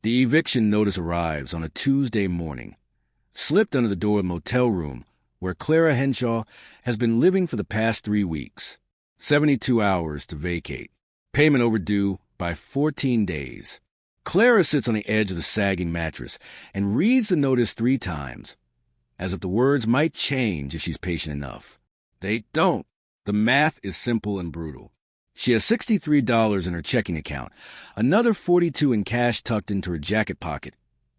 The eviction notice arrives on a Tuesday morning, slipped under the door of the motel room where Clara Henshaw has been living for the past 3 weeks. 72 hours to vacate. Payment overdue by 14 days. Clara sits on the edge of the sagging mattress and reads the notice 3 times, as if the words might change if she's patient enough. They don't. The math is simple and brutal. She has $63 in her checking account, another $42 in cash tucked into her jacket pocket,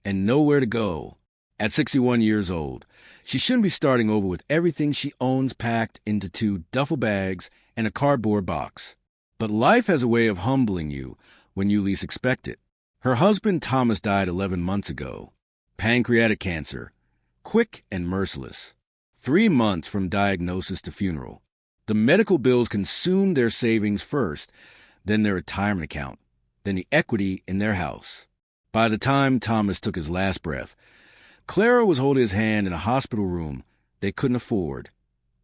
and nowhere to go. At 61 years old, she shouldn't be starting over with everything she owns packed into 2 duffel bags and a cardboard box. But life has a way of humbling you when you least expect it. Her husband Thomas died 11 months ago. Pancreatic cancer. Quick and merciless. 3 months from diagnosis to funeral. The medical bills consumed their savings first, then their retirement account, then the equity in their house. By the time Thomas took his last breath, Clara was holding his hand in a hospital room they couldn't afford,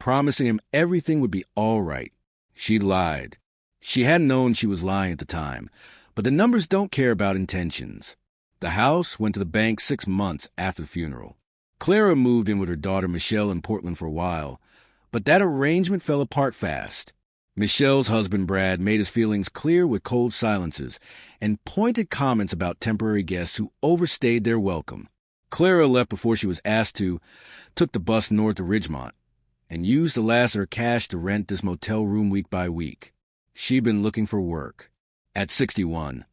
promising him everything would be all right. She lied. She hadn't known she was lying at the time, but the numbers don't care about intentions. The house went to the bank 6 months after the funeral. Clara moved in with her daughter Michelle in Portland for a while, but that arrangement fell apart fast. Michelle's husband Brad made his feelings clear with cold silences and pointed comments about temporary guests who overstayed their welcome. Clara left before she was asked to, took the bus north to Ridgemont, and used the last of her cash to rent this motel room week by week. She'd been looking for work. At 61,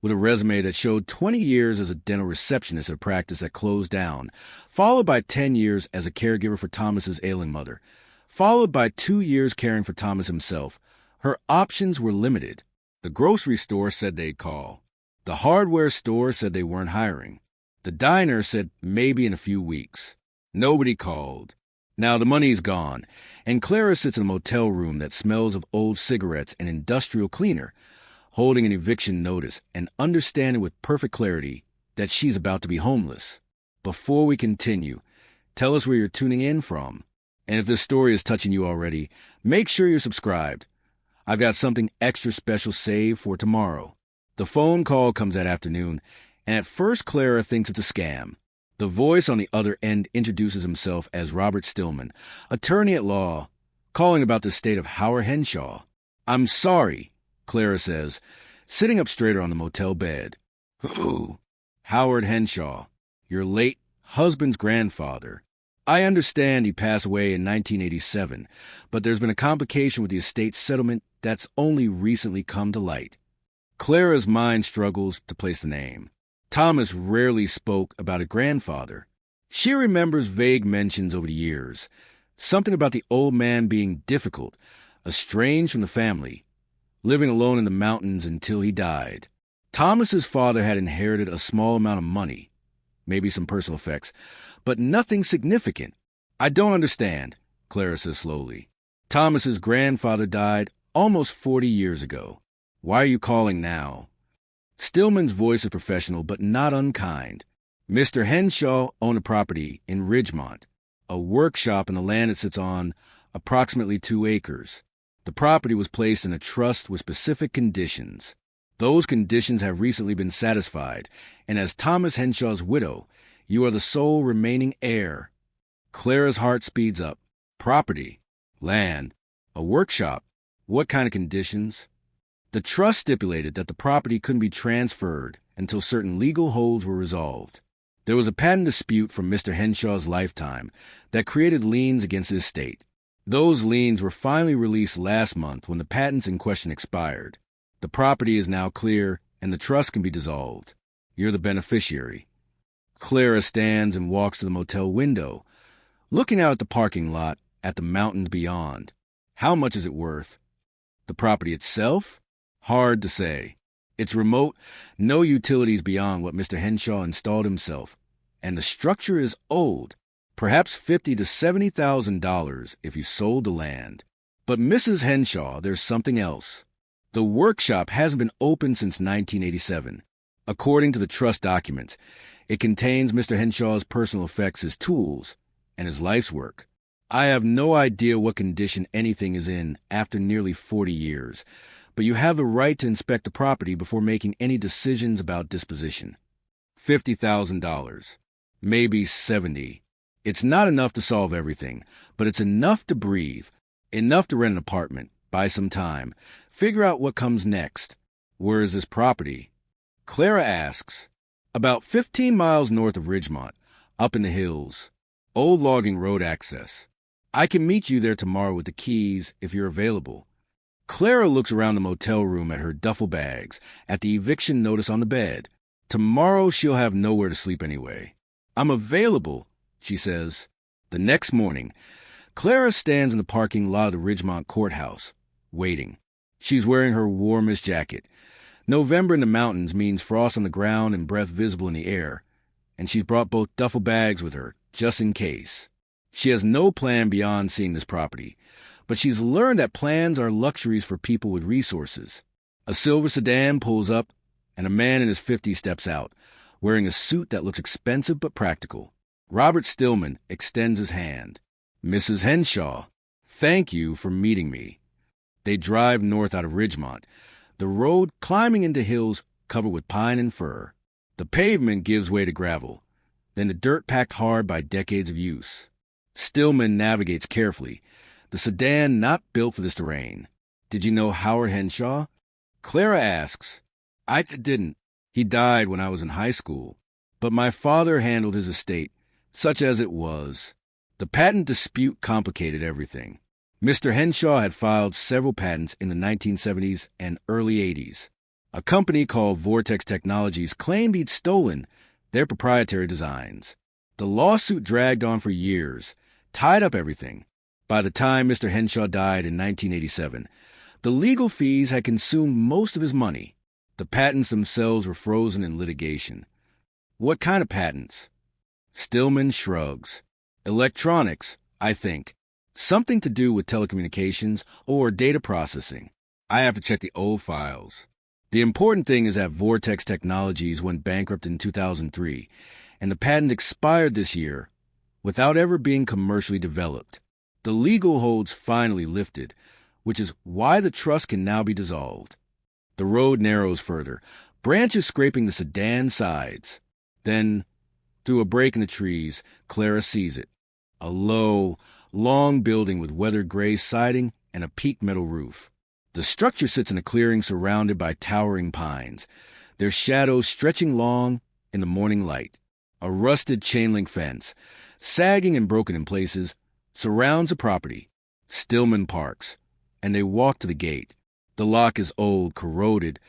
with a resume that showed 20 years as a dental receptionist at a practice that closed down, followed by 10 years as a caregiver for Thomas's ailing mother, followed by 2 years caring for Thomas himself, her options were limited. The grocery store said they'd call. The hardware store said they weren't hiring. The diner said maybe in a few weeks. Nobody called. Now the money's gone, and Clara sits in a motel room that smells of old cigarettes and industrial cleaner, holding an eviction notice and understanding with perfect clarity that she's about to be homeless. Before we continue, tell us where you're tuning in from. And if this story is touching you already, make sure you're subscribed. I've got something extra special saved for tomorrow. The phone call comes that afternoon, and at first Clara thinks it's a scam. The voice on the other end introduces himself as Robert Stillman, attorney at law, calling about the state of Howard Henshaw. "I'm sorry," Clara says, sitting up straighter on the motel bed. "Who?" "Howard Henshaw, your late husband's grandfather. I understand he passed away in 1987, but there's been a complication with the estate settlement that's only recently come to light." Clara's mind struggles to place the name. Thomas rarely spoke about a grandfather. She remembers vague mentions over the years, something about the old man being difficult, estranged from the family, living alone in the mountains until he died. Thomas's father had inherited a small amount of money, maybe some personal effects, but nothing significant. "I don't understand," Clara says slowly. "Thomas's grandfather died almost 40 years ago. Why are you calling now?" Stillman's voice is professional but not unkind. "Mr. Henshaw owned a property in Ridgemont, a workshop in the land it sits on, approximately 2 acres. The property was placed in a trust with specific conditions. Those conditions have recently been satisfied, and as Thomas Henshaw's widow, you are the sole remaining heir." Clara's heart speeds up. Property, land, a workshop. What kind of conditions? The trust stipulated that the property couldn't be transferred until certain legal holds were resolved. There was a patent dispute from Mr. Henshaw's lifetime that created liens against the estate. Those liens were finally released last month when the patents in question expired. The property is now clear, and the trust can be dissolved. You're the beneficiary. Clara stands and walks to the motel window, looking out at the parking lot, at the mountains beyond. How much is it worth? The property itself? Hard to say. It's remote, no utilities beyond what Mr. Henshaw installed himself, and the structure is old, perhaps $50,000 to $70,000 if you sold the land. But Mrs. Henshaw, there's something else. The workshop hasn't been open since 1987. According to the trust documents, it contains Mr. Henshaw's personal effects, his tools, and his life's work. I have no idea what condition anything is in after nearly 40 years, but you have the right to inspect the property before making any decisions about disposition. $50,000. Maybe 70. It's not enough to solve everything, but it's enough to breathe. Enough to rent an apartment, buy some time, figure out what comes next. Where is this property? Clara asks. About 15 miles north of Ridgemont, up in the hills. Old logging road access. I can meet you there tomorrow with the keys if you're available. Clara looks around the motel room at her duffel bags, at the eviction notice on the bed. Tomorrow she'll have nowhere to sleep anyway. I'm available, she says. The next morning, Clara stands in the parking lot of the Ridgemont courthouse, waiting. She's wearing her warmest jacket. November in the mountains means frost on the ground and breath visible in the air, and she's brought both duffel bags with her, just in case. She has no plan beyond seeing this property, but she's learned that plans are luxuries for people with resources. A silver sedan pulls up, and a man in his 50s steps out, wearing a suit that looks expensive but practical. Robert Stillman extends his hand. Mrs. Henshaw, thank you for meeting me. They drive north out of Ridgemont, the road climbing into hills covered with pine and fir. The pavement gives way to gravel, then the dirt packed hard by decades of use. Stillman navigates carefully, the sedan not built for this terrain. Did you know Howard Henshaw? Clara asks. I didn't. He died when I was in high school, but my father handled his estate, such as it was. The patent dispute complicated everything. Mr. Henshaw had filed several patents in the 1970s and early 80s. A company called Vortex Technologies claimed he'd stolen their proprietary designs. The lawsuit dragged on for years, tied up everything. By the time Mr. Henshaw died in 1987, the legal fees had consumed most of his money. The patents themselves were frozen in litigation. What kind of patents? Stillman shrugs. Electronics, I think. Something to do with telecommunications or data processing. I have to check the old files. The important thing is that Vortex Technologies went bankrupt in 2003, and the patent expired this year without ever being commercially developed. The legal holds finally lifted, which is why the trust can now be dissolved. The road narrows further, branches scraping the sedan sides. Then, through a break in the trees, Clara sees it. A low, long building with weathered gray siding and a peaked metal roof. The structure sits in a clearing surrounded by towering pines, their shadows stretching long in the morning light. A rusted chain-link fence, sagging and broken in places, surrounds the property. Stillman parks, and they walk to the gate. The lock is old, corroded,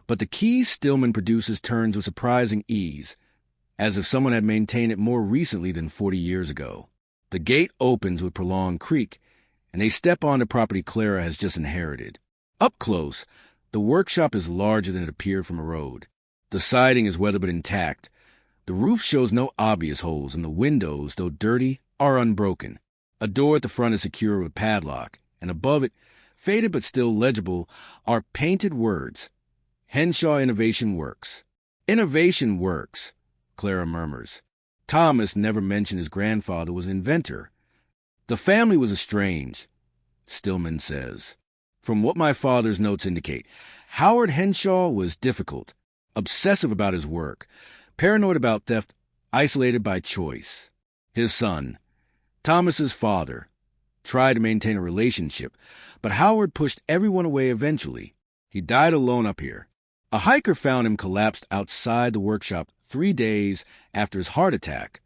but the key Stillman produces turns with surprising ease, as if someone had maintained it more recently than 40 years ago. The gate opens with prolonged creak, and they step on the property Clara has just inherited. Up close, the workshop is larger than it appeared from a road. The siding is weathered but intact. The roof shows no obvious holes, and the windows, though dirty, are unbroken. A door at the front is secure with a padlock, and above it, faded but still legible, are painted words. Henshaw Innovation Works. Innovation Works, Clara murmurs. Thomas never mentioned his grandfather was an inventor. The family was estranged, Stillman says. From what my father's notes indicate, Howard Henshaw was difficult, obsessive about his work, paranoid about theft, isolated by choice. His son, Thomas's father, tried to maintain a relationship, but Howard pushed everyone away eventually. He died alone up here. A hiker found him collapsed outside the workshop 3 days after his heart attack.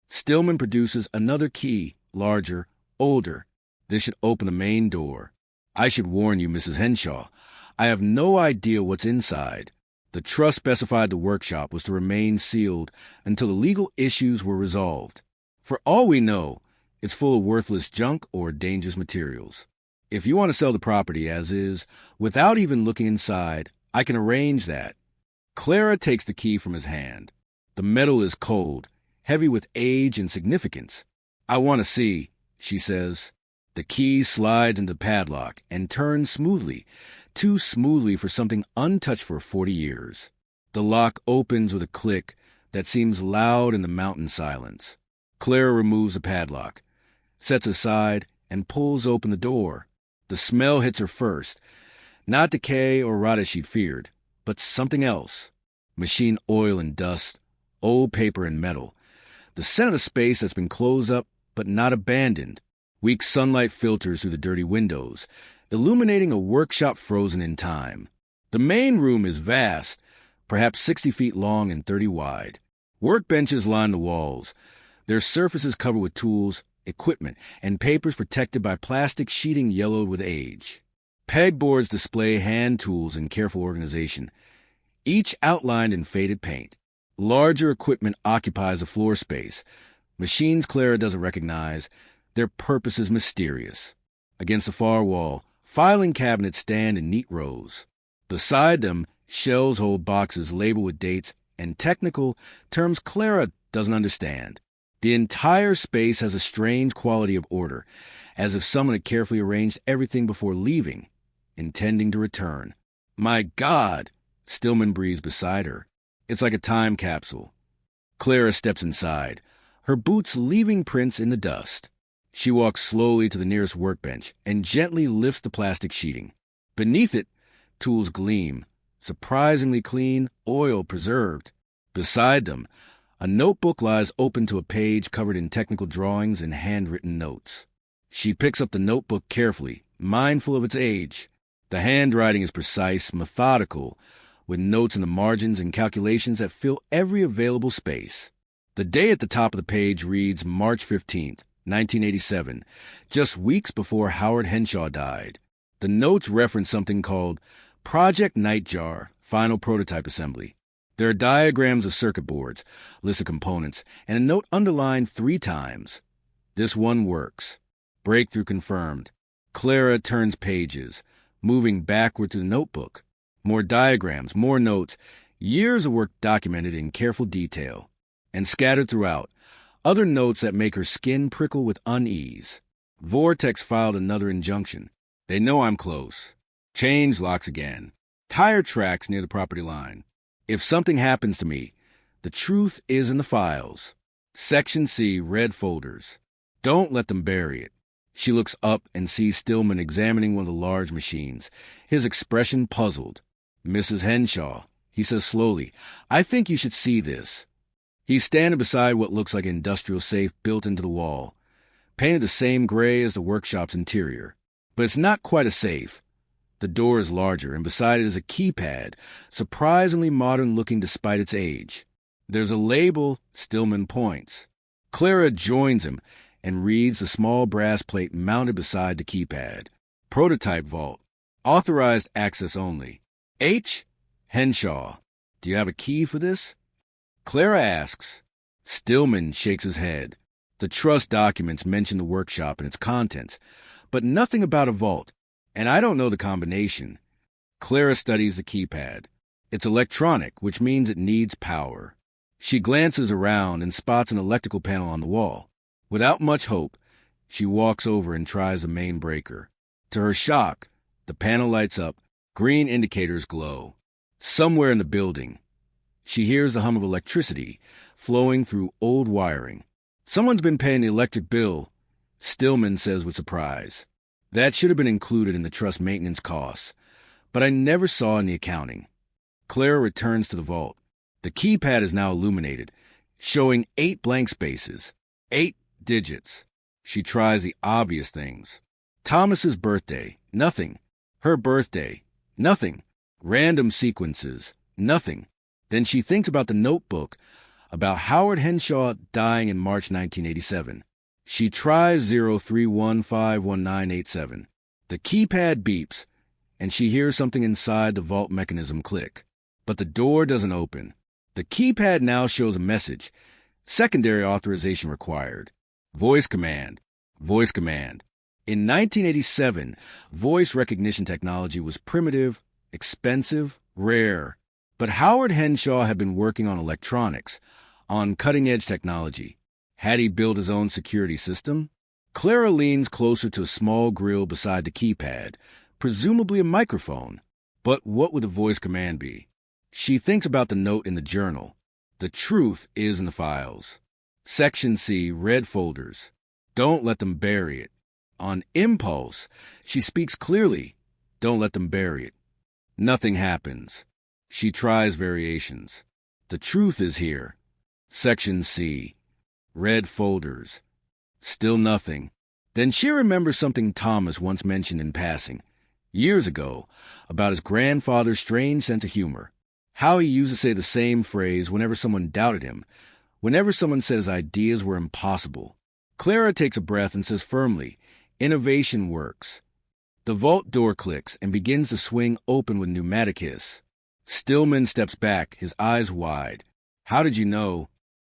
Stillman produces another key, larger, older. This should open the main door. I should warn you, Mrs. Henshaw, I have no idea what's inside. The trust specified the workshop was to remain sealed until the legal issues were resolved. For all we know, it's full of worthless junk or dangerous materials. If you want to sell the property as is, without even looking inside, I can arrange that. Clara takes the key from his hand. The metal is cold, heavy with age and significance. I want to see, she says. The key slides into the padlock and turns smoothly, too smoothly for something untouched for 40 years. The lock opens with a click that seems loud in the mountain silence. Clara removes the padlock, sets aside, and pulls open the door. The smell hits her first. Not decay or rot as she'd feared, but something else. Machine oil and dust, old paper and metal. The scent of the space that's been closed up but not abandoned. Weak sunlight filters through the dirty windows, illuminating a workshop frozen in time. The main room is vast, perhaps 60 feet long and 30 wide. Workbenches line the walls, their surfaces covered with tools, equipment, and papers protected by plastic sheeting yellowed with age. Pegboards display hand tools in careful organization, each outlined in faded paint. Larger equipment occupies the floor space. Machines Clara doesn't recognize. Their purpose is mysterious. Against the far wall, filing cabinets stand in neat rows. Beside them, shelves hold boxes labeled with dates and technical terms Clara doesn't understand. The entire space has a strange quality of order, as if someone had carefully arranged everything before leaving, intending to return. "My God!" Stillman breathes beside her. It's like a time capsule. Clara steps inside, her boots leaving prints in the dust. She walks slowly to the nearest workbench and gently lifts the plastic sheeting. Beneath it, tools gleam, surprisingly clean, oil preserved. Beside them, a notebook lies open to a page covered in technical drawings and handwritten notes. She picks up the notebook carefully, mindful of its age. The handwriting is precise, methodical, with notes in the margins and calculations that fill every available space. The day at the top of the page reads March 15th, 1987, just weeks before Howard Henshaw died. The notes reference something called Project Nightjar, Final Prototype Assembly. There are diagrams of circuit boards, lists of components, and a note underlined 3 times. This one works. Breakthrough confirmed. Clara turns pages, moving backward to the notebook. More diagrams, more notes, years of work documented in careful detail. And scattered throughout, other notes that make her skin prickle with unease. Vortex filed another injunction. They know I'm close. Change locks again. Tire tracks near the property line. If something happens to me, the truth is in the files. Section C, red folders. Don't let them bury it. She looks up and sees Stillman examining one of the large machines, his expression puzzled. "Mrs. Henshaw," he says slowly, "I think you should see this." He's standing beside what looks like an industrial safe built into the wall, painted the same gray as the workshop's interior. But it's not quite a safe. The door is larger, and beside it is a keypad, surprisingly modern-looking despite its age. There's a label, Stillman points. Clara joins him and reads the small brass plate mounted beside the keypad. Prototype vault. Authorized access only. H. Henshaw. Do you have a key for this? Clara asks. Stillman shakes his head. The trust documents mention the workshop and its contents, but nothing about a vault, and I don't know the combination. Clara studies the keypad. It's electronic, which means it needs power. She glances around and spots an electrical panel on the wall. Without much hope, she walks over and tries the main breaker. To her shock, the panel lights up, green indicators glow. Somewhere in the building, she hears the hum of electricity flowing through old wiring. Someone's been paying the electric bill, Stillman says with surprise. That should have been included in the trust maintenance costs, but I never saw in the accounting. Clara returns to the vault. The keypad is now illuminated, showing 8 blank spaces, 8 digits. She tries the obvious things. Thomas's birthday, nothing. Her birthday, nothing. Random sequences, nothing. Then she thinks about the notebook, about Howard Henshaw dying in March 1987. She tries 031511987. The keypad beeps, and she hears something inside the vault mechanism click. But the door doesn't open. The keypad now shows a message. Secondary authorization required. Voice command. Voice command. In 1987, voice recognition technology was primitive, expensive, rare. But Howard Henshaw had been working on electronics, on cutting-edge technology. Had he built his own security system? Clara leans closer to a small grill beside the keypad, presumably a microphone. But what would the voice command be? She thinks about the note in the journal. The truth is in the files. Section C, red folders. Don't let them bury it. On impulse, she speaks clearly. Don't let them bury it. Nothing happens. She tries variations. The truth is here. Section C. Red folders. Still nothing. Then she remembers something Thomas once mentioned in passing, years ago, about his grandfather's strange sense of humor. How he used to say the same phrase whenever someone doubted him, whenever someone said his ideas were impossible. Clara takes a breath and says firmly, "Innovation works." The vault door clicks and begins to swing open with pneumatic hiss. Stillman steps back, his eyes wide. "How did you know?"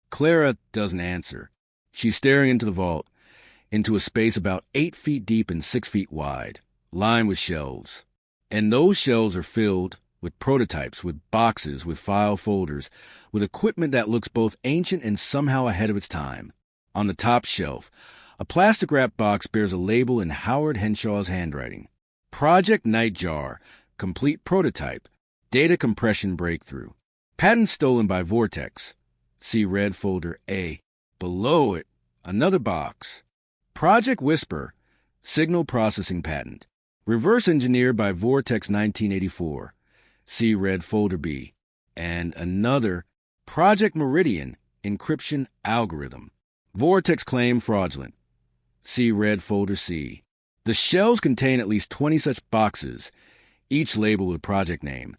Clara doesn't answer. She's staring into the vault, into a space about 8 feet deep and 6 feet wide, lined with shelves. And those shelves are filled with prototypes, with boxes, with file folders, with equipment that looks both ancient and somehow ahead of its time. On the top shelf, a plastic-wrapped box bears a label in Howard Henshaw's handwriting. Project Nightjar, complete prototype, data compression breakthrough. Patent stolen by Vortex. See red folder A. Below it, another box. Project Whisper, signal processing patent. Reverse engineered by Vortex 1984. See red folder B. And another, Project Meridian, encryption algorithm. Vortex claim fraudulent. See red folder C. The shelves contain at least 20 such boxes, each labeled with project name,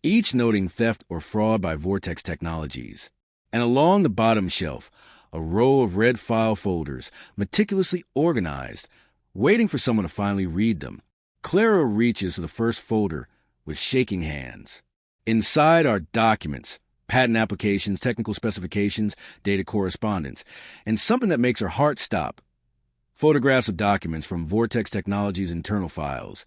each noting theft or fraud by Vortex Technologies. And along the bottom shelf, a row of red file folders, meticulously organized, waiting for someone to finally read them. Clara reaches for the first folder with shaking hands. Inside are documents, patent applications, technical specifications, data correspondence, and something that makes her heart stop. Photographs of documents from Vortex Technologies' internal files,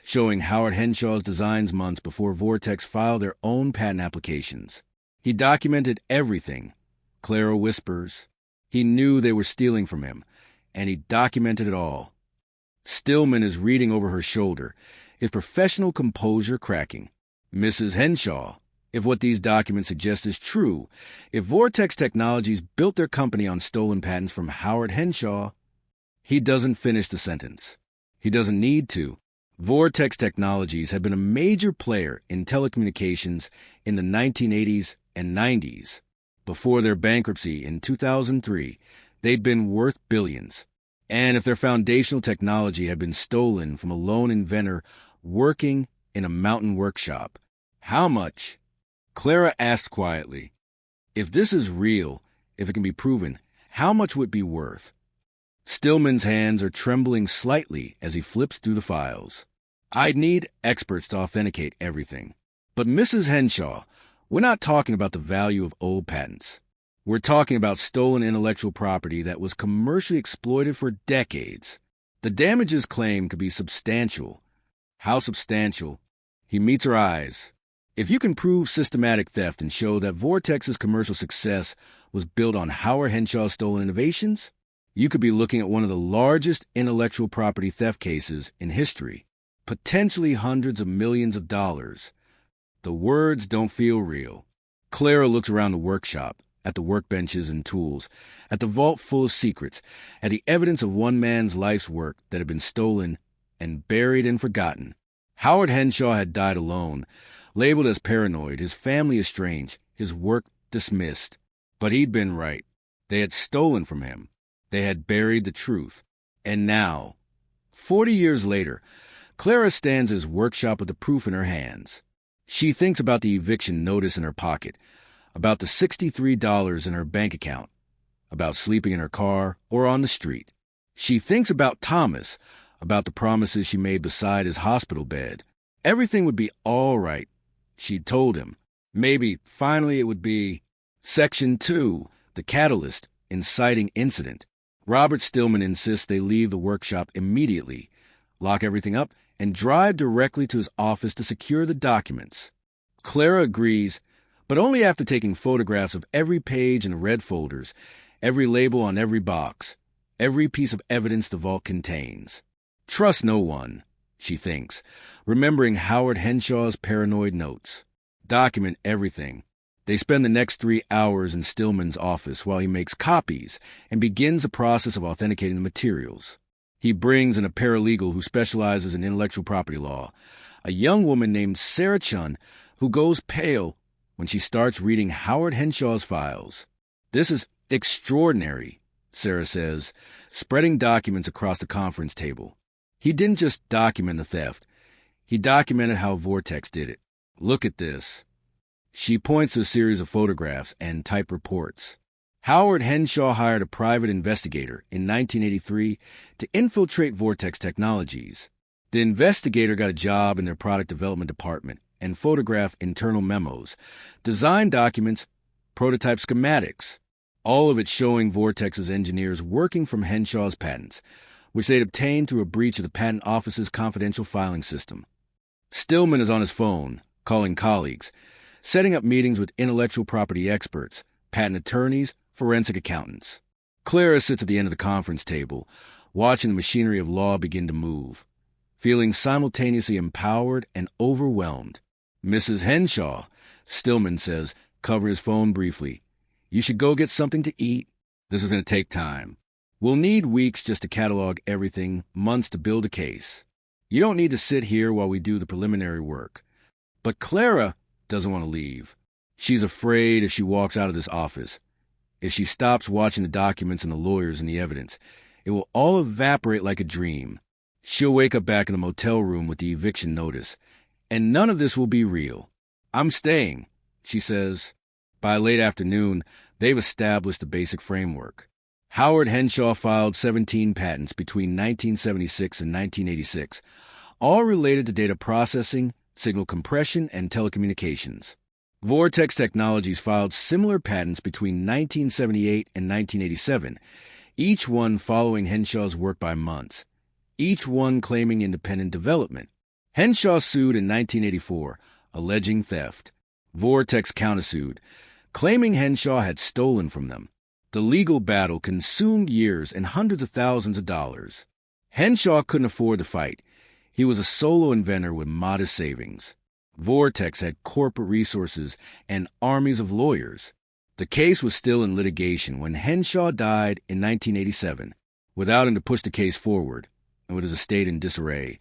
showing Howard Henshaw's designs months before Vortex filed their own patent applications. He documented everything. Clara whispers. He knew they were stealing from him, and he documented it all. Stillman is reading over her shoulder, his professional composure cracking. "Mrs. Henshaw, if what these documents suggest is true, if Vortex Technologies built their company on stolen patents from Howard Henshaw..." He doesn't finish the sentence. He doesn't need to. Vortex Technologies had been a major player in telecommunications in the 1980s and 90s. Before their bankruptcy in 2003, they'd been worth billions. And if their foundational technology had been stolen from a lone inventor working in a mountain workshop, how much? Clara asked quietly, "If this is real, if it can be proven, how much would it be worth?" Stillman's hands are trembling slightly as he flips through the files. "I'd need experts to authenticate everything. But Mrs. Henshaw, we're not talking about the value of old patents. We're talking about stolen intellectual property that was commercially exploited for decades. The damages claimed could be substantial." How substantial? He meets her eyes. "If you can prove systematic theft and show that Vortex's commercial success was built on Howard Henshaw's stolen innovations, you could be looking at one of the largest intellectual property theft cases in history, potentially hundreds of millions of dollars." The words don't feel real. Clara looks around the workshop, at the workbenches and tools, at the vault full of secrets, at the evidence of one man's life's work that had been stolen and buried and forgotten. Howard Henshaw had died alone, labeled as paranoid, his family estranged, his work dismissed. But he'd been right. They had stolen from him. They had buried the truth. And now, 40 years later, Clara stands in his workshop with the proof in her hands. She thinks about the eviction notice in her pocket, about the $63 in her bank account, about sleeping in her car or on the street. She thinks about Thomas, about the promises she made beside his hospital bed. Everything would be all right, she'd told him. Maybe, finally, it would be. Section 2, the catalyst, inciting incident. Robert Stillman insists they leave the workshop immediately, lock everything up, and drive directly to his office to secure the documents. Clara agrees, but only after taking photographs of every page in the red folders, every label on every box, every piece of evidence the vault contains. Trust no one, she thinks, remembering Howard Henshaw's paranoid notes. Document everything. They spend the next 3 hours in Stillman's office while he makes copies and begins the process of authenticating the materials. He brings in a paralegal who specializes in intellectual property law, a young woman named Sarah Chun, who goes pale when she starts reading Howard Henshaw's files. This is extraordinary, Sarah says, spreading documents across the conference table. He didn't just document the theft. He documented how Vortex did it. Look at this. She points to a series of photographs and typed reports. Howard Henshaw hired a private investigator in 1983 to infiltrate Vortex Technologies. The investigator got a job in their product development department and photographed internal memos, design documents, prototype schematics, all of it showing Vortex's engineers working from Henshaw's patents, which they'd obtained through a breach of the Patent Office's confidential filing system. Stillman is on his phone, calling colleagues, setting up meetings with intellectual property experts, patent attorneys, forensic accountants. Clara sits at the end of the conference table, watching the machinery of law begin to move, feeling simultaneously empowered and overwhelmed. Mrs. Henshaw, Stillman says, covering his phone briefly. You should go get something to eat. This is going to take time. We'll need weeks just to catalog everything, months to build a case. You don't need to sit here while we do the preliminary work. But Clara doesn't want to leave. She's afraid if she walks out of this office, if she stops watching the documents and the lawyers and the evidence, it will all evaporate like a dream. She'll wake up back in the motel room with the eviction notice, and none of this will be real. I'm staying, she says. By late afternoon, they've established the basic framework. Howard Henshaw filed 17 patents between 1976 and 1986, all related to data processing, signal compression, and telecommunications. Vortex Technologies filed similar patents between 1978 and 1987, each one following Henshaw's work by months, each one claiming independent development. Henshaw sued in 1984, alleging theft. Vortex countersued, claiming Henshaw had stolen from them. The legal battle consumed years and hundreds of thousands of dollars. Henshaw couldn't afford the fight. He was a solo inventor with modest savings. Vortex had corporate resources and armies of lawyers. The case was still in litigation when Henshaw died in 1987. Without him to push the case forward, and with his estate in disarray,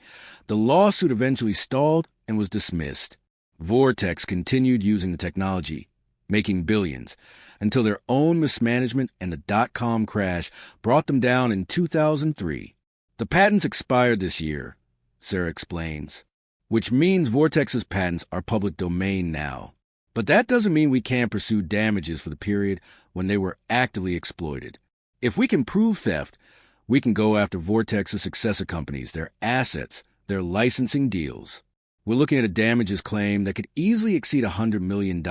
the lawsuit eventually stalled and was dismissed. Vortex continued using the technology, making billions, until their own mismanagement and the dot-com crash brought them down in 2003. The patents expired this year, Sarah explains, which means Vortex's patents are public domain now. But that doesn't mean we can't pursue damages for the period when they were actively exploited. If we can prove theft, we can go after Vortex's successor companies, their assets, their licensing deals. We're looking at a damages claim that could easily exceed $100 million,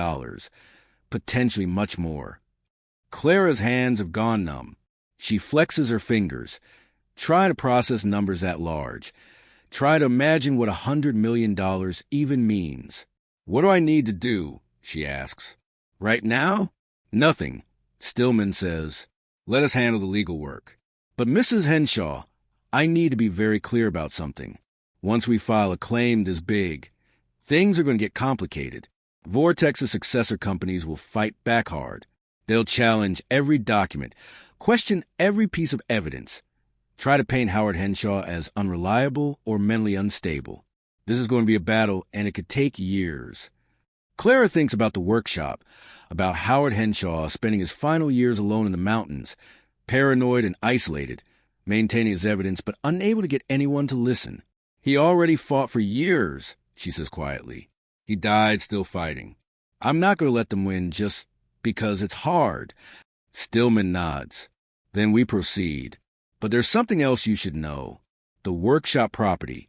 potentially much more. Clara's hands have gone numb. She flexes her fingers, trying to process numbers that large. Try to imagine what $100 million even means. What do I need to do? She asks. Right now? Nothing, Stillman says. Let us handle the legal work. But Mrs. Henshaw, I need to be very clear about something. Once we file a claim this big, things are going to get complicated. Vortex's successor companies will fight back hard. They'll challenge every document, question every piece of evidence, try to paint Howard Henshaw as unreliable or mentally unstable. This is going to be a battle, and it could take years. Clara thinks about the workshop, about Howard Henshaw spending his final years alone in the mountains, paranoid and isolated, maintaining his evidence but unable to get anyone to listen. He already fought for years, she says quietly. He died still fighting. I'm not going to let them win just because it's hard. Stillman nods. Then we proceed. But there's something else you should know. The workshop property.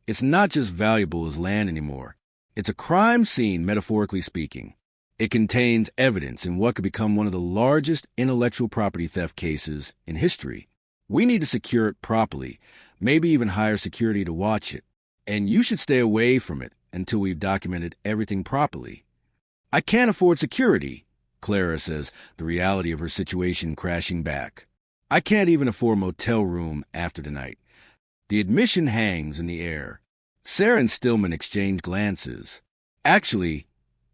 It's not just valuable as land anymore. It's a crime scene, metaphorically speaking. It contains evidence in what could become one of the largest intellectual property theft cases in history. We need to secure it properly, maybe even hire security to watch it. And you should stay away from it until we've documented everything properly. I can't afford security, Clara says, the reality of her situation crashing back. I can't even afford a motel room after tonight. The admission hangs in the air. Sarah and Stillman exchange glances. Actually,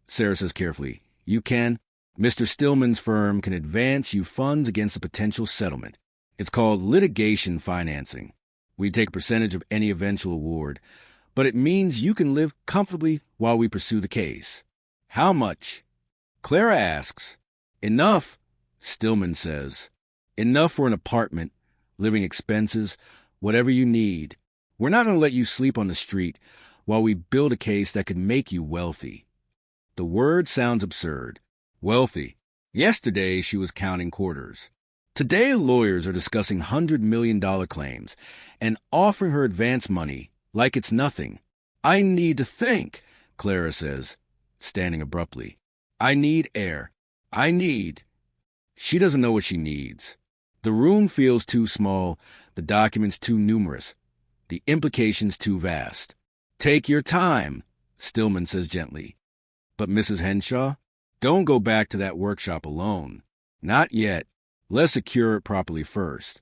Sarah says carefully, you can. Mr. Stillman's firm can advance you funds against a potential settlement. It's called litigation financing. We take a percentage of any eventual award, but it means you can live comfortably while we pursue the case. How much? Clara asks. Enough, Stillman says, "Enough for an apartment, living expenses, whatever you need. We're not going to let you sleep on the street while we build a case that could make you wealthy." The word sounds absurd. Wealthy. Yesterday, she was counting quarters. Today, lawyers are discussing $100 million claims and offering her advance money like it's nothing. "I need to think," Clara says, standing abruptly. "I need air. I need—" She doesn't know what she needs. The room feels too small, the documents too numerous, the implications too vast. "Take your time," Stillman says gently. "But Mrs. Henshaw, don't go back to that workshop alone. Not yet. Let's secure it properly first."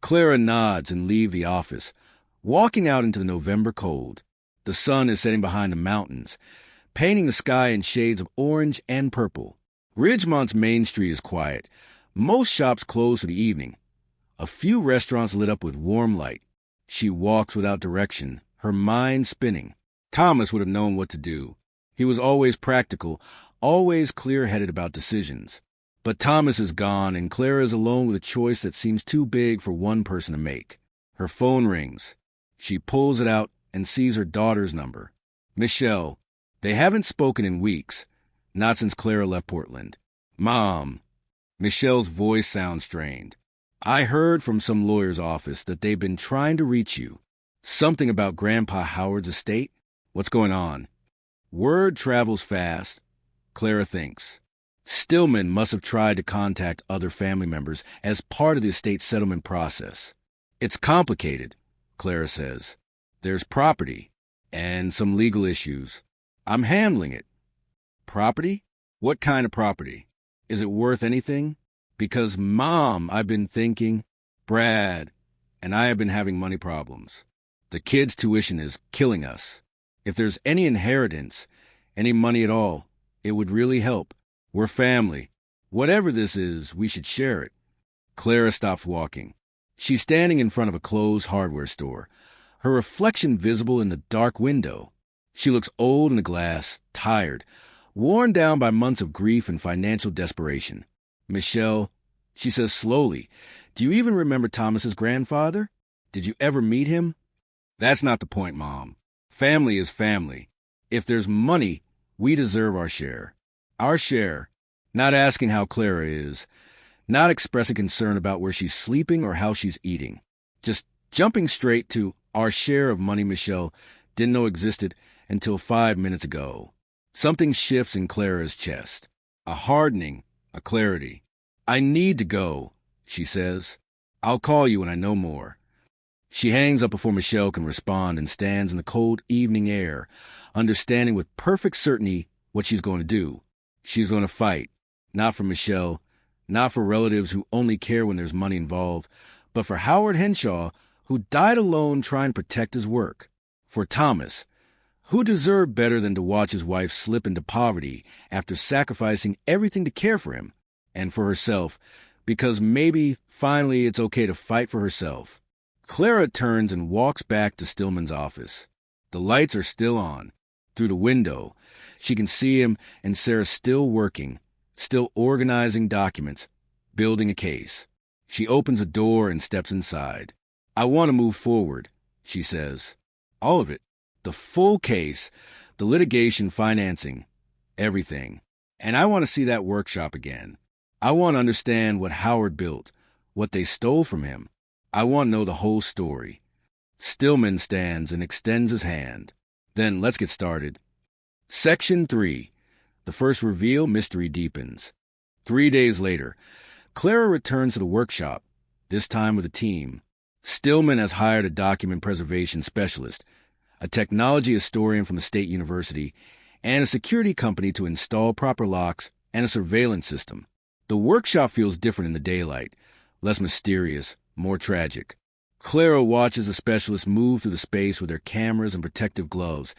Clara nods and leaves the office, walking out into the November cold. The sun is setting behind the mountains, painting the sky in shades of orange and purple. Ridgemont's Main Street is quiet. Most shops close for the evening. A few restaurants lit up with warm light. She walks without direction, her mind spinning. Thomas would have known what to do. He was always practical, always clear-headed about decisions. But Thomas is gone, and Clara is alone with a choice that seems too big for one person to make. Her phone rings. She pulls it out and sees her daughter's number. Michelle. They haven't spoken in weeks, not since Clara left Portland. "Mom." Michelle's voice sounds strained. "I heard from some lawyer's office that they've been trying to reach you. Something about Grandpa Howard's estate? What's going on?" Word travels fast, Clara thinks. Stillman must have tried to contact other family members as part of the estate settlement process. "It's complicated," Clara says. "There's property and some legal issues. I'm handling it." "Property? What kind of property? Is it worth anything? Because, Mom, I've been thinking, Brad and I have been having money problems. The kids' tuition is killing us. If there's any inheritance, any money at all, it would really help. We're family. Whatever this is, we should share it." Clara stops walking. She's standing in front of a closed hardware store, her reflection visible in the dark window. She looks old in the glass, tired, worn down by months of grief and financial desperation. "Michelle," she says slowly, "do you even remember Thomas's grandfather? Did you ever meet him?" "That's not the point, Mom. Family is family. If there's money, we deserve our share." Our share. Not asking how Clara is, not expressing concern about where she's sleeping or how she's eating. Just jumping straight to our share of money Michelle didn't know existed until 5 minutes ago. Something shifts in Clara's chest. A hardening, a clarity. "I need to go," she says. "I'll call you when I know more." She hangs up before Michelle can respond and stands in the cold evening air, understanding with perfect certainty what she's going to do. She's going to fight, not for Michelle, not for relatives who only care when there's money involved, but for Howard Henshaw, who died alone trying to protect his work. For Thomas, who deserved better than to watch his wife slip into poverty after sacrificing everything to care for him. And for herself, because maybe finally it's okay to fight for herself. Clara turns and walks back to Stillman's office. The lights are still on. Through the window, she can see him and Sarah still working, still organizing documents, building a case. She opens the door and steps inside. "I want to move forward," she says. "All of it. The full case, the litigation, financing, everything. And I want to see that workshop again. I want to understand what Howard built, what they stole from him. I want to know the whole story." Stillman stands and extends his hand. "Then let's get started." Section 3. The first reveal mystery deepens. 3 days later, Clara returns to the workshop, this time with a team. Stillman has hired a document preservation specialist, a technology historian from the State University, and a security company to install proper locks and a surveillance system. The workshop feels different in the daylight, less mysterious, more tragic. Clara watches the specialists move through the space with their cameras and protective gloves,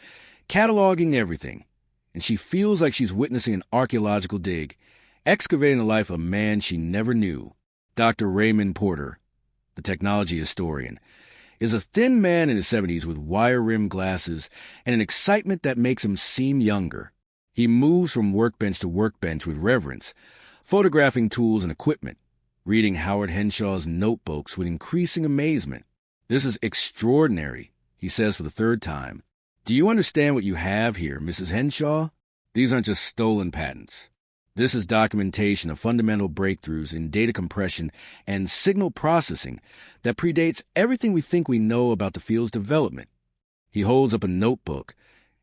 cataloging everything, and she feels like she's witnessing an archaeological dig, excavating the life of a man she never knew. Dr. Raymond Porter, the technology historian, is a thin man in his 70s with wire-rimmed glasses and an excitement that makes him seem younger. He moves from workbench to workbench with reverence, photographing tools and equipment, reading Howard Henshaw's notebooks with increasing amazement. "This is extraordinary," he says for the third time. "Do you understand what you have here, Mrs. Henshaw? These aren't just stolen patents. This is documentation of fundamental breakthroughs in data compression and signal processing that predates everything we think we know about the field's development." He holds up a notebook.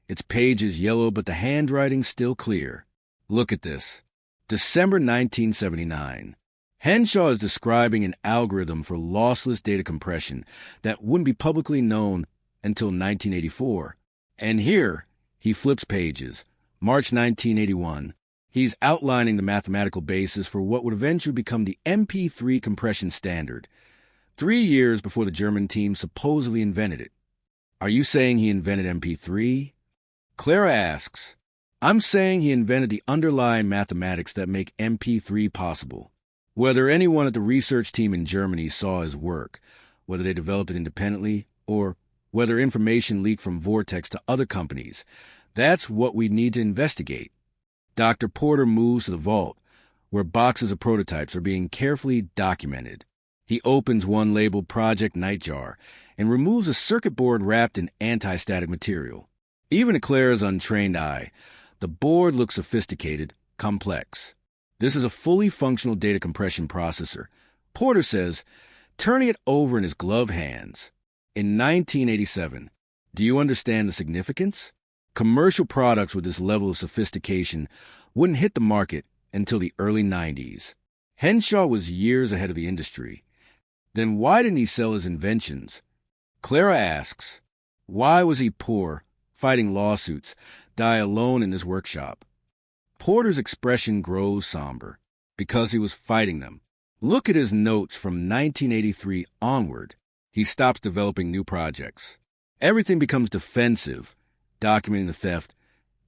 Its pages yellow, but the handwriting's still clear. "Look at this. December 1979. Henshaw is describing an algorithm for lossless data compression that wouldn't be publicly known until 1984. And here, he flips pages. March 1981. He's outlining the mathematical basis for what would eventually become the MP3 compression standard, 3 years before the German team supposedly invented it. Are you saying he invented MP3? Clara asks. I'm saying he invented the underlying mathematics that make MP3 possible. Whether anyone at the research team in Germany saw his work, whether they developed it independently, or whether information leaked from Vortex to other companies, that's what we need to investigate. Dr. Porter moves to the vault, where boxes of prototypes are being carefully documented. He opens one labeled Project Nightjar and removes a circuit board wrapped in anti-static material. Even to Clara's untrained eye, the board looks sophisticated, complex. This is a fully functional data compression processor. Porter says, turning it over in his gloved hands. In 1987, do you understand the significance? Commercial products with this level of sophistication wouldn't hit the market until the early 90s. Henshaw was years ahead of the industry. Then why didn't he sell his inventions? Clara asks, why was he poor, fighting lawsuits, die alone in his workshop? Porter's expression grows somber, because he was fighting them. Look at his notes from 1983 onward. He stops developing new projects. Everything becomes defensive, documenting the theft,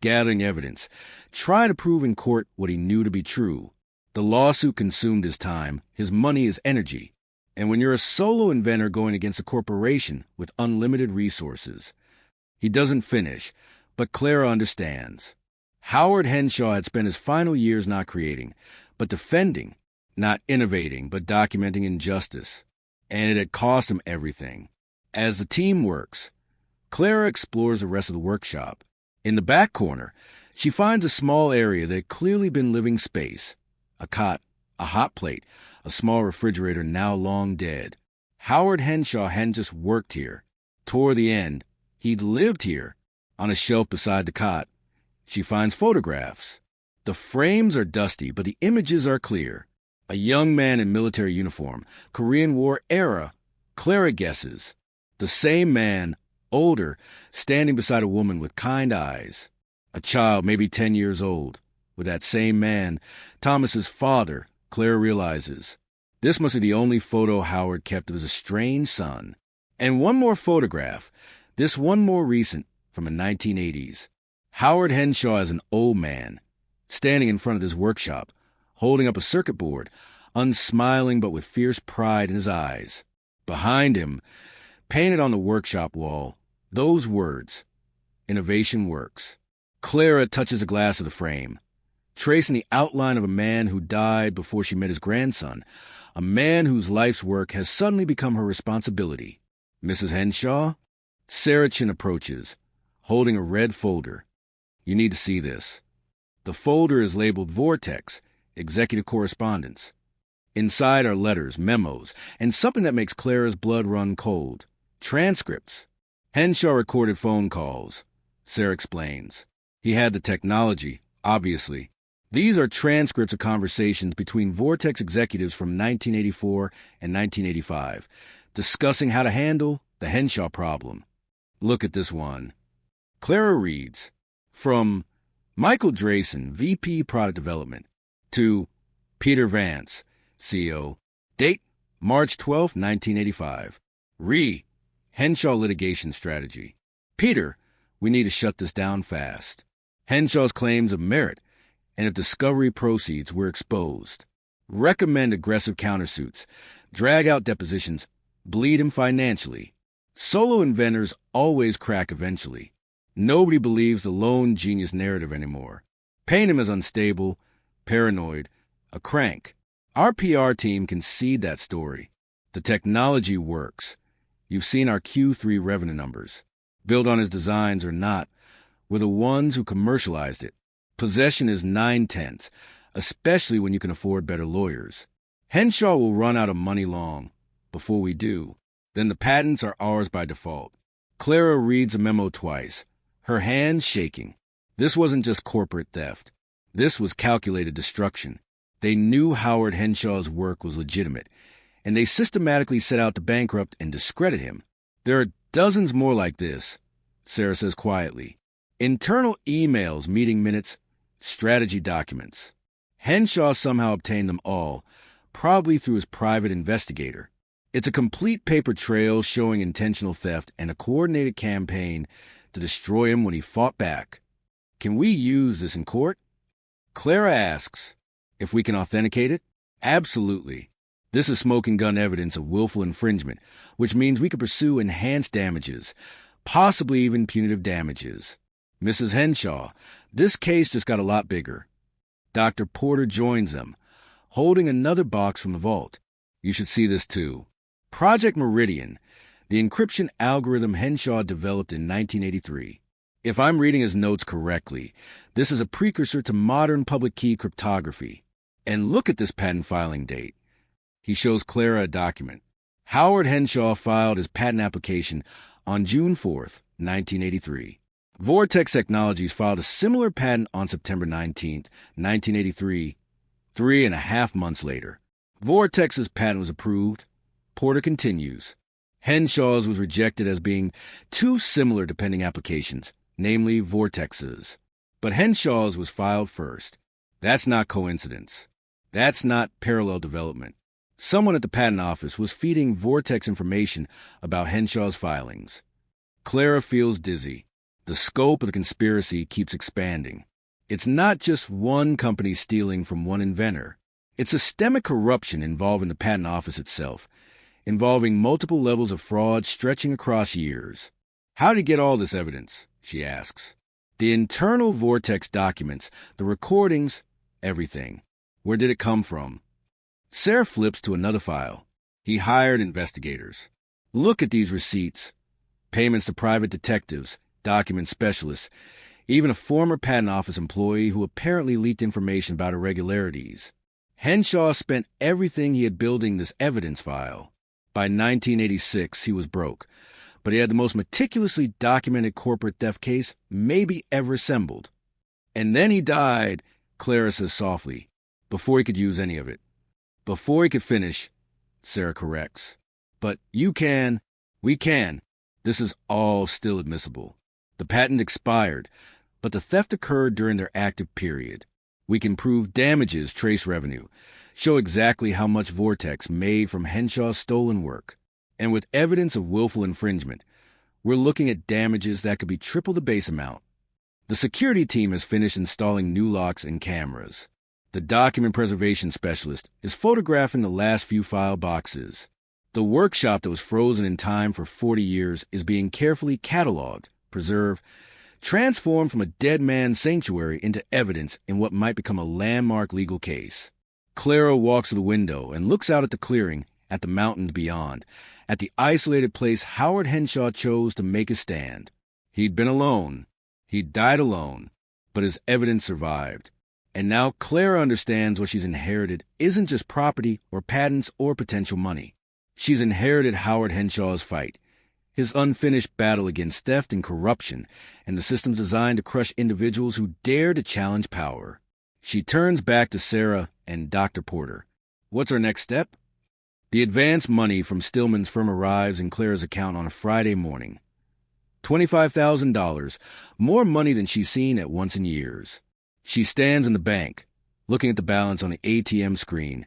gathering evidence, trying to prove in court what he knew to be true. The lawsuit consumed his time, his money, his energy. And when you're a solo inventor going against a corporation with unlimited resources, he doesn't finish, but Clara understands. Howard Henshaw had spent his final years not creating, but defending, not innovating, but documenting injustice. And it had cost him everything. As the team works, Clara explores the rest of the workshop. In the back corner, she finds a small area that had clearly been living space. A cot, a hot plate, a small refrigerator now long dead. Howard Henshaw hadn't just worked here. Toward the end, he'd lived here. On a shelf beside the cot, she finds photographs. The frames are dusty, but the images are clear. A young man in military uniform, Korean War era. Clara guesses. The same man, older, standing beside a woman with kind eyes. A child, maybe 10 years old. With that same man, Thomas's father, Clara realizes. This must be the only photo Howard kept of his estranged son. And one more photograph, this one more recent, from the 1980s. Howard Henshaw is an old man, standing in front of his workshop, holding up a circuit board, unsmiling but with fierce pride in his eyes. Behind him, painted on the workshop wall, those words, "Innovation Works." Clara touches a glass of the frame, tracing the outline of a man who died before she met his grandson, a man whose life's work has suddenly become her responsibility. Mrs. Henshaw? Sarah Chin approaches, holding a red folder. You need to see this. The folder is labeled Vortex, Executive Correspondence. Inside are letters, memos, and something that makes Clara's blood run cold. Transcripts. Henshaw recorded phone calls. Sarah explains. He had the technology, obviously. These are transcripts of conversations between Vortex executives from 1984 and 1985, discussing how to handle the Henshaw problem. Look at this one. Clara reads, from Michael Drayson, VP Product Development, to Peter Vance, CEO. Date, March 12, 1985. Henshaw Litigation Strategy. Peter, we need to shut this down fast. Henshaw's claims of merit, and if discovery proceeds were exposed. Recommend aggressive countersuits, drag out depositions, bleed him financially. Solo inventors always crack eventually. Nobody believes the lone genius narrative anymore. Paint him as unstable, paranoid, a crank. Our PR team can seed that story. The technology works. You've seen our Q3 revenue numbers. Built on his designs or not, we're the ones who commercialized it. Possession is 9/10, especially when you can afford better lawyers. Henshaw will run out of money long before we do. Then the patents are ours by default. Clara reads a memo twice, her hands shaking. This wasn't just corporate theft. This was calculated destruction. They knew Howard Henshaw's work was legitimate, and they systematically set out to bankrupt and discredit him. There are dozens more like this, Sarah says quietly. Internal emails, meeting minutes, strategy documents. Henshaw somehow obtained them all, probably through his private investigator. It's a complete paper trail showing intentional theft and a coordinated campaign to destroy him when he fought back. Can we use this in court? Clara asks. If we can authenticate it? Absolutely. This is smoking gun evidence of willful infringement, which means we could pursue enhanced damages, possibly even punitive damages. Mrs. Henshaw, this case just got a lot bigger. Dr. Porter joins them, holding another box from the vault. You should see this too. Project Meridian, the encryption algorithm Henshaw developed in 1983. If I'm reading his notes correctly, this is a precursor to modern public key cryptography. And look at this patent filing date. He shows Clara a document. Howard Henshaw filed his patent application on June 4th, 1983. Vortex Technologies filed a similar patent on September 19th, 1983, 3.5 months later. Vortex's patent was approved. Porter continues. Henshaw's was rejected as being too similar to pending applications, namely Vortex's. But Henshaw's was filed first. That's not coincidence. That's not parallel development. Someone at the patent office was feeding Vortex information about Henshaw's filings. Clara feels dizzy. The scope of the conspiracy keeps expanding. It's not just one company stealing from one inventor. It's systemic corruption involving the patent office itself, involving multiple levels of fraud stretching across years. How did he get all this evidence? She asks. The internal Vortex documents, the recordings, everything. Where did it come from? Sarah flips to another file. He hired investigators. Look at these receipts. Payments to private detectives, document specialists, even a former patent office employee who apparently leaked information about irregularities. Henshaw spent everything he had building this evidence file. By 1986, he was broke, but he had the most meticulously documented corporate theft case maybe ever assembled. And then he died, Clara says softly, before he could use any of it. Before he could finish, Sarah corrects. But we can. This is all still admissible. The patent expired, but the theft occurred during their active period. We can prove damages, trace revenue, show exactly how much Vortex made from Henshaw's stolen work. And with evidence of willful infringement, we're looking at damages that could be triple the base amount. The security team has finished installing new locks and cameras. The document preservation specialist is photographing the last few file boxes. The workshop that was frozen in time for 40 years is being carefully cataloged, preserved, transformed from a dead man's sanctuary into evidence in what might become a landmark legal case. Clara walks to the window and looks out at the clearing, at the mountains beyond, at the isolated place Howard Henshaw chose to make his stand. He'd been alone. He'd died alone. But his evidence survived. And now Clara understands what she's inherited isn't just property or patents or potential money. She's inherited Howard Henshaw's fight, his unfinished battle against theft and corruption, and the systems designed to crush individuals who dare to challenge power. She turns back to Sarah and Dr. Porter. What's our next step? The advance money from Stillman's firm arrives in Clara's account on a Friday morning. $25,000, more money than she's seen at once in years. She stands in the bank, looking at the balance on the ATM screen,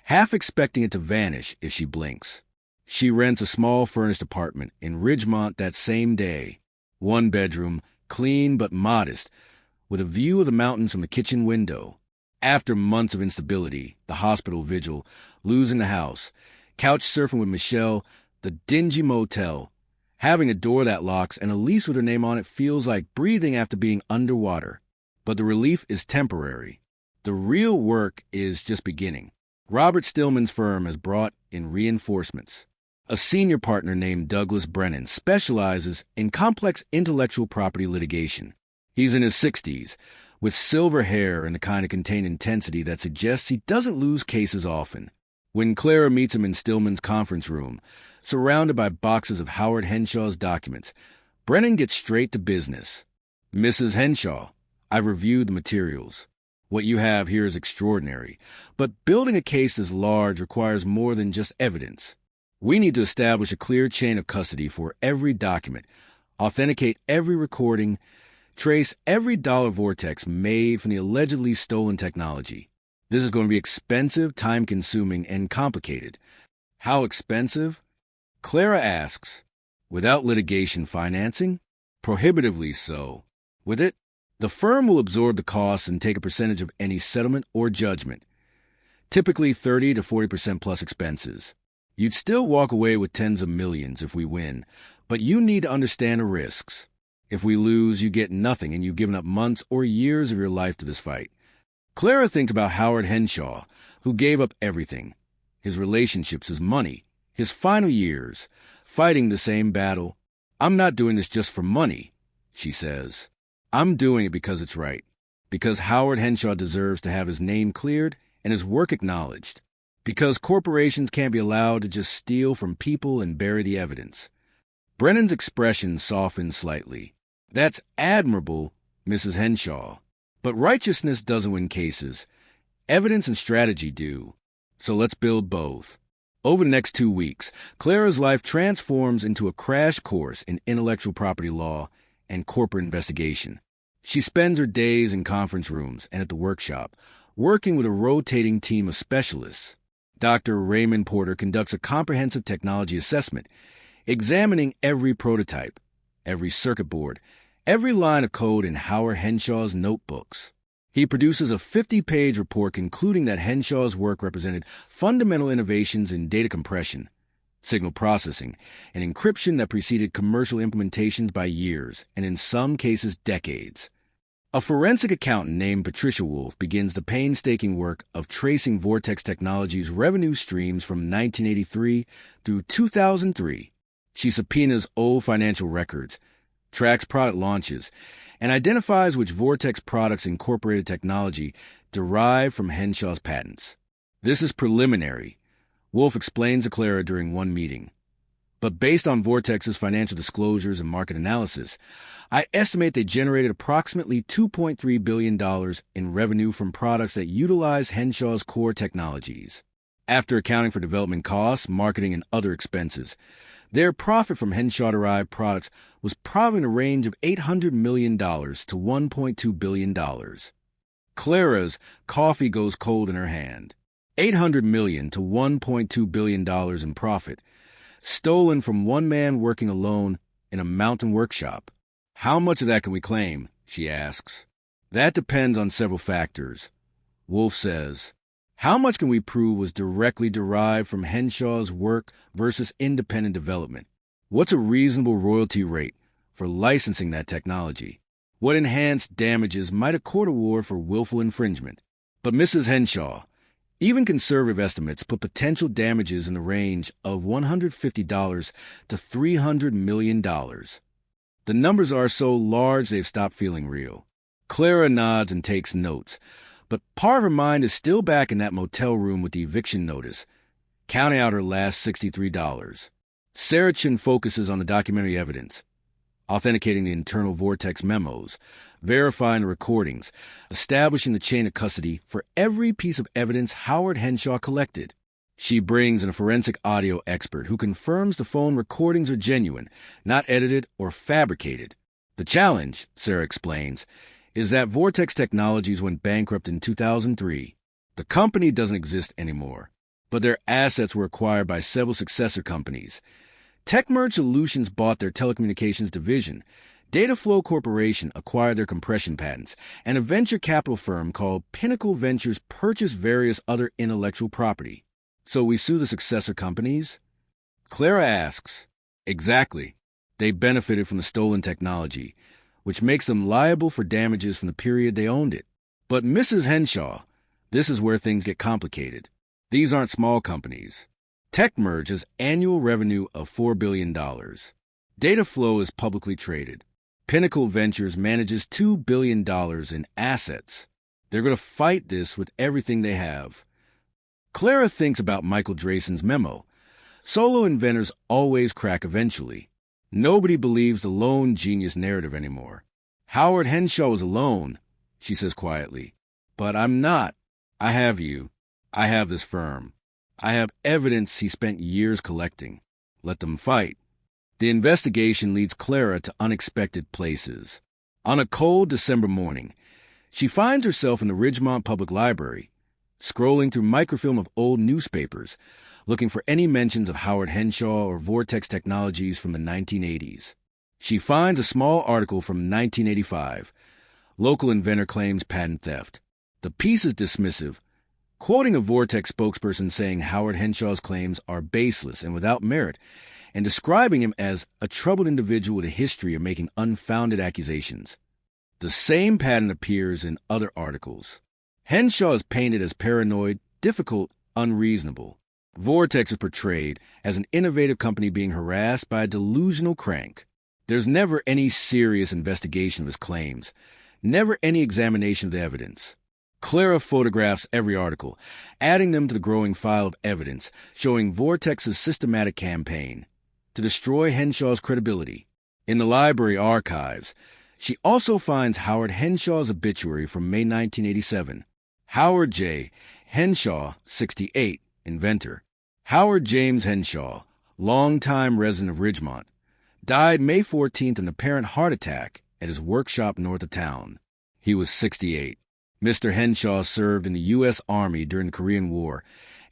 half expecting it to vanish if she blinks. She rents a small furnished apartment in Ridgemont that same day. 1 bedroom, clean but modest, with a view of the mountains from the kitchen window. After months of instability, the hospital vigil, losing the house, couch surfing with Michelle, the dingy motel, having a door that locks and a lease with her name on it feels like breathing after being underwater. But the relief is temporary. The real work is just beginning. Robert Stillman's firm has brought in reinforcements. A senior partner named Douglas Brennan specializes in complex intellectual property litigation. He's in his 60s, with silver hair and the kind of contained intensity that suggests he doesn't lose cases often. When Clara meets him in Stillman's conference room, surrounded by boxes of Howard Henshaw's documents, Brennan gets straight to business. Mrs. Henshaw, I've reviewed the materials. What you have here is extraordinary, but building a case this large requires more than just evidence. We need to establish a clear chain of custody for every document, authenticate every recording, trace every dollar vortex made from the allegedly stolen technology. This is going to be expensive, time-consuming, and complicated. How expensive? Clara asks. Without litigation financing? Prohibitively so. With it, the firm will absorb the costs and take a percentage of any settlement or judgment, typically 30 to 40% plus expenses. You'd still walk away with tens of millions if we win, but you need to understand the risks. If we lose, you get nothing, and you've given up months or years of your life to this fight. Clara thinks about Howard Henshaw, who gave up everything. His relationships, his money, his final years, fighting the same battle. I'm not doing this just for money, she says. I'm doing it because it's right, because Howard Henshaw deserves to have his name cleared and his work acknowledged, because corporations can't be allowed to just steal from people and bury the evidence. Brennan's expression softened slightly. That's admirable, Mrs. Henshaw. But righteousness doesn't win cases. Evidence and strategy do. So let's build both. Over the next 2 weeks, Clara's life transforms into a crash course in intellectual property law and corporate investigation. She spends her days in conference rooms and at the workshop, working with a rotating team of specialists. Dr. Raymond Porter conducts a comprehensive technology assessment, examining every prototype, every circuit board, every line of code in Howard Henshaw's notebooks. He produces a 50-page report concluding that Henshaw's work represented fundamental innovations in data compression, signal processing, and encryption that preceded commercial implementations by years, and in some cases decades. A forensic accountant named Patricia Wolf begins the painstaking work of tracing Vortex Technologies' revenue streams from 1983 through 2003. She subpoenas old financial records, tracks product launches, and identifies which Vortex products incorporated technology derived from Henshaw's patents. This is preliminary, Wolf explains to Clara during one meeting. But based on Vortex's financial disclosures and market analysis, I estimate they generated approximately $2.3 billion in revenue from products that utilize Henshaw's core technologies. After accounting for development costs, marketing, and other expenses, their profit from Henshaw-derived products was probably in the range of $800 million to $1.2 billion. Clara's coffee goes cold in her hand. $800 million to $1.2 billion in profit, stolen from one man working alone in a mountain workshop. How much of that can we claim? She asks. That depends on several factors. Wolf says, how much can we prove was directly derived from Henshaw's work versus independent development? What's a reasonable royalty rate for licensing that technology? What enhanced damages might a court award for willful infringement? But Mrs. Henshaw, even conservative estimates put potential damages in the range of $150 to $300 million. The numbers are so large they've stopped feeling real. Clara nods and takes notes, but part of her mind is still back in that motel room with the eviction notice, counting out her last $63. Sarachin focuses on the documentary evidence, authenticating the internal Vortex memos, verifying the recordings, establishing the chain of custody for every piece of evidence Howard Henshaw collected. She brings in a forensic audio expert who confirms the phone recordings are genuine, not edited or fabricated. The challenge, Sarah explains, is that Vortex Technologies went bankrupt in 2003. The company doesn't exist anymore, but their assets were acquired by several successor companies. TechMerge Solutions bought their telecommunications division. Dataflow Corporation acquired their compression patents, and a venture capital firm called Pinnacle Ventures purchased various other intellectual property. So we sue the successor companies? Clara asks. Exactly. They benefited from the stolen technology, which makes them liable for damages from the period they owned it. But Mrs. Henshaw, This is where things get complicated. These aren't small companies. TechMerge has annual revenue of $4 billion. Dataflow is publicly traded. Pinnacle Ventures manages $2 billion in assets. They're going to fight this with everything they have. Clara thinks about Michael Drayson's memo. Solo inventors always crack eventually. Nobody believes the lone genius narrative anymore. Howard Henshaw was alone, she says quietly. But I'm not. I have you. I have this firm. I have evidence he spent years collecting. Let them fight. The investigation leads Clara to unexpected places. On a cold December morning, she finds herself in the Ridgemont Public Library, scrolling through microfilm of old newspapers, looking for any mentions of Howard Henshaw or Vortex Technologies from the 1980s. She finds a small article from 1985. Local inventor claims patent theft. The piece is dismissive, quoting a Vortex spokesperson saying Howard Henshaw's claims are baseless and without merit, and describing him as a troubled individual with a history of making unfounded accusations. The same pattern appears in other articles. Henshaw is painted as paranoid, difficult, unreasonable. Vortex is portrayed as an innovative company being harassed by a delusional crank. There's never any serious investigation of his claims, never any examination of the evidence. Clara photographs every article, adding them to the growing file of evidence showing Vortex's systematic campaign to destroy Henshaw's credibility. In the library archives, she also finds Howard Henshaw's obituary from May 1987. Howard J. Henshaw, 68, inventor. Howard James Henshaw, longtime resident of Ridgemont, died May 14th in an apparent heart attack at his workshop north of town. He was 68. Mr. Henshaw served in the U.S. Army during the Korean War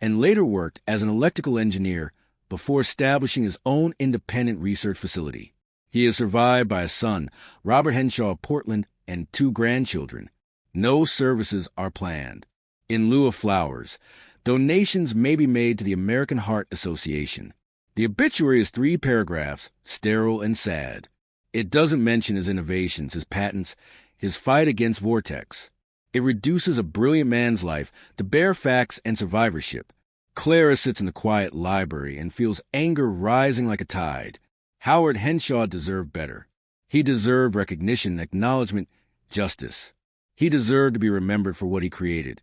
and later worked as an electrical engineer before establishing his own independent research facility. He is survived by a son, Robert Henshaw of Portland, and 2 grandchildren. No services are planned. In lieu of flowers, donations may be made to the American Heart Association. The obituary is 3 paragraphs, sterile and sad. It doesn't mention his innovations, his patents, his fight against Vortex. It reduces a brilliant man's life to bare facts and survivorship. Clara sits in the quiet library and feels anger rising like a tide. Howard Henshaw deserved better. He deserved recognition, acknowledgement, justice. He deserved to be remembered for what he created,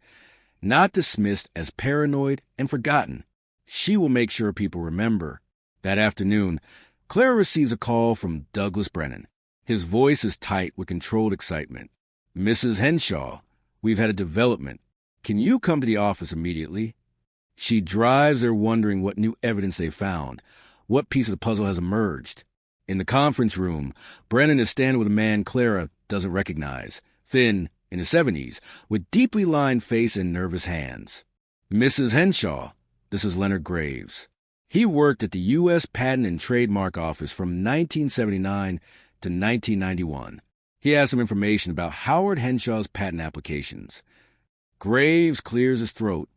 not dismissed as paranoid and forgotten. She will make sure people remember. That afternoon, Clara receives a call from Douglas Brennan. His voice is tight with controlled excitement. Mrs. Henshaw, we've had a development. Can you come to the office immediately? She drives there wondering what new evidence they found, what piece of the puzzle has emerged. In the conference room, Brennan is standing with a man Clara doesn't recognize, thin, in his 70s, with deeply lined face and nervous hands. Mrs. Henshaw, this is Leonard Graves. He worked at the U.S. Patent and Trademark Office from 1979 to 1991. He has some information about Howard Henshaw's patent applications. Graves clears his throat,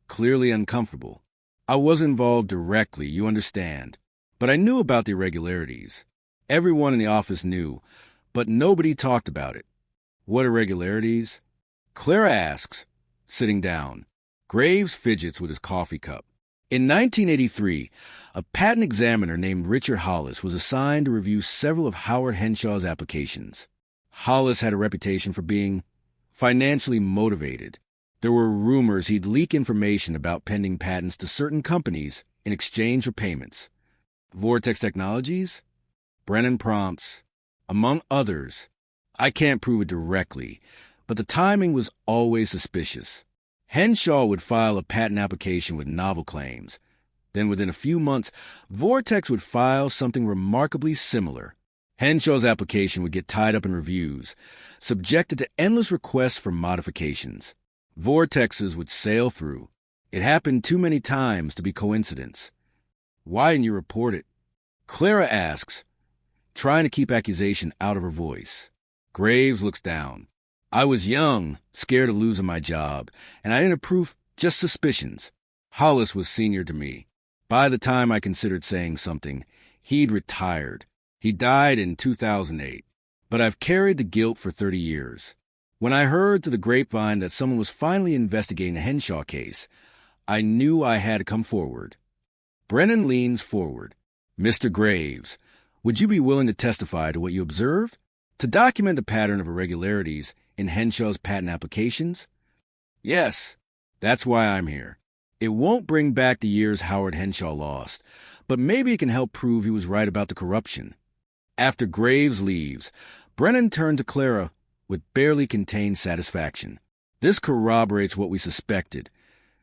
clearly uncomfortable. I wasn't involved directly, you understand, but I knew about the irregularities. Everyone in the office knew, but nobody talked about it. What irregularities? Clara asks, sitting down. Graves fidgets with his coffee cup. In 1983, a patent examiner named Richard Hollis was assigned to review several of Howard Henshaw's applications. Hollis had a reputation for being financially motivated. There were rumors he'd leak information about pending patents to certain companies in exchange for payments. Vortex Technologies? Brennan prompts, among others. I can't prove it directly, but the timing was always suspicious. Henshaw would file a patent application with novel claims. Then within a few months, Vortex would file something remarkably similar. Henshaw's application would get tied up in reviews, subjected to endless requests for modifications. Vortexes would sail through. It happened too many times to be coincidence. Why didn't you report it? Clara asks, trying to keep accusation out of her voice. Graves looks down. I was young, scared of losing my job, and I didn't have proof, just suspicions. Hollis was senior to me. By the time I considered saying something, he'd retired. He died in 2008. But I've carried the guilt for 30 years. When I heard through the grapevine that someone was finally investigating the Henshaw case, I knew I had to come forward. Brennan leans forward. Mr. Graves, would you be willing to testify to what you observed? To document the pattern of irregularities in Henshaw's patent applications? Yes, that's why I'm here. It won't bring back the years Howard Henshaw lost, but maybe it can help prove he was right about the corruption. After Graves leaves, Brennan turned to Clara with barely contained satisfaction. This corroborates what we suspected.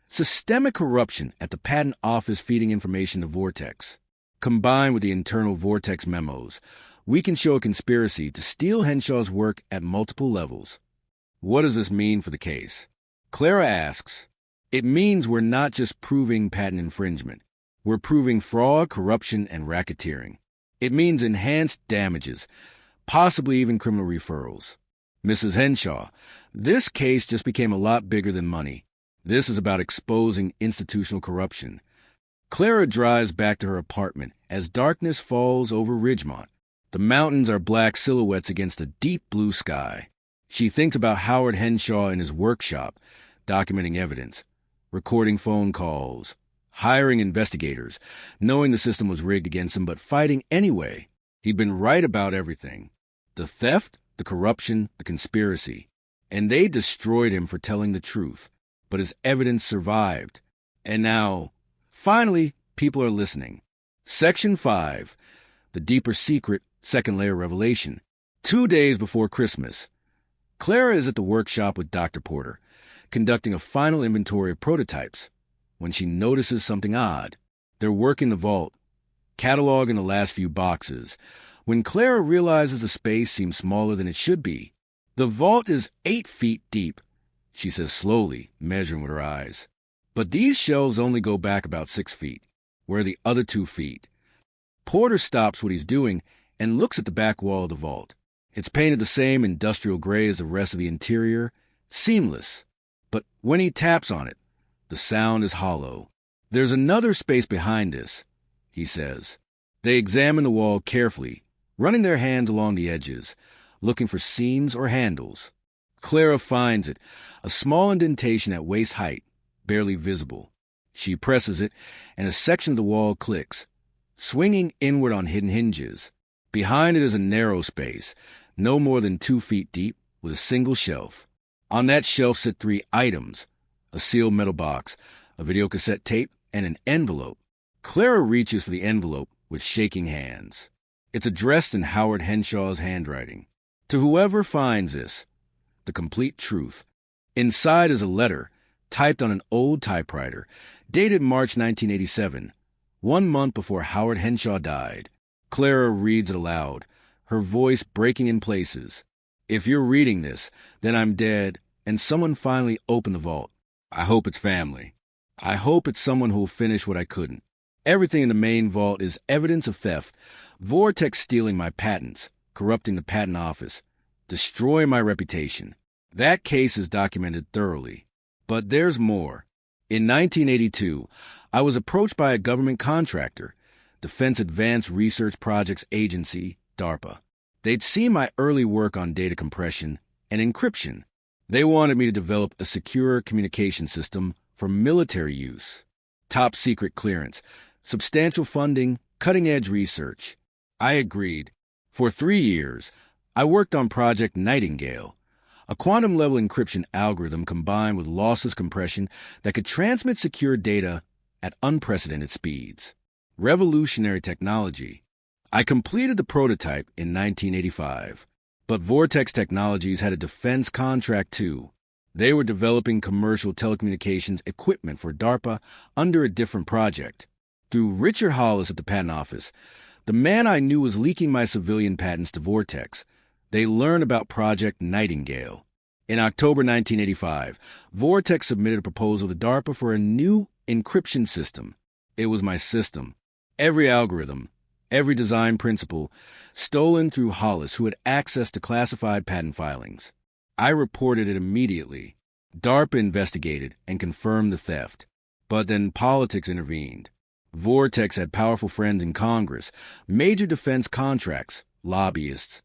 Systemic corruption at the patent office feeding information to Vortex. Combined with the internal Vortex memos, we can show a conspiracy to steal Henshaw's work at multiple levels. What does this mean for the case? Clara asks. It means we're not just proving patent infringement. We're proving fraud, corruption, and racketeering. It means enhanced damages, possibly even criminal referrals. Mrs. Henshaw, this case just became a lot bigger than money. This is about exposing institutional corruption. Clara drives back to her apartment as darkness falls over Ridgemont. The mountains are black silhouettes against a deep blue sky. She thinks about Howard Henshaw in his workshop, documenting evidence, recording phone calls, hiring investigators, knowing the system was rigged against him but fighting anyway. He'd been right about everything. The theft, the corruption, the conspiracy. And they destroyed him for telling the truth. But his evidence survived. And now, finally, people are listening. Section 5, The Deeper Secret, Second Layer Revelation. 2 days before Christmas, Clara is at the workshop with Dr. Porter, conducting a final inventory of prototypes, when she notices something odd. They're working the vault, cataloging the last few boxes, when Clara realizes the space seems smaller than it should be. The vault is 8 feet deep, she says slowly, measuring with her eyes. But these shelves only go back about 6 feet. Where are the other 2 feet? Porter stops what he's doing and looks at the back wall of the vault. It's painted the same industrial gray as the rest of the interior, seamless. But when he taps on it, the sound is hollow. There's another space behind this, he says. They examine the wall carefully, running their hands along the edges, looking for seams or handles. Clara finds it, a small indentation at waist height, barely visible. She presses it, and a section of the wall clicks, swinging inward on hidden hinges. Behind it is a narrow space, no more than 2 feet deep, with a single shelf. On that shelf sit 3 items, a sealed metal box, a videocassette tape, and an envelope. Clara reaches for the envelope with shaking hands. It's addressed in Howard Henshaw's handwriting. To whoever finds this, the complete truth. Inside is a letter, typed on an old typewriter, dated March 1987, 1 month before Howard Henshaw died. Clara reads it aloud, her voice breaking in places. If you're reading this, then I'm dead, and someone finally opened the vault. I hope it's family. I hope it's someone who'll finish what I couldn't. Everything in the main vault is evidence of theft, Vortex stealing my patents, corrupting the patent office, destroying my reputation. That case is documented thoroughly. But there's more. In 1982, I was approached by a government contractor, Defense Advanced Research Projects Agency, DARPA. They'd seen my early work on data compression and encryption. They wanted me to develop a secure communication system for military use. Top secret clearance, substantial funding, cutting-edge research. I agreed. For 3 years, I worked on Project Nightingale, a quantum-level encryption algorithm combined with lossless compression that could transmit secure data at unprecedented speeds. Revolutionary technology. I completed the prototype in 1985, but Vortex Technologies had a defense contract too. They were developing commercial telecommunications equipment for DARPA under a different project. Through Richard Hollis at the Patent Office, the man I knew was leaking my civilian patents to Vortex. They learned about Project Nightingale. In October 1985, Vortex submitted a proposal to DARPA for a new encryption system. It was my system. Every algorithm, every design principle, stolen through Hollis, who had access to classified patent filings. I reported it immediately. DARPA investigated and confirmed the theft. But then politics intervened. Vortex had powerful friends in Congress, major defense contracts, lobbyists.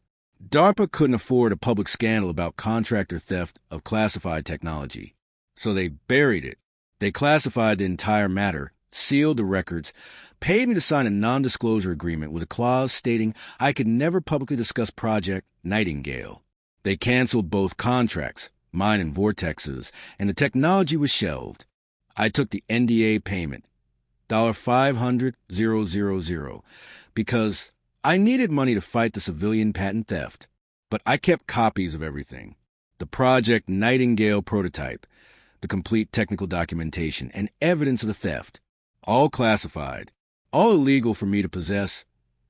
DARPA couldn't afford a public scandal about contractor theft of classified technology, so they buried it. They classified the entire matter, sealed the records, paid me to sign a non-disclosure agreement with a clause stating I could never publicly discuss Project Nightingale. They canceled both contracts, mine and Vortex's, and the technology was shelved. I took the NDA payment, $500,000, because I needed money to fight the civilian patent theft. But I kept copies of everything. The Project Nightingale prototype, the complete technical documentation, and evidence of the theft. All classified, all illegal for me to possess.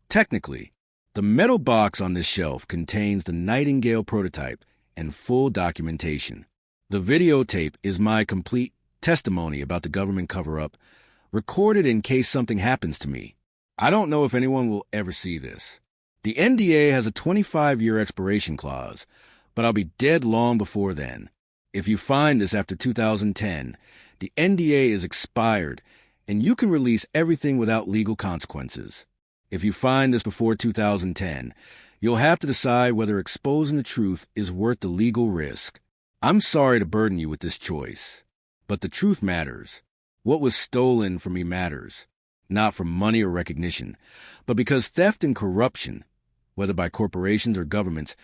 Technically, the metal box on this shelf contains the Nightingale prototype and full documentation. The videotape is my complete testimony about the government cover-up, recorded in case something happens to me. I don't know if anyone will ever see this. The NDA has a 25-year expiration clause, but I'll be dead long before then. If you find this after 2010, the NDA is expired, and you can release everything without legal consequences. If you find this before 2010, you'll have to decide whether exposing the truth is worth the legal risk. I'm sorry to burden you with this choice, but the truth matters. What was stolen from me matters, not for money or recognition, but because theft and corruption, whether by corporations or governments,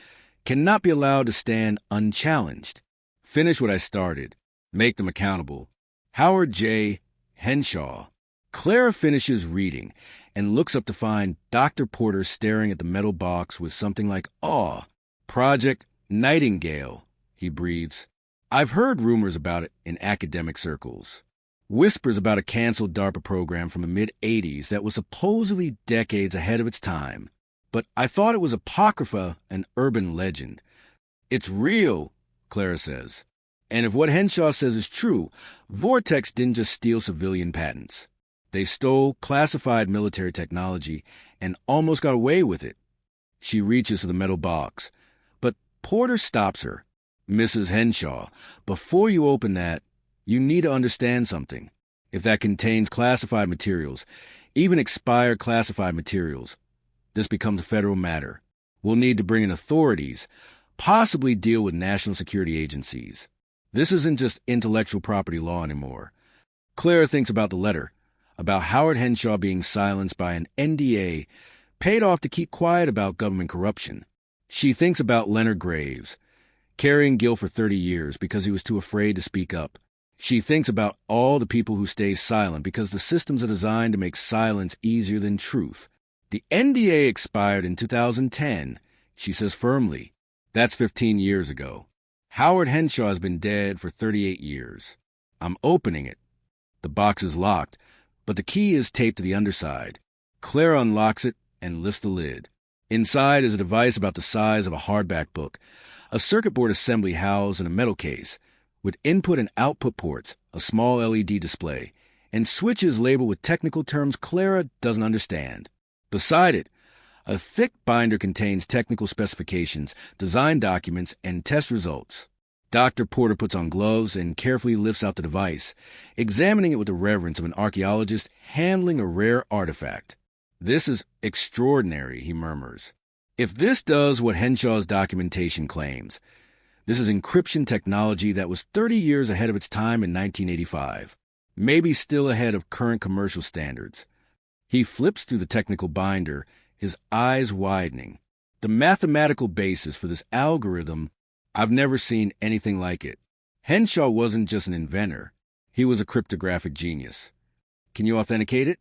cannot be allowed to stand unchallenged. Finish what I started. Make them accountable. Howard J. Henshaw. Clara finishes reading and looks up to find Dr. Porter staring at the metal box with something like awe. Project Nightingale, he breathes. I've heard rumors about it in academic circles. Whispers about a canceled DARPA program from the mid-'80s that was supposedly decades ahead of its time. But I thought it was apocrypha and urban legend. It's real, Clara says. And if what Henshaw says is true, Vortex didn't just steal civilian patents. They stole classified military technology and almost got away with it. She reaches for the metal box, but Porter stops her. Mrs. Henshaw, before you open that, you need to understand something. If that contains classified materials, even expired classified materials, this becomes a federal matter. We'll need to bring in authorities, possibly deal with national security agencies. This isn't just intellectual property law anymore. Clara thinks about the letter, about Howard Henshaw being silenced by an NDA paid off to keep quiet about government corruption. She thinks about Leonard Graves, carrying guilt for 30 years because he was too afraid to speak up. She thinks about all the people who stay silent because the systems are designed to make silence easier than truth. The NDA expired in 2010, she says firmly. That's 15 years ago. Howard Henshaw has been dead for 38 years. I'm opening it. The box is locked, but the key is taped to the underside. Clara unlocks it and lifts the lid. Inside is a device about the size of a hardback book, a circuit board assembly housed in a metal case, with input and output ports, a small LED display, and switches labeled with technical terms Clara doesn't understand. Beside it, a thick binder contains technical specifications, design documents, and test results. Dr. Porter puts on gloves and carefully lifts out the device, examining it with the reverence of an archaeologist handling a rare artifact. This is extraordinary, he murmurs. If this does what Henshaw's documentation claims, this is encryption technology that was 30 years ahead of its time in 1985, maybe still ahead of current commercial standards. He flips through the technical binder, his eyes widening. The mathematical basis for this algorithm, I've never seen anything like it. Henshaw wasn't just an inventor. He was a cryptographic genius. Can you authenticate it?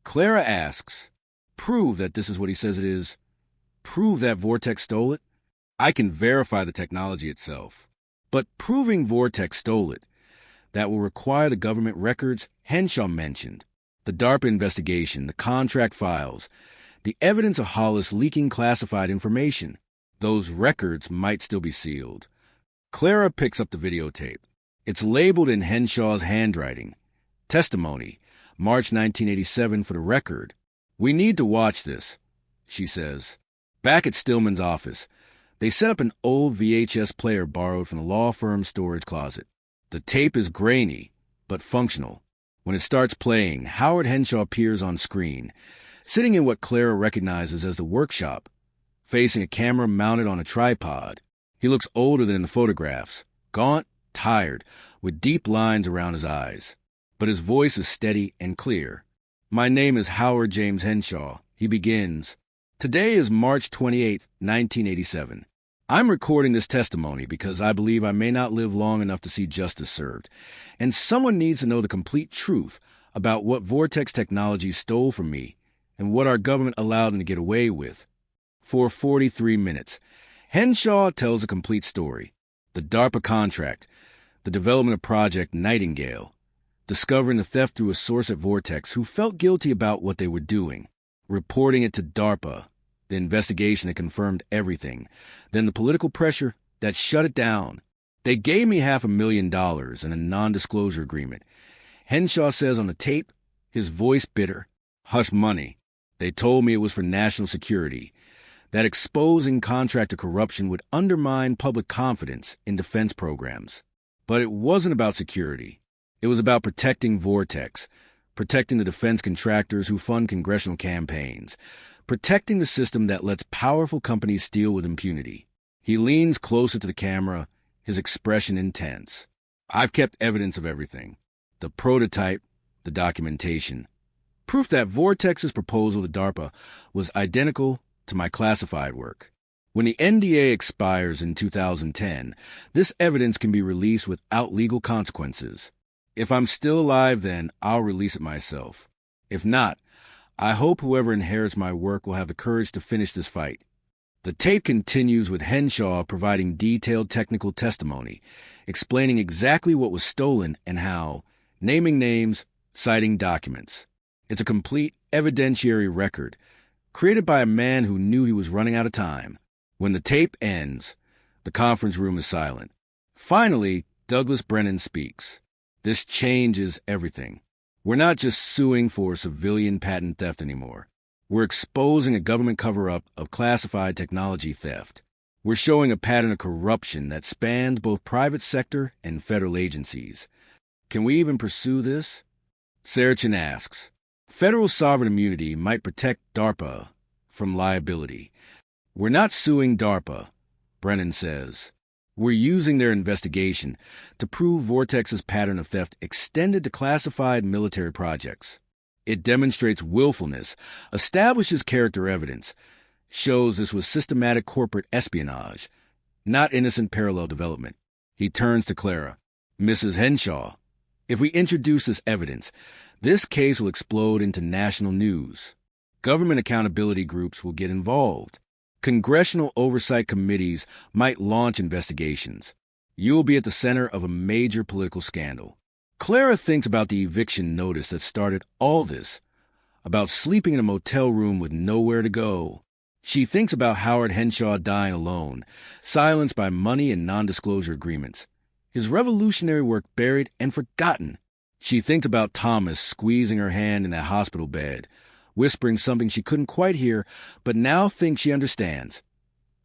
Clara asks, prove that this is what he says it is. Prove that Vortex stole it. I can verify the technology itself. But proving Vortex stole it, that will require the government records Henshaw mentioned. The DARPA investigation, the contract files, the evidence of Hollis leaking classified information. Those records might still be sealed. Clara picks up the videotape. It's labeled in Henshaw's handwriting. Testimony, March 1987 for the record. We need to watch this, she says. Back at Stillman's office, they set up an old VHS player borrowed from the law firm's storage closet. The tape is grainy, but functional. When it starts playing, Howard Henshaw appears on screen, sitting in what Clara recognizes as the workshop. facing a camera mounted on a tripod. He looks older than in the photographs, gaunt, tired, with deep lines around his eyes. But his voice is steady and clear. "My name is Howard James Henshaw," he begins. "Today is March 28, 1987. I'm recording this testimony because I believe I may not live long enough to see justice served, and someone needs to know the complete truth about what Vortex Technologies stole from me and what our government allowed them to get away with." For 43 minutes, Henshaw tells a complete story. The DARPA contract, the development of Project Nightingale, discovering the theft through a source at Vortex who felt guilty about what they were doing, reporting it to DARPA, the investigation that confirmed everything, then the political pressure that shut it down. "They gave me $500,000 in a non-disclosure agreement." Henshaw says on the tape, his voice bitter. "Hush money. They told me it was for national security, that exposing contractor corruption would undermine public confidence in defense programs. But it wasn't about security. It was about protecting Vortex, protecting the defense contractors who fund congressional campaigns, protecting the system that lets powerful companies steal with impunity." He leans closer to the camera, his expression intense. "I've kept evidence of everything. The prototype, the documentation. Proof that Vortex's proposal to DARPA was identical to my classified work. When the NDA expires in 2010, this evidence can be released without legal consequences. If I'm still alive then, I'll release it myself. If not, I hope whoever inherits my work will have the courage to finish this fight." The tape continues with Henshaw providing detailed technical testimony, explaining exactly what was stolen and how, naming names, citing documents. It's a complete evidentiary record, created by a man who knew he was running out of time. When the tape ends, the conference room is silent. Finally, Douglas Brennan speaks. "This changes everything. We're not just suing for civilian patent theft anymore. We're exposing a government cover-up of classified technology theft. We're showing a pattern of corruption that spans both private sector and federal agencies. Can we even pursue this?" Sarachin asks. Federal sovereign immunity might protect DARPA from liability. "We're not suing DARPA," Brennan says. "We're using their investigation to prove Vortex's pattern of theft extended to classified military projects. It demonstrates willfulness, establishes character evidence, shows this was systematic corporate espionage, not innocent parallel development." He turns to Clara. "Mrs. Henshaw, if we introduce this evidence, this case will explode into national news. Government accountability groups will get involved. Congressional oversight committees might launch investigations. You will be at the center of a major political scandal." Clara thinks about the eviction notice that started all this, about sleeping in a motel room with nowhere to go. She thinks about Howard Henshaw dying alone, silenced by money and non-disclosure agreements, his revolutionary work buried and forgotten. She thinks about Thomas squeezing her hand in that hospital bed, whispering something she couldn't quite hear, but now thinks she understands.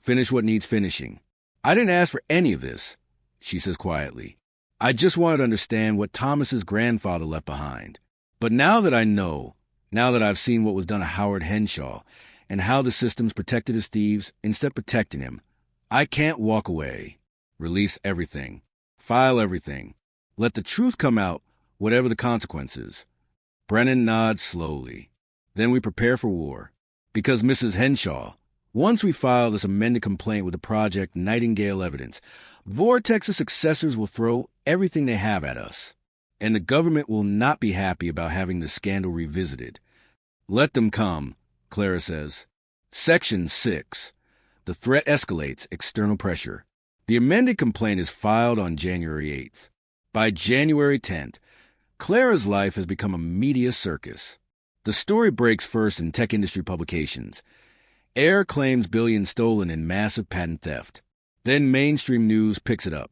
"Finish what needs finishing. I didn't ask for any of this," she says quietly. "I just wanted to understand what Thomas's grandfather left behind. But now that I know, now that I've seen what was done to Howard Henshaw, and how the systems protected his thieves instead of protecting him, I can't walk away. Release everything. File everything. Let the truth come out, whatever the consequences." Brennan nods slowly. "Then we prepare for war. Because, Mrs. Henshaw, once we file this amended complaint with the Project Nightingale evidence, Vortex's successors will throw everything they have at us. And the government will not be happy about having the scandal revisited." "Let them come," Clara says. Section 6. The threat escalates external pressure. The amended complaint is filed on January 8th. By January 10th, Clara's life has become a media circus. The story breaks first in tech industry publications. Air claims billions stolen in massive patent theft. Then mainstream news picks it up.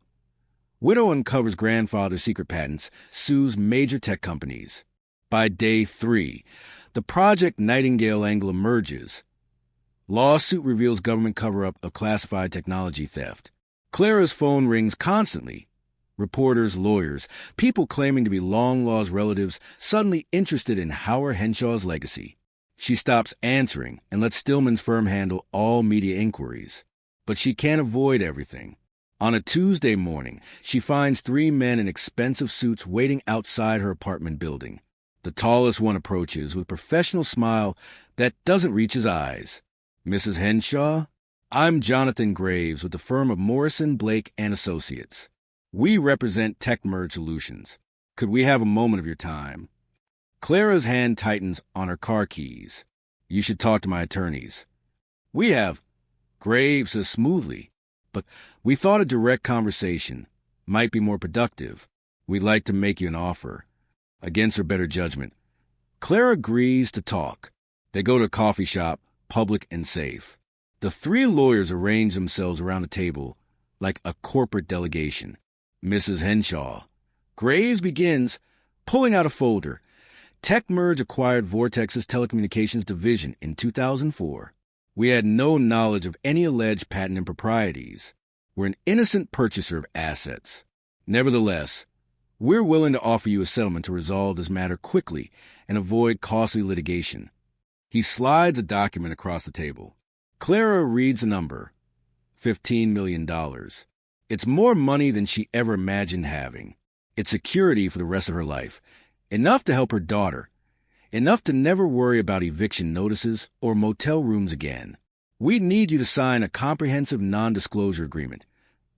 Widow uncovers grandfather's secret patents, sues major tech companies. By day 3, the Project Nightingale angle emerges. Lawsuit reveals government cover-up of classified technology theft. Clara's phone rings constantly. Reporters, lawyers, people claiming to be long-lost relatives suddenly interested in Howard Henshaw's legacy. She stops answering and lets Stillman's firm handle all media inquiries. But she can't avoid everything. On a Tuesday morning, she finds 3 men in expensive suits waiting outside her apartment building. The tallest one approaches with a professional smile that doesn't reach his eyes. "Mrs. Henshaw? I'm Jonathan Graves with the firm of Morrison, Blake & Associates. We represent TechMerge Solutions. Could we have a moment of your time?" Clara's hand tightens on her car keys. "You should talk to my attorneys." "We have," Graves says smoothly, "but we thought a direct conversation might be more productive. We'd like to make you an offer." Against her better judgment, Clara agrees to talk. They go to a coffee shop, public and safe. The 3 lawyers arrange themselves around the table like a corporate delegation. "Mrs. Henshaw." Graves begins, pulling out a folder. TechMerge acquired Vortex's telecommunications division in 2004. We had no knowledge of any alleged patent improprieties. We're an innocent purchaser of assets. Nevertheless, we're willing to offer you a settlement to resolve this matter quickly and avoid costly litigation. He slides a document across the table. Clara reads the number, $15 million. It's more money than she ever imagined having. It's security for the rest of her life. Enough to help her daughter. Enough to never worry about eviction notices or motel rooms again. We need you to sign a comprehensive non-disclosure agreement.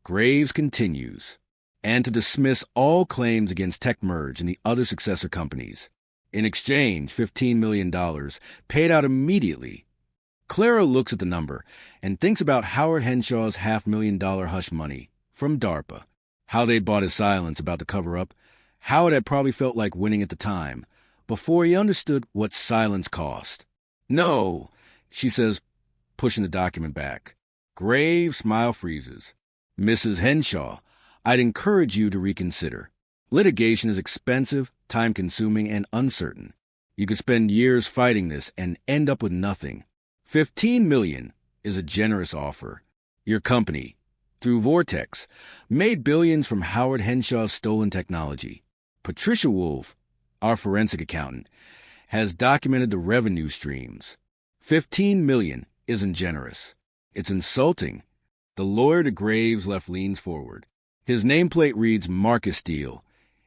Graves continues. And to dismiss all claims against TechMerge and the other successor companies. In exchange, $15 million paid out immediately. Clara looks at the number and thinks about Howard Henshaw's $500,000 hush money from DARPA. How they bought his silence about the cover-up. How it had probably felt like winning at the time, before he understood what silence cost. "No," she says, pushing the document back. Graves' smile freezes. "Mrs. Henshaw, I'd encourage you to reconsider. Litigation is expensive, time-consuming, and uncertain. You could spend years fighting this and end up with nothing. $15 million is a generous offer. Your company, through Vortex, made billions from Howard Henshaw's stolen technology. Patricia Wolf, our forensic accountant, has documented the revenue streams. $15 million isn't generous. It's insulting." The lawyer to Graves' left leans forward. His nameplate reads Marcus Steele,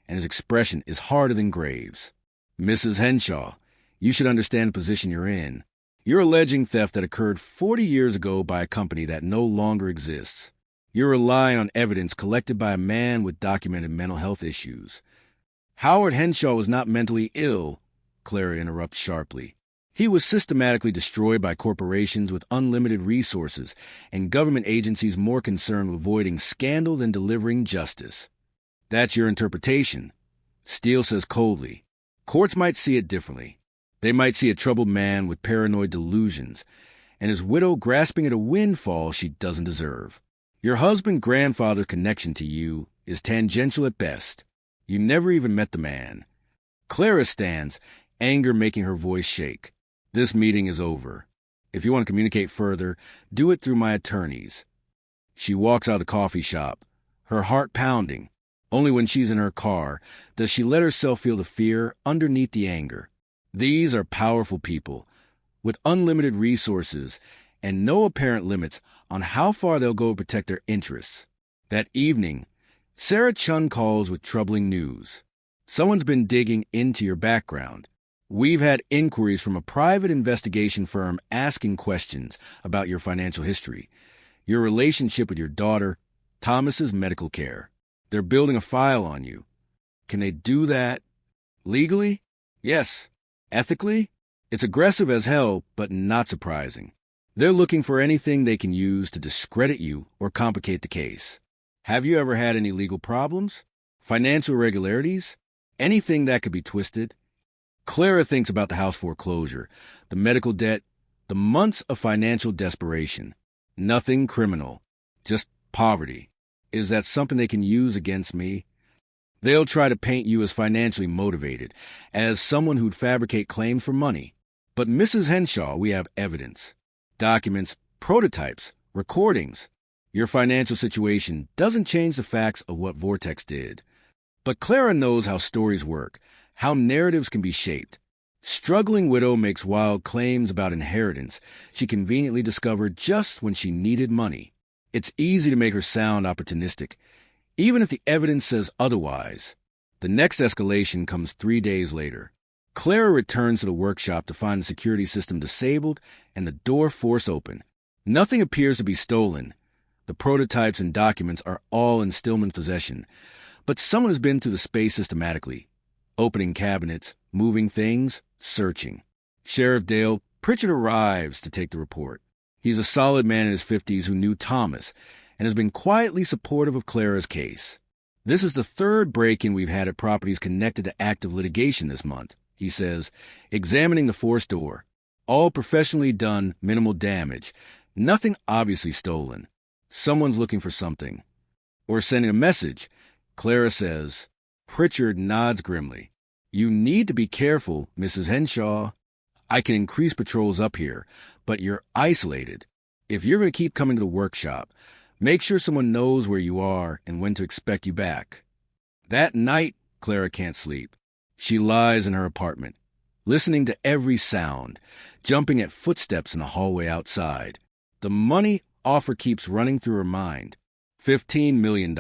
and his expression is harder than Graves'. "Mrs. Henshaw, you should understand the position you're in. You're alleging theft that occurred 40 years ago by a company that no longer exists. You're relying on evidence collected by a man with documented mental health issues." "Howard Henshaw was not mentally ill," Clara interrupts sharply. "He was systematically destroyed by corporations with unlimited resources and government agencies more concerned with avoiding scandal than delivering justice." "That's your interpretation," Steele says coldly. "Courts might see it differently. They might see a troubled man with paranoid delusions and his widow grasping at a windfall she doesn't deserve. Your husband-grandfather's connection to you is tangential at best. You never even met the man." Clara stands, anger making her voice shake. "This meeting is over. If you want to communicate further, do it through my attorneys." She walks out of the coffee shop, her heart pounding. Only when she's in her car does she let herself feel the fear underneath the anger. These are powerful people, with unlimited resources and no apparent limits on how far they'll go to protect their interests. That evening, Sarah Chun calls with troubling news. "Someone's been digging into your background. We've had inquiries from a private investigation firm asking questions about your financial history, your relationship with your daughter, Thomas's medical care. They're building a file on you. Can they do that legally? Yes. Ethically? It's aggressive as hell, but not surprising. They're looking for anything they can use to discredit you or complicate the case. Have you ever had any legal problems? Financial irregularities? Anything that could be twisted?" Clara thinks about the house foreclosure, the medical debt, the months of financial desperation. Nothing criminal, just poverty. Is that something they can use against me? They'll try to paint you as financially motivated, as someone who'd fabricate claims for money. But Mrs. Henshaw, we have evidence. Documents, prototypes, recordings. Your financial situation doesn't change the facts of what Vortex did. But Clara knows how stories work, how narratives can be shaped. Struggling widow makes wild claims about inheritance she conveniently discovered just when she needed money. It's easy to make her sound opportunistic, even if the evidence says otherwise. The next escalation comes 3 days later. Clara returns to the workshop to find the security system disabled and the door forced open. Nothing appears to be stolen. The prototypes and documents are all in Stillman's possession, but someone has been through the space systematically, opening cabinets, moving things, searching. Sheriff Dale Pritchard arrives to take the report. He's a solid man in his 50s who knew Thomas and has been quietly supportive of Clara's case. This is the third break-in we've had at properties connected to active litigation this month, he says, examining the forced door. All professionally done, minimal damage. Nothing obviously stolen. Someone's looking for something. Or sending a message. Clara says. Pritchard nods grimly. You need to be careful, Mrs. Henshaw. I can increase patrols up here, but you're isolated. If you're going to keep coming to the workshop, make sure someone knows where you are and when to expect you back. That night, Clara can't sleep. She lies in her apartment, listening to every sound, jumping at footsteps in the hallway outside. The money offer keeps running through her mind. $15 million.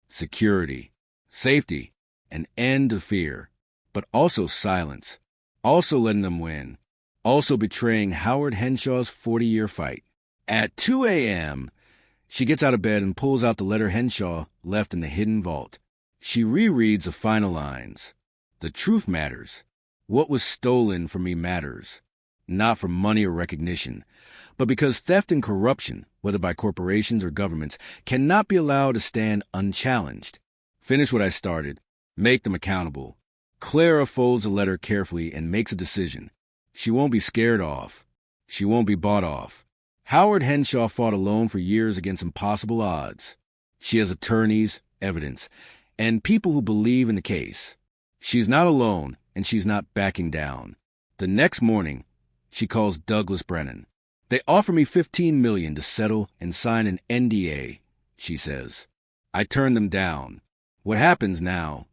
Security. Safety. An end to fear. But also silence. Also letting them win. Also betraying Howard Henshaw's 40-year fight. At 2 a.m., she gets out of bed and pulls out the letter Henshaw left in the hidden vault. She rereads the final lines. The truth matters. What was stolen from me matters. Not for money or recognition, but because theft and corruption, whether by corporations or governments, cannot be allowed to stand unchallenged. Finish what I started. Make them accountable. Clara folds the letter carefully and makes a decision. She won't be scared off. She won't be bought off. Howard Henshaw fought alone for years against impossible odds. She has attorneys, evidence, and people who believe in the case. She's not alone, and she's not backing down. The next morning, she calls Douglas Brennan. They offer me $15 million to settle and sign an NDA, she says. I turn them down. What happens now?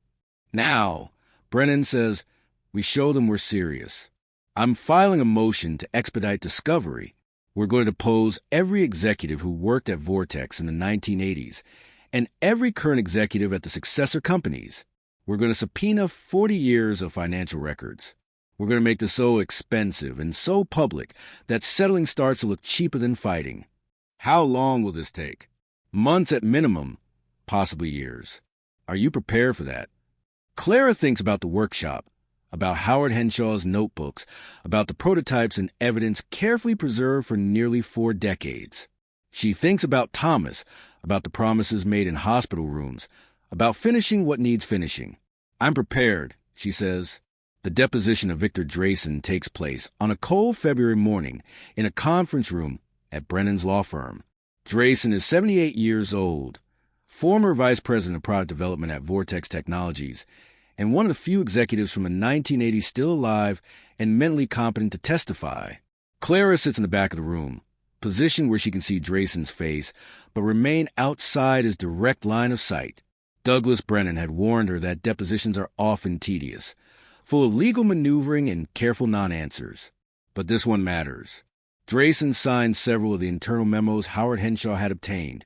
Now, Brennan says, we show them we're serious. I'm filing a motion to expedite discovery. We're going to depose every executive who worked at Vortex in the 1980s and every current executive at the successor companies. We're going to subpoena 40 years of financial records. We're going to make this so expensive and so public that settling starts to look cheaper than fighting. How long will this take? Months at minimum, possibly years. Are you prepared for that? Clara thinks about the workshop, about Howard Henshaw's notebooks, about the prototypes and evidence carefully preserved for nearly 4 decades. She thinks about Thomas, about the promises made in hospital rooms, about finishing what needs finishing. I'm prepared, she says. The deposition of Victor Drayson takes place on a cold February morning in a conference room at Brennan's law firm. Drayson is 78 years old, former vice president of product development at Vortex Technologies, and one of the few executives from the 1980s still alive and mentally competent to testify. Clara sits in the back of the room, positioned where she can see Drayson's face, but remain outside his direct line of sight. Douglas Brennan had warned her that depositions are often tedious, full of legal maneuvering and careful non-answers. But this one matters. Drayson signed several of the internal memos Howard Henshaw had obtained,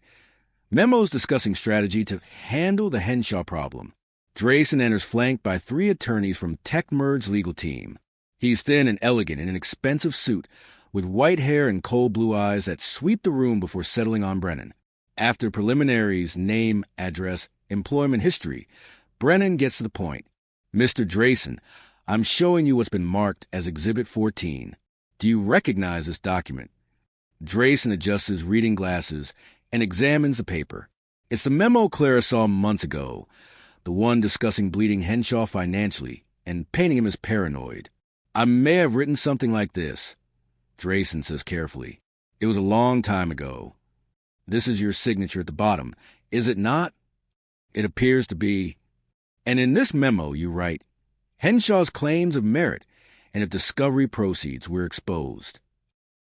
memos discussing strategy to handle the Henshaw problem. Drayson enters flanked by 3 attorneys from TechMerge's legal team. He's thin and elegant in an expensive suit, with white hair and cold blue eyes that sweep the room before settling on Brennan. After preliminaries, name, address, employment history, Brennan gets to the point. Mr. Drayson, I'm showing you what's been marked as Exhibit 14. Do you recognize this document? Drayson adjusts his reading glasses and examines the paper. It's the memo Clara saw months ago, the one discussing bleeding Henshaw financially and painting him as paranoid. I may have written something like this. Drayson says carefully. It was a long time ago. This is your signature at the bottom, is it not? It appears to be. And in this memo you write, Henshaw's claims of merit, and if discovery proceeds were exposed.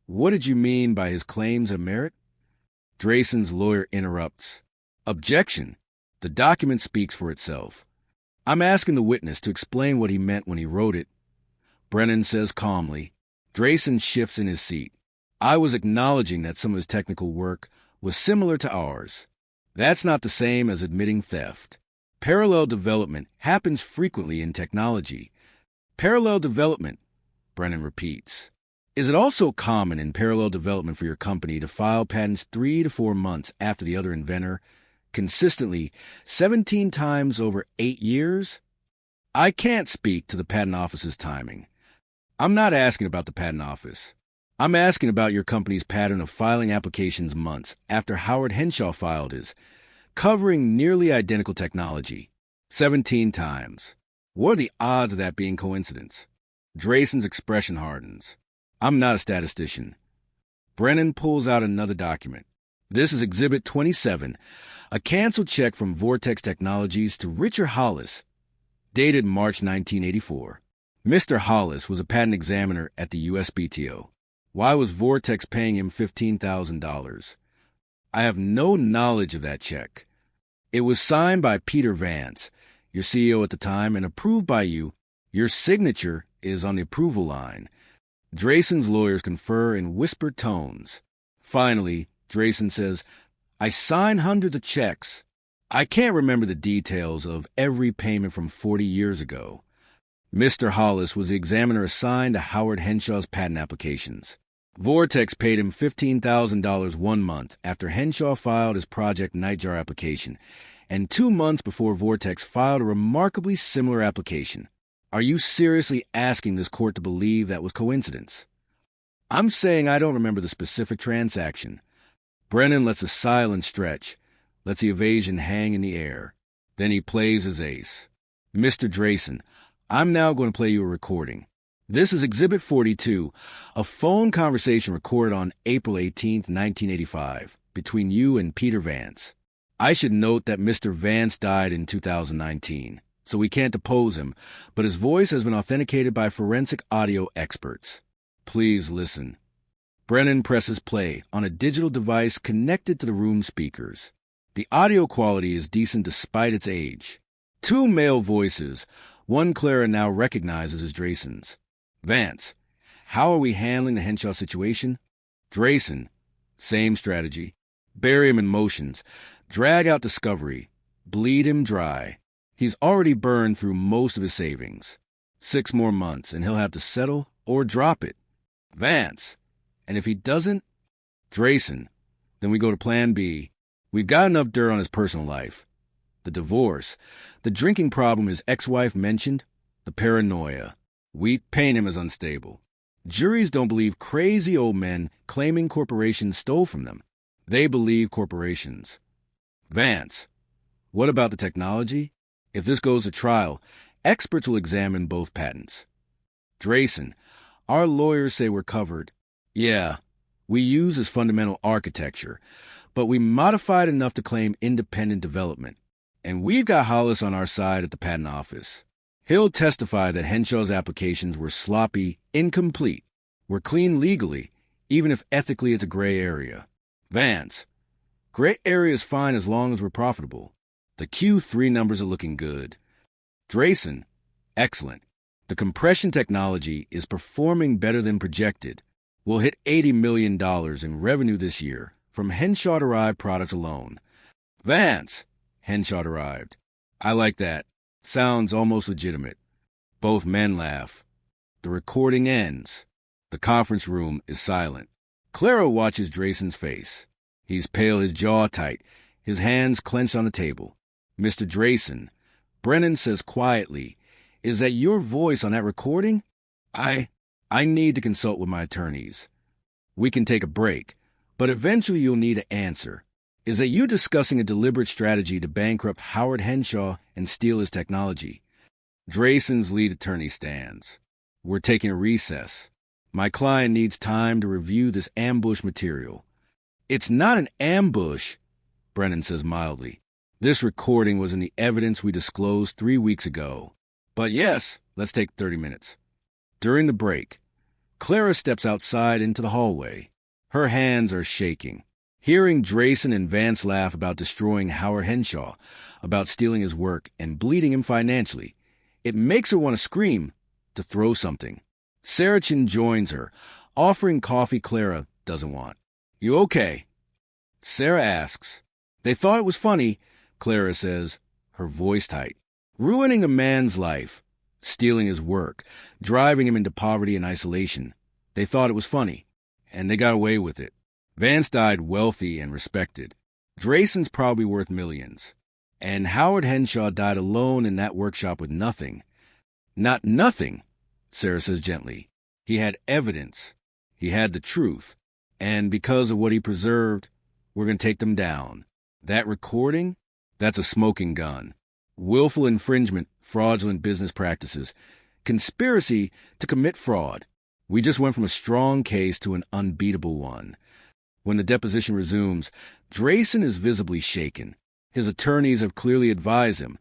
What did you mean by his claims of merit? Drayson's lawyer interrupts. Objection. The document speaks for itself. I'm asking the witness to explain what he meant when he wrote it. Brennan says calmly. Drayson shifts in his seat. I was acknowledging that some of his technical work was similar to ours. That's not the same as admitting theft. Parallel development happens frequently in technology. Parallel development, Brennan repeats. Is it also common in parallel development for your company to file patents 3 to 4 months after the other inventor, consistently 17 times over 8 years? I can't speak to the patent office's timing. I'm not asking about the patent office. I'm asking about your company's pattern of filing applications months after Howard Henshaw filed his, covering nearly identical technology, 17 times. What are the odds of that being coincidence? Drayson's expression hardens. I'm not a statistician. Brennan pulls out another document. This is Exhibit 27, a canceled check from Vortex Technologies to Richard Hollis, dated March 1984. Mr. Hollis was a patent examiner at the USPTO. Why was Vortex paying him $15,000? I have no knowledge of that check. It was signed by Peter Vance, your CEO at the time, and approved by you. Your signature is on the approval line. Drayson's lawyers confer in whispered tones. Finally, Drayson says, I sign hundreds of checks. I can't remember the details of every payment from 40 years ago. Mr. Hollis was the examiner assigned to Howard Henshaw's patent applications. Vortex paid him $15,000 1 month after Henshaw filed his Project Nightjar application, and 2 months before Vortex filed a remarkably similar application. Are you seriously asking this court to believe that was coincidence? I'm saying I don't remember the specific transaction. Brennan lets the silence stretch, lets the evasion hang in the air. Then he plays his ace. Mr. Drayson, I'm now going to play you a recording. This is Exhibit 42, a phone conversation recorded on April 18, 1985, between you and Peter Vance. I should note that Mr. Vance died in 2019. So we can't depose him, but his voice has been authenticated by forensic audio experts. Please listen. Brennan presses play on a digital device connected to the room speakers. The audio quality is decent despite its age. 2 male voices, one Clara now recognizes as Drayson's. Vance, how are we handling the Henshaw situation? Drayson, same strategy. Bury him in motions. Drag out discovery. Bleed him dry. He's already burned through most of his savings. 6 more months, and he'll have to settle or drop it. Vance. And if he doesn't, Drayson. Then we go to Plan B. We've got enough dirt on his personal life. The divorce. The drinking problem his ex-wife mentioned. The paranoia. We paint him as unstable. Juries don't believe crazy old men claiming corporations stole from them. They believe corporations. Vance. What about the technology? If this goes to trial, experts will examine both patents. Drayson, our lawyers say we're covered. Yeah, we use his fundamental architecture, but we modified enough to claim independent development. And we've got Hollis on our side at the patent office. He'll testify that Henshaw's applications were sloppy, incomplete, were clean legally, even if ethically it's a gray area. Vance, gray area is fine as long as we're profitable. The Q3 numbers are looking good. Drayson, excellent. The compression technology is performing better than projected. We'll hit $80 million in revenue this year from Henshaw-derived products alone. Vance, Henshaw-derived. I like that. Sounds almost legitimate. Both men laugh. The recording ends. The conference room is silent. Clara watches Drayson's face. He's pale, his jaw tight, his hands clenched on the table. Mr. Drayson, Brennan says quietly, is that your voice on that recording? I need to consult with my attorneys. We can take a break, but eventually you'll need an answer. Is that you discussing a deliberate strategy to bankrupt Howard Henshaw and steal his technology? Drayson's lead attorney stands. We're taking a recess. My client needs time to review this ambush material. It's not an ambush, Brennan says mildly. This recording was in the evidence we disclosed 3 weeks ago. But yes, let's take 30 minutes. During the break, Clara steps outside into the hallway. Her hands are shaking. Hearing Drayson and Vance laugh about destroying Howard Henshaw, about stealing his work and bleeding him financially, it makes her want to scream, to throw something. Saracen joins her, offering coffee Clara doesn't want. You okay? Sarah asks. They thought it was funny, Clara says, her voice tight. Ruining a man's life, stealing his work, driving him into poverty and isolation. They thought it was funny, and they got away with it. Vance died wealthy and respected. Drayson's probably worth millions. And Howard Henshaw died alone in that workshop with nothing. Not nothing, Sarah says gently. He had evidence. He had the truth. And because of what he preserved, we're going to take them down. That recording, that's a smoking gun. Willful infringement, fraudulent business practices, conspiracy to commit fraud. We just went from a strong case to an unbeatable one. When the deposition resumes, Drayson is visibly shaken. His attorneys have clearly advised him,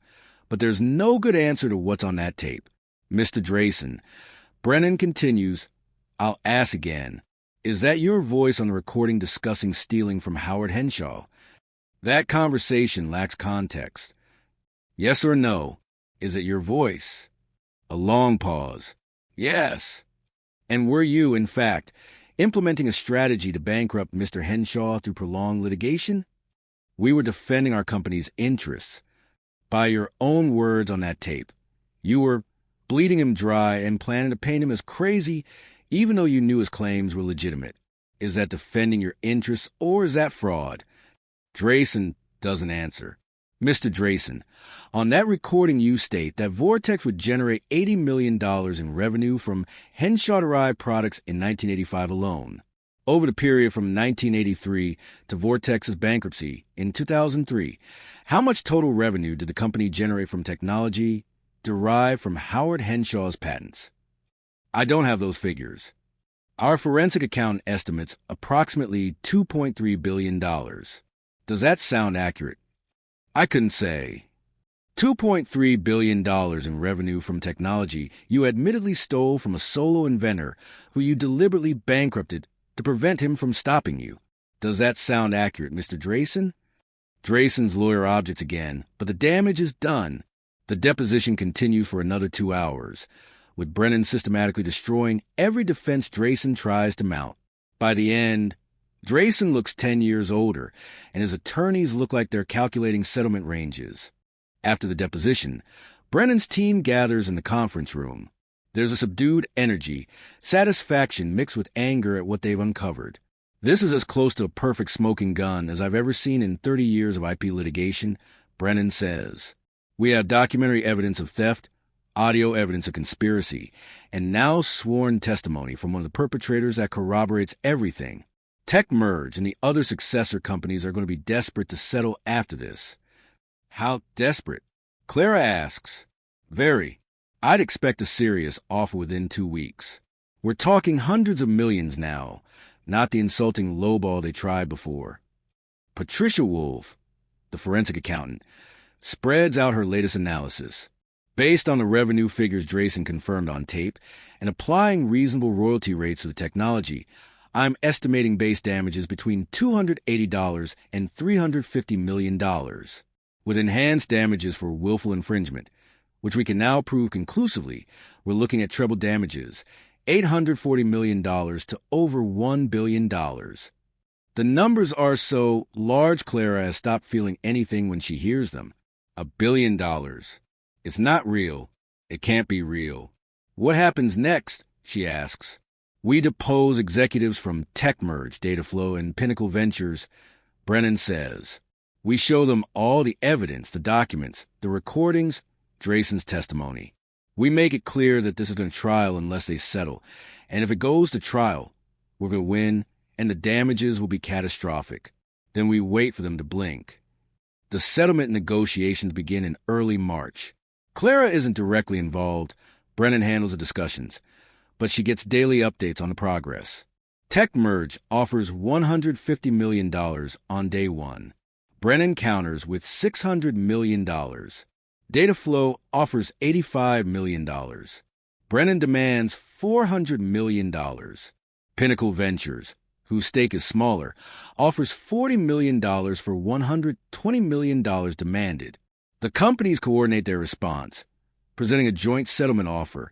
but there's no good answer to what's on that tape. Mr. Drayson, Brennan continues, I'll ask again, is that your voice on the recording discussing stealing from Howard Henshaw? That conversation lacks context. Yes or no? Is it your voice? A long pause. Yes. And were you, in fact, implementing a strategy to bankrupt Mr. Henshaw through prolonged litigation? We were defending our company's interests. By your own words on that tape, you were bleeding him dry and planning to paint him as crazy even though you knew his claims were legitimate. Is that defending your interests or is that fraud? Drayson doesn't answer. Mr. Drayson, on that recording you state that Vortex would generate $80 million in revenue from Henshaw-derived products in 1985 alone. Over the period from 1983 to Vortex's bankruptcy in 2003, how much total revenue did the company generate from technology derived from Howard Henshaw's patents? I don't have those figures. Our forensic accountant estimates approximately $2.3 billion. Does that sound accurate? I couldn't say. $2.3 billion in revenue from technology you admittedly stole from a solo inventor who you deliberately bankrupted to prevent him from stopping you. Does that sound accurate, Mr. Drayson? Drayson's lawyer objects again, but the damage is done. The deposition continues for another 2 hours, with Brennan systematically destroying every defense Drayson tries to mount. By the end, Drayson looks 10 years older, and his attorneys look like they're calculating settlement ranges. After the deposition, Brennan's team gathers in the conference room. There's a subdued energy, satisfaction mixed with anger at what they've uncovered. This is as close to a perfect smoking gun as I've ever seen in 30 years of IP litigation, Brennan says. We have documentary evidence of theft, audio evidence of conspiracy, and now sworn testimony from one of the perpetrators that corroborates everything. Tech Merge and the other successor companies are going to be desperate to settle after this. How desperate? Clara asks. Very. I'd expect a serious offer within 2 weeks. We're talking hundreds of millions now, not the insulting lowball they tried before. Patricia Wolf, the forensic accountant, spreads out her latest analysis. Based on the revenue figures Drayson confirmed on tape and applying reasonable royalty rates to the technology, I'm estimating base damages between $280 and $350 million, with enhanced damages for willful infringement, which we can now prove conclusively. We're looking at treble damages, $840 million to over $1 billion. The numbers are so large Clara has stopped feeling anything when she hears them. $1 billion. It's not real. It can't be real. What happens next? She asks. We depose executives from TechMerge, Dataflow, and Pinnacle Ventures, Brennan says. We show them all the evidence, the documents, the recordings, Drayson's testimony. We make it clear that this is a trial unless they settle, and if it goes to trial, we're going to win, and the damages will be catastrophic. Then we wait for them to blink. The settlement negotiations begin in early March. Clara isn't directly involved. Brennan handles the discussions, but she gets daily updates on the progress. TechMerge offers $150 million on day one. Brennan counters with $600 million. Dataflow offers $85 million. Brennan demands $400 million. Pinnacle Ventures, whose stake is smaller, offers $40 million for $120 million demanded. The companies coordinate their response, presenting a joint settlement offer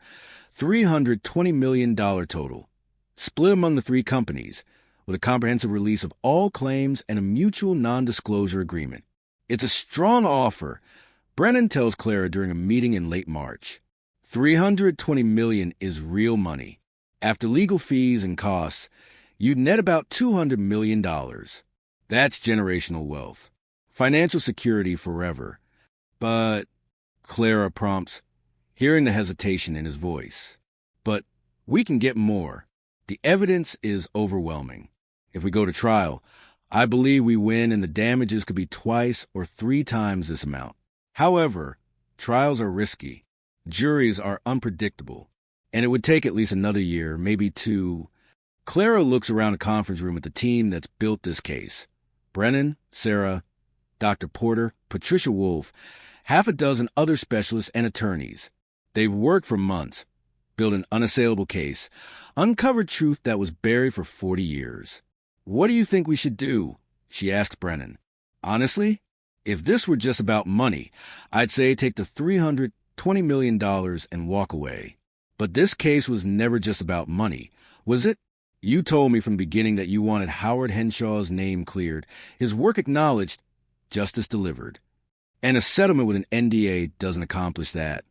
$320 million total, split among the three companies, with a comprehensive release of all claims and a mutual non-disclosure agreement. It's a strong offer, Brennan tells Clara during a meeting in late March. $320 million is real money. After legal fees and costs, you'd net about $200 million. That's generational wealth. Financial security forever. But, Clara prompts, hearing the hesitation in his voice. But we can get more. The evidence is overwhelming. If we go to trial, I believe we win and the damages could be 2 or 3 times this amount. However, trials are risky. Juries are unpredictable. And it would take at least another year, maybe 2. Clara looks around the conference room at the team that's built this case. Brennan, Sarah, Dr. Porter, Patricia Wolf, half a dozen other specialists and attorneys. They've worked for months, built an unassailable case, uncovered truth that was buried for 40 years. What do you think we should do? She asked Brennan. Honestly, if this were just about money, I'd say take the $320 million and walk away. But this case was never just about money, was it? You told me from the beginning that you wanted Howard Henshaw's name cleared, his work acknowledged, justice delivered. And a settlement with an NDA doesn't accomplish that,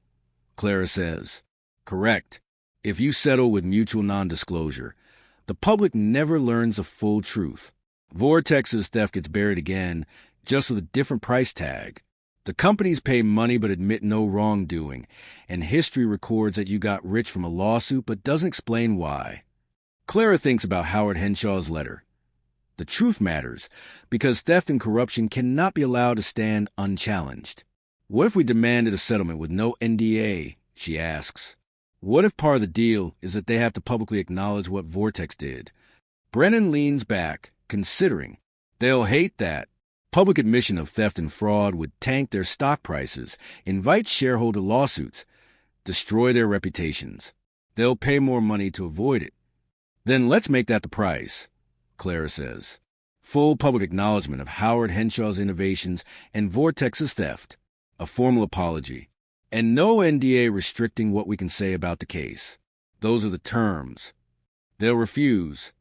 Clara says. Correct. If you settle with mutual non-disclosure, the public never learns the full truth. Vortex's theft gets buried again, just with a different price tag. The companies pay money but admit no wrongdoing, and history records that you got rich from a lawsuit but doesn't explain why. Clara thinks about Howard Henshaw's letter. The truth matters, because theft and corruption cannot be allowed to stand unchallenged. What if we demanded a settlement with no NDA, she asks. What if part of the deal is that they have to publicly acknowledge what Vortex did? Brennan leans back, considering. They'll hate that. Public admission of theft and fraud would tank their stock prices, invite shareholder lawsuits, destroy their reputations. They'll pay more money to avoid it. Then let's make that the price, Clara says. Full public acknowledgement of Howard Henshaw's innovations and Vortex's theft. A formal apology. And no NDA restricting what we can say about the case. Those are the terms. They'll refuse.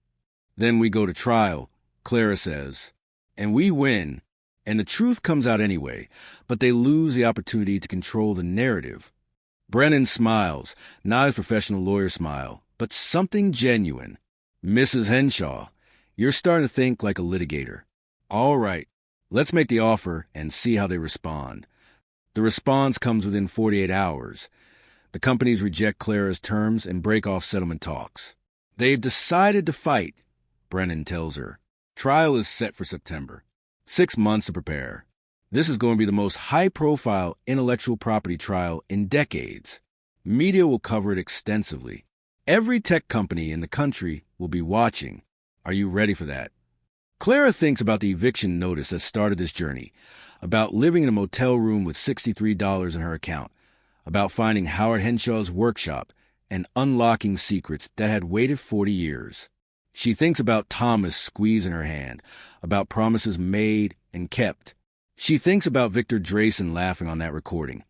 Then we go to trial, Clara says. And we win. And the truth comes out anyway, but they lose the opportunity to control the narrative. Brennan smiles, not his professional lawyer smile, but something genuine. Mrs. Henshaw, you're starting to think like a litigator. All right, let's make the offer and see how they respond. The response comes within 48 hours. The companies reject Clara's terms and break off settlement talks. They've decided to fight, Brennan tells her. Trial is set for September. 6 months to prepare. This is going to be the most high-profile intellectual property trial in decades. Media will cover it extensively. Every tech company in the country will be watching. Are you ready for that? Clara thinks about the eviction notice that started this journey, about living in a motel room with $63 in her account, about finding Howard Henshaw's workshop and unlocking secrets that had waited 40 years. She thinks about Thomas squeezing her hand, about promises made and kept. She thinks about Victor Drayson laughing on that recording,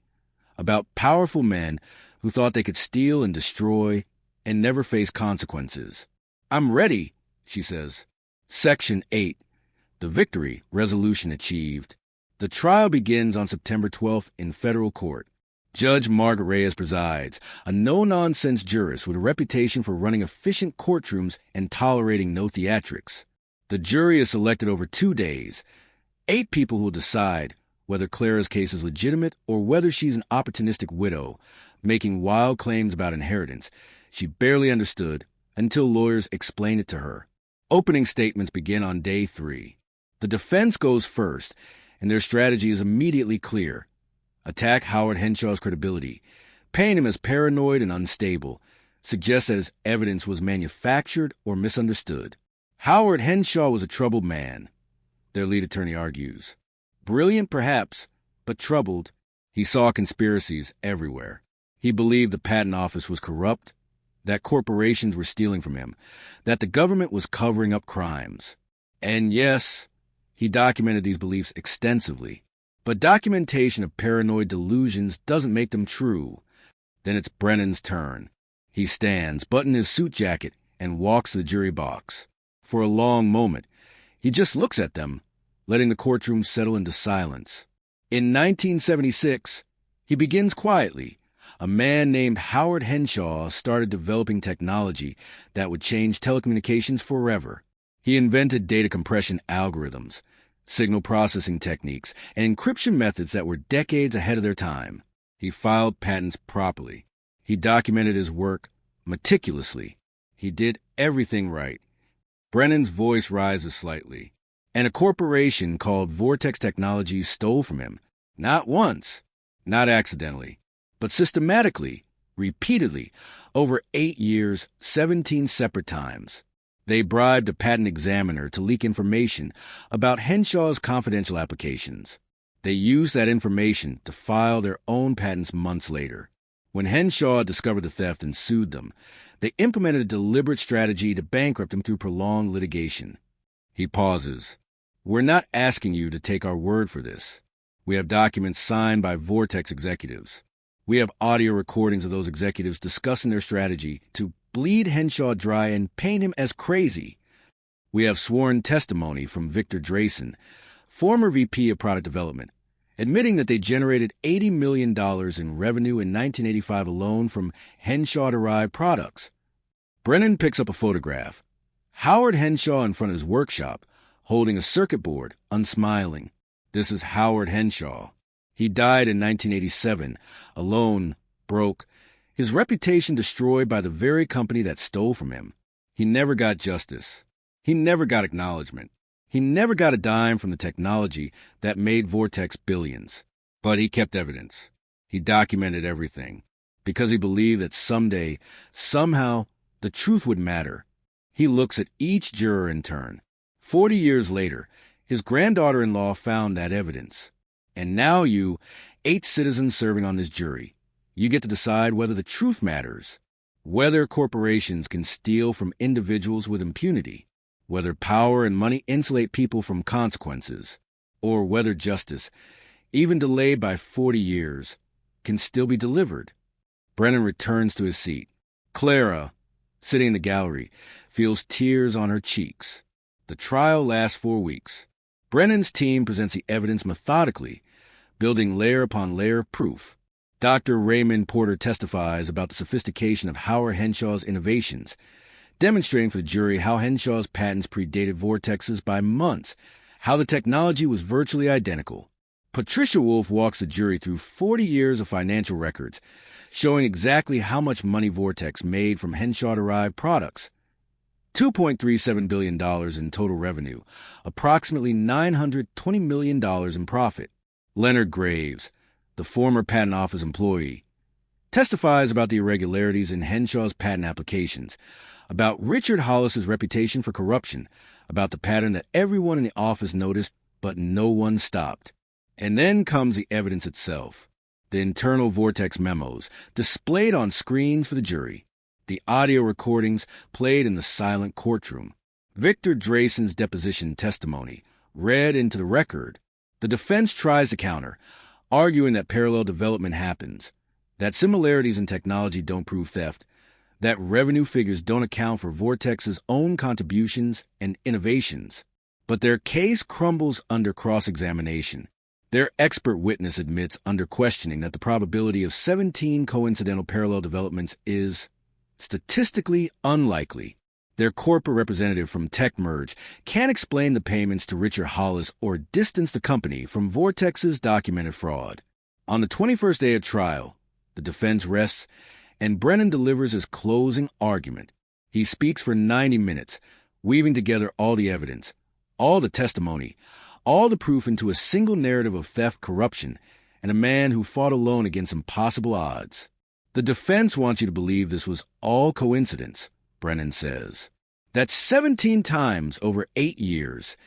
about powerful men who thought they could steal and destroy and never face consequences. I'm ready, she says. Section 8. The victory, resolution achieved. The trial begins on September 12th in federal court. Judge Margaret Reyes presides, a no-nonsense jurist with a reputation for running efficient courtrooms and tolerating no theatrics. The jury is selected over 2 days. 8 people will decide whether Clara's case is legitimate or whether she's an opportunistic widow, making wild claims about inheritance she barely understood until lawyers explain it to her. Opening statements begin on day 3. The defense goes first, and their strategy is immediately clear. Attack Howard Henshaw's credibility, paint him as paranoid and unstable, suggest that his evidence was manufactured or misunderstood. Howard Henshaw was a troubled man, their lead attorney argues. Brilliant, perhaps, but troubled. He saw conspiracies everywhere. He believed the patent office was corrupt, that corporations were stealing from him, that the government was covering up crimes. And yes, he documented these beliefs extensively. But documentation of paranoid delusions doesn't make them true. Then it's Brennan's turn. He stands, buttoning his suit jacket, and walks to the jury box. For a long moment, he just looks at them, letting the courtroom settle into silence. In 1976, he begins quietly. A man named Howard Henshaw started developing technology that would change telecommunications forever. He invented data compression algorithms, signal processing techniques, and encryption methods that were decades ahead of their time. He filed patents properly. He documented his work meticulously. He did everything right. Brennan's voice rises slightly. And a corporation called Vortex Technologies stole from him. Not once, not accidentally, but systematically, repeatedly, over 8 years, 17 separate times. They bribed a patent examiner to leak information about Henshaw's confidential applications. They used that information to file their own patents months later. When Henshaw discovered the theft and sued them, they implemented a deliberate strategy to bankrupt him through prolonged litigation. He pauses. We're not asking you to take our word for this. We have documents signed by Vortex executives. We have audio recordings of those executives discussing their strategy to bleed Henshaw dry and paint him as crazy. We have sworn testimony from Victor Drayson, former VP of Product Development, admitting that they generated $80 million in revenue in 1985 alone from Henshaw-derived products. Brennan picks up a photograph. Howard Henshaw in front of his workshop, holding a circuit board, unsmiling. This is Howard Henshaw. He died in 1987, alone, broke, his reputation destroyed by the very company that stole from him. He never got justice. He never got acknowledgement. He never got a dime from the technology that made Vortex billions. But he kept evidence. He documented everything, because he believed that someday, somehow, the truth would matter. He looks at each juror in turn. 40 years later, his granddaughter-in-law found that evidence. And now you, 8 citizens serving on this jury, you get to decide whether the truth matters, whether corporations can steal from individuals with impunity, whether power and money insulate people from consequences, or whether justice, even delayed by 40 years, can still be delivered. Brennan returns to his seat. Clara, sitting in the gallery, feels tears on her cheeks. The trial lasts 4 weeks. Brennan's team presents the evidence methodically, building layer upon layer of proof. Dr. Raymond Porter testifies about the sophistication of Howard Henshaw's innovations, demonstrating for the jury how Henshaw's patents predated Vortex's by months, how the technology was virtually identical. Patricia Wolf walks the jury through 40 years of financial records, showing exactly how much money Vortex made from Henshaw-derived products. $2.37 billion in total revenue, approximately $920 million in profit. Leonard Graves, the former Patent Office employee, testifies about the irregularities in Henshaw's patent applications, about Richard Hollis's reputation for corruption, about the pattern that everyone in the office noticed, but no one stopped. And then comes the evidence itself, the internal Vortex memos, displayed on screens for the jury, the audio recordings played in the silent courtroom, Victor Drayson's deposition testimony, read into the record. The defense tries to counter, arguing that parallel development happens, that similarities in technology don't prove theft, that revenue figures don't account for Vortex's own contributions and innovations. But their case crumbles under cross-examination. Their expert witness admits under questioning that the probability of 17 coincidental parallel developments is statistically unlikely. Their corporate representative from TechMerge can't explain the payments to Richard Hollis or distance the company from Vortex's documented fraud. On the 21st day of trial, the defense rests, and Brennan delivers his closing argument. He speaks for 90 minutes, weaving together all the evidence, all the testimony, all the proof into a single narrative of theft, corruption, and a man who fought alone against impossible odds. The defense wants you to believe this was all coincidence, Brennan says. That 17 times over 8 years,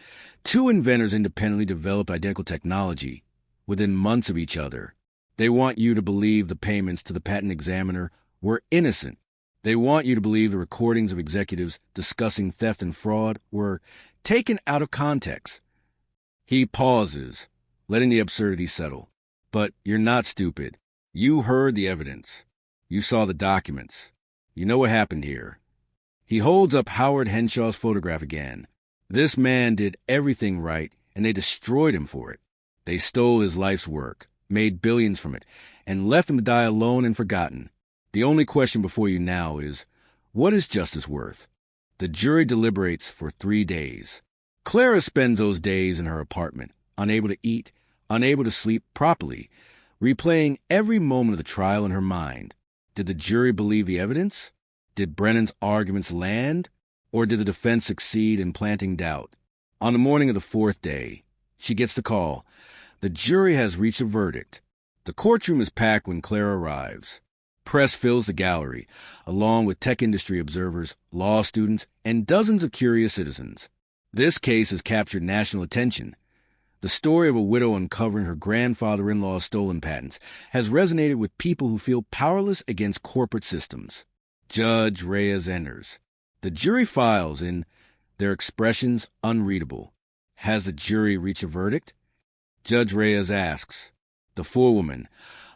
2 inventors independently developed identical technology within months of each other. They want you to believe the payments to the patent examiner were innocent. They want you to believe the recordings of executives discussing theft and fraud were taken out of context. He pauses, letting the absurdity settle. But you're not stupid. You heard the evidence. You saw the documents. You know what happened here. He holds up Howard Henshaw's photograph again. This man did everything right, and they destroyed him for it. They stole his life's work, made billions from it, and left him to die alone and forgotten. The only question before you now is, what is justice worth? The jury deliberates for 3 days. Clara spends those days in her apartment, unable to eat, unable to sleep properly, replaying every moment of the trial in her mind. Did the jury believe the evidence? Did Brennan's arguments land? Or did the defense succeed in planting doubt? On the morning of the 4th day, she gets the call. The jury has reached a verdict. The courtroom is packed when Clara arrives. Press fills the gallery, along with tech industry observers, law students, and dozens of curious citizens. This case has captured national attention. The story of a widow uncovering her grandfather-in-law's stolen patents has resonated with people who feel powerless against corporate systems. Judge Reyes enters. The jury files in, their expressions unreadable. Has the jury reached a verdict? Judge Reyes asks. The forewoman,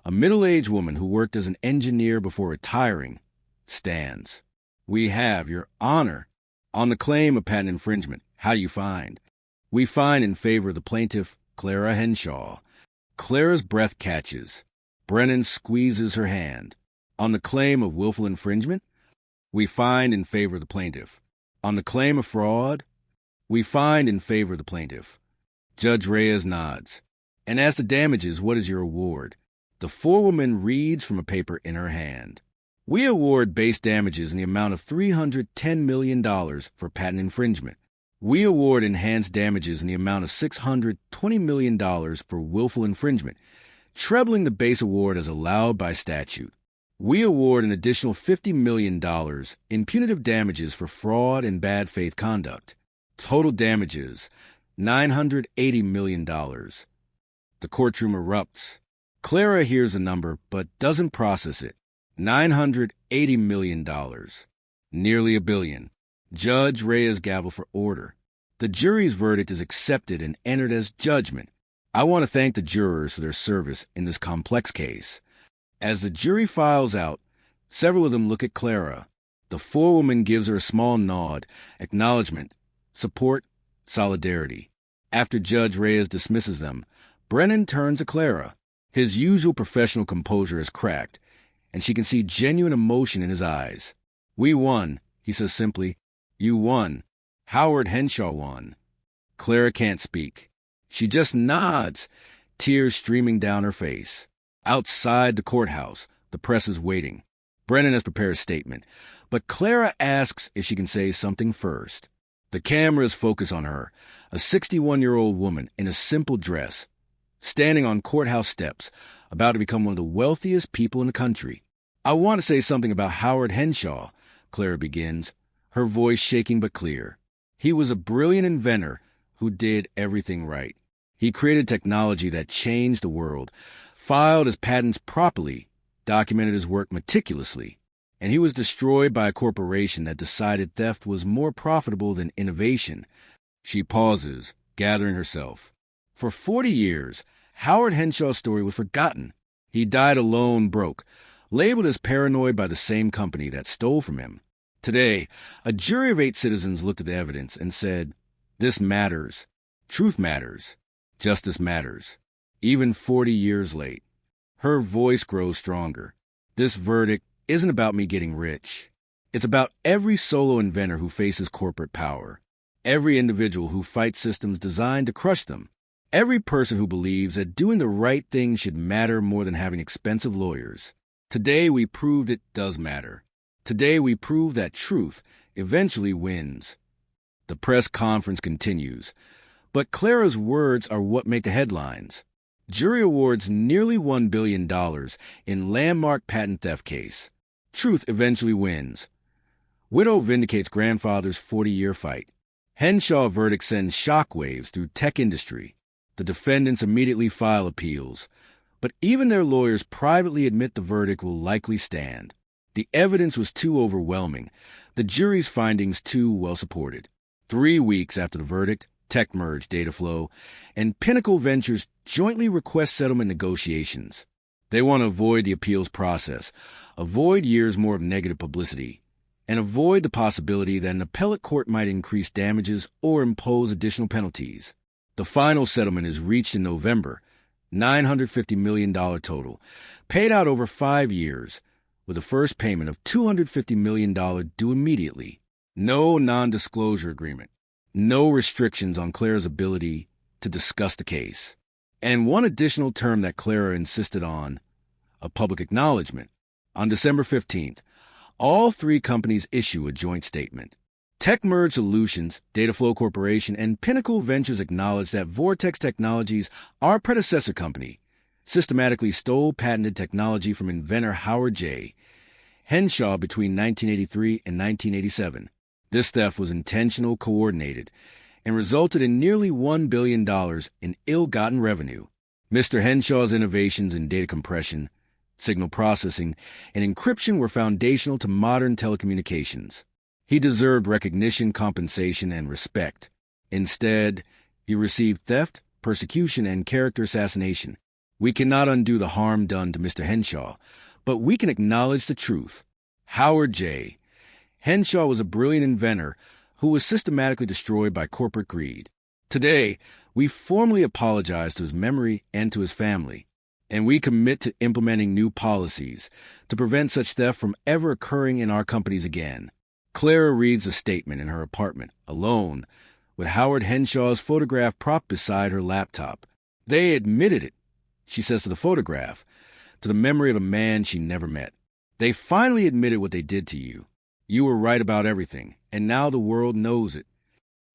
a middle-aged woman who worked as an engineer before retiring, stands. We have, Your Honor. On the claim of patent infringement, how do you find? We find in favor of the plaintiff, Clara Henshaw. Clara's breath catches. Brennan squeezes her hand. On the claim of willful infringement, we find in favor of the plaintiff. On the claim of fraud, we find in favor of the plaintiff. Judge Reyes nods. And as to damages, what is your award? The forewoman reads from a paper in her hand. We award base damages in the amount of $310 million for patent infringement. We award enhanced damages in the amount of $620 million for willful infringement, trebling the base award as allowed by statute. We award an additional $50 million in punitive damages for fraud and bad faith conduct. Total damages, $980 million. The courtroom erupts. Clara hears the number but doesn't process it. $980 million. Nearly $1 billion. Judge Reyes gavel for order. The jury's verdict is accepted and entered as judgment. I want to thank the jurors for their service in this complex case. As the jury files out, several of them look at Clara. The forewoman gives her a small nod, acknowledgement, support, solidarity. After Judge Reyes dismisses them, Brennan turns to Clara. His usual professional composure is cracked, and she can see genuine emotion in his eyes. We won, he says simply. You won. Howard Henshaw won. Clara can't speak. She just nods, tears streaming down her face. Outside the courthouse, the press is waiting. Brennan has prepared a statement, but Clara asks if she can say something first. The cameras focus on her, a 61-year-old woman in a simple dress, standing on courthouse steps, about to become one of the wealthiest people in the country. I want to say something about Howard Henshaw, Clara begins, her voice shaking but clear. He was a brilliant inventor who did everything right. He created technology that changed the world, filed his patents properly, documented his work meticulously, and he was destroyed by a corporation that decided theft was more profitable than innovation. She pauses, gathering herself. For 40 years, Howard Henshaw's story was forgotten. He died alone, broke, labeled as paranoid by the same company that stole from him. Today, a jury of 8 citizens looked at the evidence and said, this matters. Truth matters. Justice matters. Even 40 years late. Her voice grows stronger. This verdict isn't about me getting rich. It's about every solo inventor who faces corporate power. Every individual who fights systems designed to crush them. Every person who believes that doing the right thing should matter more than having expensive lawyers. Today we proved it does matter. Today we prove that truth eventually wins. The press conference continues, but Clara's words are what make the headlines. Jury awards nearly $1 billion in landmark patent theft case. Truth eventually wins. Widow vindicates grandfather's 40-year fight. Henshaw verdict sends shockwaves through tech industry. The defendants immediately file appeals, but even their lawyers privately admit the verdict will likely stand. The evidence was too overwhelming, the jury's findings too well supported. 3 weeks after the verdict, TechMerge, Dataflow, and Pinnacle Ventures jointly request settlement negotiations. They want to avoid the appeals process, avoid years more of negative publicity, and avoid the possibility that an appellate court might increase damages or impose additional penalties. The final settlement is reached in November, $950 million total, paid out over 5 years, with the first payment of $250 million due immediately. No non-disclosure agreement, no restrictions on Clara's ability to discuss the case. And one additional term that Clara insisted on, a public acknowledgement. On December 15th, all 3 companies issue a joint statement. TechMerge Solutions, Dataflow Corporation, and Pinnacle Ventures acknowledge that Vortex Technologies, our predecessor company, systematically stole patented technology from inventor Howard J. Henshaw between 1983 and 1987. This theft was intentional, coordinated, and resulted in nearly $1 billion in ill-gotten revenue. Mr. Henshaw's innovations in data compression, signal processing, and encryption were foundational to modern telecommunications. He deserved recognition, compensation, and respect. Instead, he received theft, persecution, and character assassination. We cannot undo the harm done to Mr. Henshaw, but we can acknowledge the truth. Howard J. Henshaw was a brilliant inventor who was systematically destroyed by corporate greed. Today, we formally apologize to his memory and to his family, and we commit to implementing new policies to prevent such theft from ever occurring in our companies again. Clara reads a statement in her apartment, alone, with Howard Henshaw's photograph propped beside her laptop. They admitted it, she says to the photograph, to the memory of a man she never met. They finally admitted what they did to you. You were right about everything, and now the world knows it.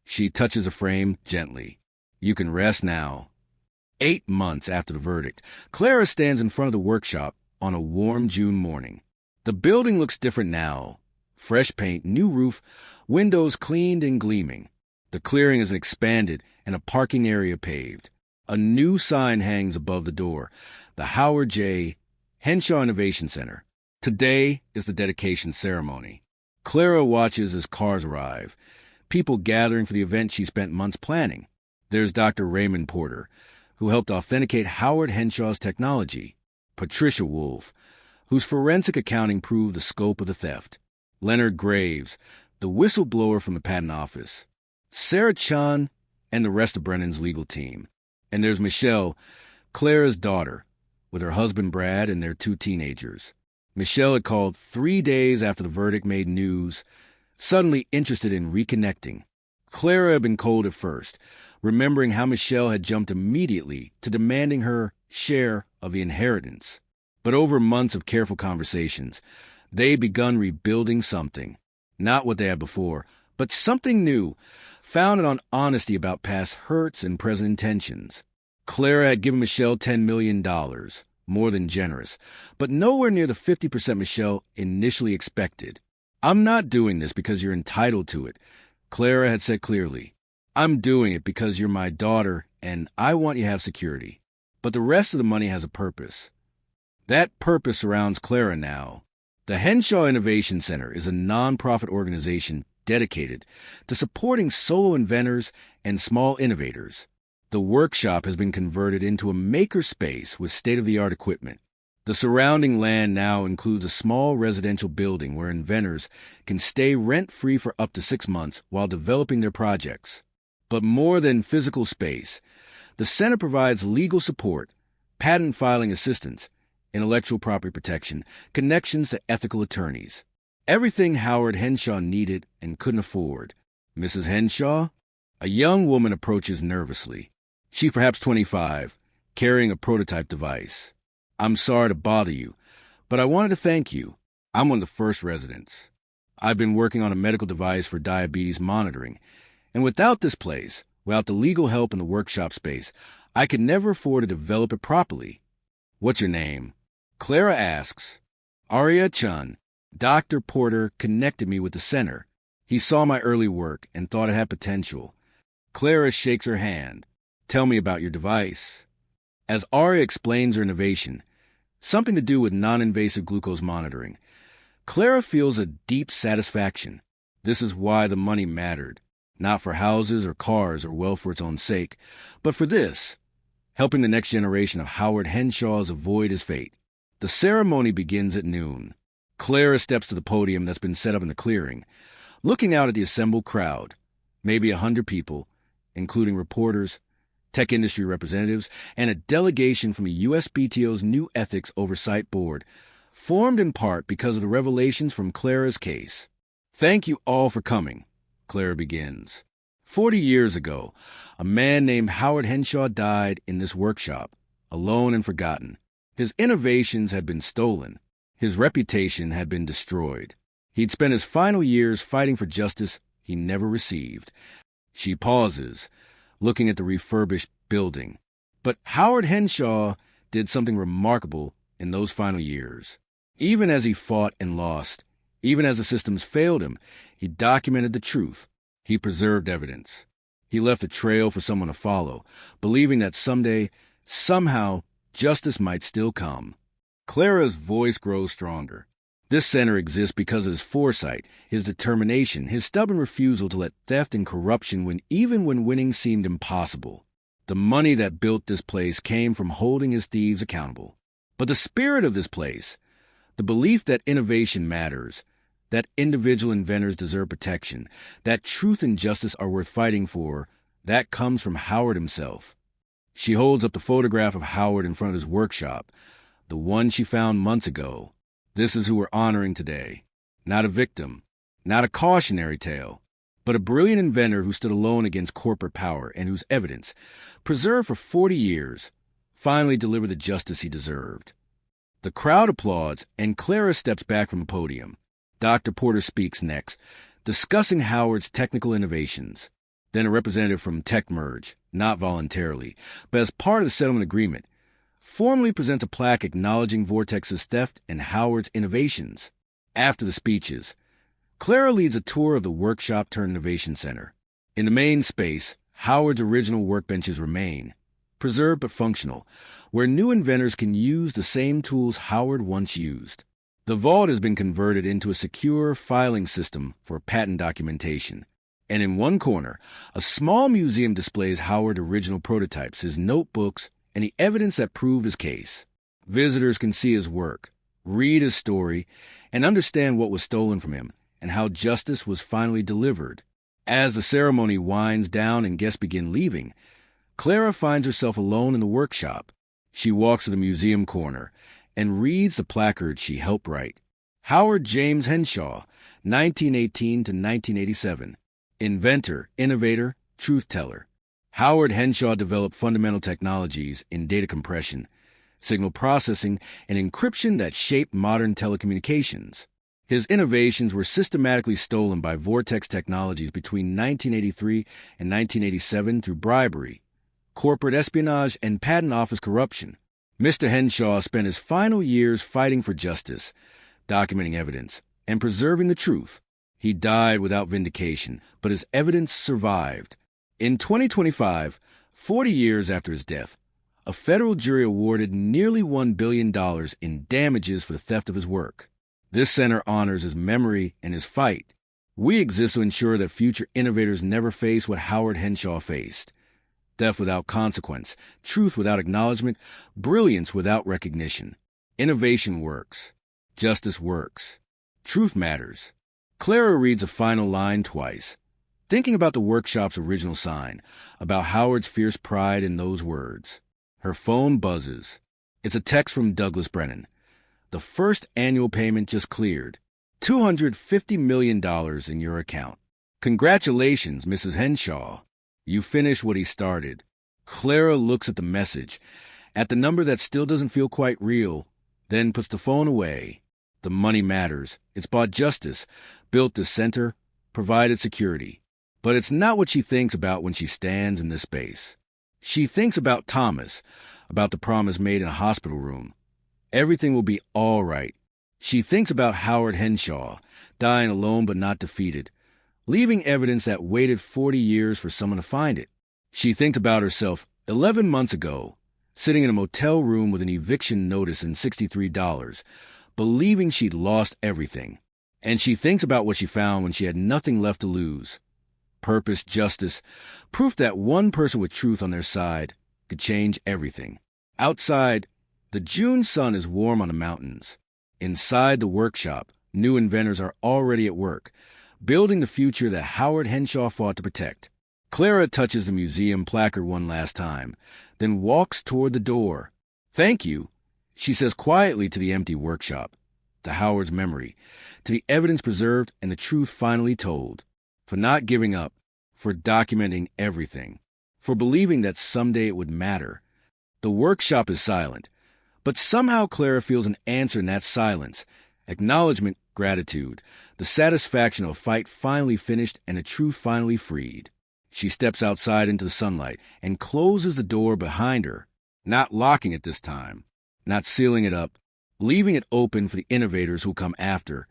She touches a frame gently. You can rest now. 8 months after the verdict, Clara stands in front of the workshop on a warm June morning. The building looks different now. Fresh paint, new roof, windows cleaned and gleaming. The clearing is expanded and a parking area paved. A new sign hangs above the door, the Howard J. Henshaw Innovation Center. Today is the dedication ceremony. Clara watches as cars arrive, people gathering for the event she spent months planning. There's Dr. Raymond Porter, who helped authenticate Howard Henshaw's technology. Patricia Wolf, whose forensic accounting proved the scope of the theft. Leonard Graves, the whistleblower from the patent office. Sarah Chun, and the rest of Brennan's legal team. And there's Michelle, Clara's daughter, with her husband Brad and their 2 teenagers. Michelle had called 3 days after the verdict made news, suddenly interested in reconnecting. Clara had been cold at first, remembering how Michelle had jumped immediately to demanding her share of the inheritance. But over months of careful conversations, they begun rebuilding something. Not what they had before, but something new, founded on honesty about past hurts and present intentions. Clara had given Michelle $10 million, more than generous, but nowhere near the 50% Michelle initially expected. I'm not doing this because you're entitled to it, Clara had said clearly. I'm doing it because you're my daughter and I want you to have security. But the rest of the money has a purpose. That purpose surrounds Clara now. The Henshaw Innovation Center is a nonprofit organization dedicated to supporting solo inventors and small innovators. The workshop has been converted into a maker space with state-of-the-art equipment. The surrounding land now includes a small residential building where inventors can stay rent-free for up to 6 months while developing their projects. But more than physical space, the center provides legal support, patent filing assistance, intellectual property protection, connections to ethical attorneys. Everything Howard Henshaw needed and couldn't afford. Mrs. Henshaw? A young woman approaches nervously. She's perhaps 25, carrying a prototype device. I'm sorry to bother you, but I wanted to thank you. I'm one of the first residents. I've been working on a medical device for diabetes monitoring, and without this place, without the legal help in the workshop space, I could never afford to develop it properly. What's your name? Clara asks. Arya Chun. Dr. Porter connected me with the center. He saw my early work and thought it had potential. Clara shakes her hand. Tell me about your device. As Arya explains her innovation, something to do with non-invasive glucose monitoring, Clara feels a deep satisfaction. This is why the money mattered, not for houses or cars or wealth for its own sake, but for this, helping the next generation of Howard Henshaws avoid his fate. The ceremony begins at noon. Clara steps to the podium that's been set up in the clearing, looking out at the assembled crowd, maybe 100 people, including reporters, tech industry representatives, and a delegation from the USPTO's new Ethics Oversight Board, formed in part because of the revelations from Clara's case. "Thank you all for coming," Clara begins. 40 years ago, a man named Howard Henshaw died in this workshop, alone and forgotten. His innovations had been stolen. His reputation had been destroyed. He'd spent his final years fighting for justice he never received. She pauses, looking at the refurbished building. But Howard Henshaw did something remarkable in those final years. Even as he fought and lost, even as the systems failed him, he documented the truth. He preserved evidence. He left a trail for someone to follow, believing that someday, somehow, justice might still come. Clara's voice grows stronger. This center exists because of his foresight, his determination, his stubborn refusal to let theft and corruption even when winning seemed impossible. The money that built this place came from holding his thieves accountable. But the spirit of this place, the belief that innovation matters, that individual inventors deserve protection, that truth and justice are worth fighting for, that comes from Howard himself. She holds up the photograph of Howard in front of his workshop, the one she found months ago. This is who we're honoring today. Not a victim, not a cautionary tale, but a brilliant inventor who stood alone against corporate power and whose evidence, preserved for 40 years, finally delivered the justice he deserved. The crowd applauds, and Clara steps back from the podium. Dr. Porter speaks next, discussing Howard's technical innovations. Then a representative from TechMerge, not voluntarily, but as part of the settlement agreement, formally presents a plaque acknowledging Vortex's theft and Howard's innovations. After the speeches, Clara leads a tour of the workshop-turned-innovation center. In the main space, Howard's original workbenches remain, preserved but functional, where new inventors can use the same tools Howard once used. The vault has been converted into a secure filing system for patent documentation. And in one corner, a small museum displays Howard's original prototypes, his notebooks, and the evidence that proved his case. Visitors can see his work, read his story, and understand what was stolen from him and how justice was finally delivered. As the ceremony winds down and guests begin leaving, Clara finds herself alone in the workshop. She walks to the museum corner and reads the placard she helped write. Howard James Henshaw, 1918 to 1987. Inventor, innovator, truth-teller. Howard Henshaw developed fundamental technologies in data compression, signal processing, and encryption that shaped modern telecommunications. His innovations were systematically stolen by Vortex Technologies between 1983 and 1987 through bribery, corporate espionage, and patent office corruption. Mr. Henshaw spent his final years fighting for justice, documenting evidence, and preserving the truth. He died without vindication, but his evidence survived. In 2025, 40 years after his death, a federal jury awarded nearly $1 billion in damages for the theft of his work. This center honors his memory and his fight. We exist to ensure that future innovators never face what Howard Henshaw faced. Theft without consequence, truth without acknowledgement, brilliance without recognition. Innovation works. Justice works. Truth matters. Clara reads a final line twice, thinking about the workshop's original sign, about Howard's fierce pride in those words. Her phone buzzes. It's a text from Douglas Brennan. The first annual payment just cleared. $250 million in your account. Congratulations, Mrs. Henshaw. You finished what he started. Clara looks at the message, at the number that still doesn't feel quite real, then puts the phone away. The money matters. It's bought justice, built the center, provided security. But it's not what she thinks about when she stands in this space. She thinks about Thomas, about the promise made in a hospital room. Everything will be all right. She thinks about Howard Henshaw, dying alone but not defeated, leaving evidence that waited 40 years for someone to find it. She thinks about herself 11 months ago, sitting in a motel room with an eviction notice and $63, believing she'd lost everything. And she thinks about what she found when she had nothing left to lose. Purpose, justice, proof that one person with truth on their side could change everything. Outside, The June sun is warm on the mountains. Inside the workshop, new inventors are already at work, building the future that Howard Henshaw fought to protect. Clara touches the museum placard one last time, then walks toward the door. "Thank you," she says quietly to the empty workshop, to Howard's memory, to the evidence preserved and the truth finally told, for not giving up, for documenting everything, for believing that someday it would matter. The workshop is silent, but somehow Clara feels an answer in that silence, acknowledgement, gratitude, the satisfaction of a fight finally finished and the truth finally freed. She steps outside into the sunlight and closes the door behind her, not locking it this time, not sealing it up, leaving it open for the innovators who come after,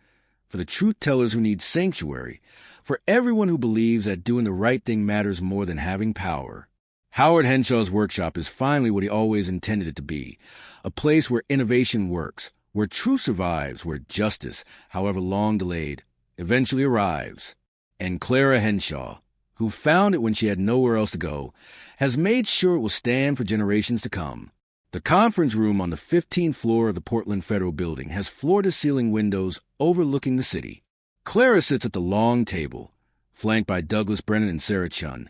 for the truth-tellers who need sanctuary, for everyone who believes that doing the right thing matters more than having power. Howard Henshaw's workshop is finally what he always intended it to be, a place where innovation works, where truth survives, where justice, however long delayed, eventually arrives. And Clara Henshaw, who found it when she had nowhere else to go, has made sure it will stand for generations to come. The conference room on the 15th floor of the Portland Federal Building has floor-to-ceiling windows overlooking the city. Clara sits at the long table, flanked by Douglas Brennan and Sarah Chun,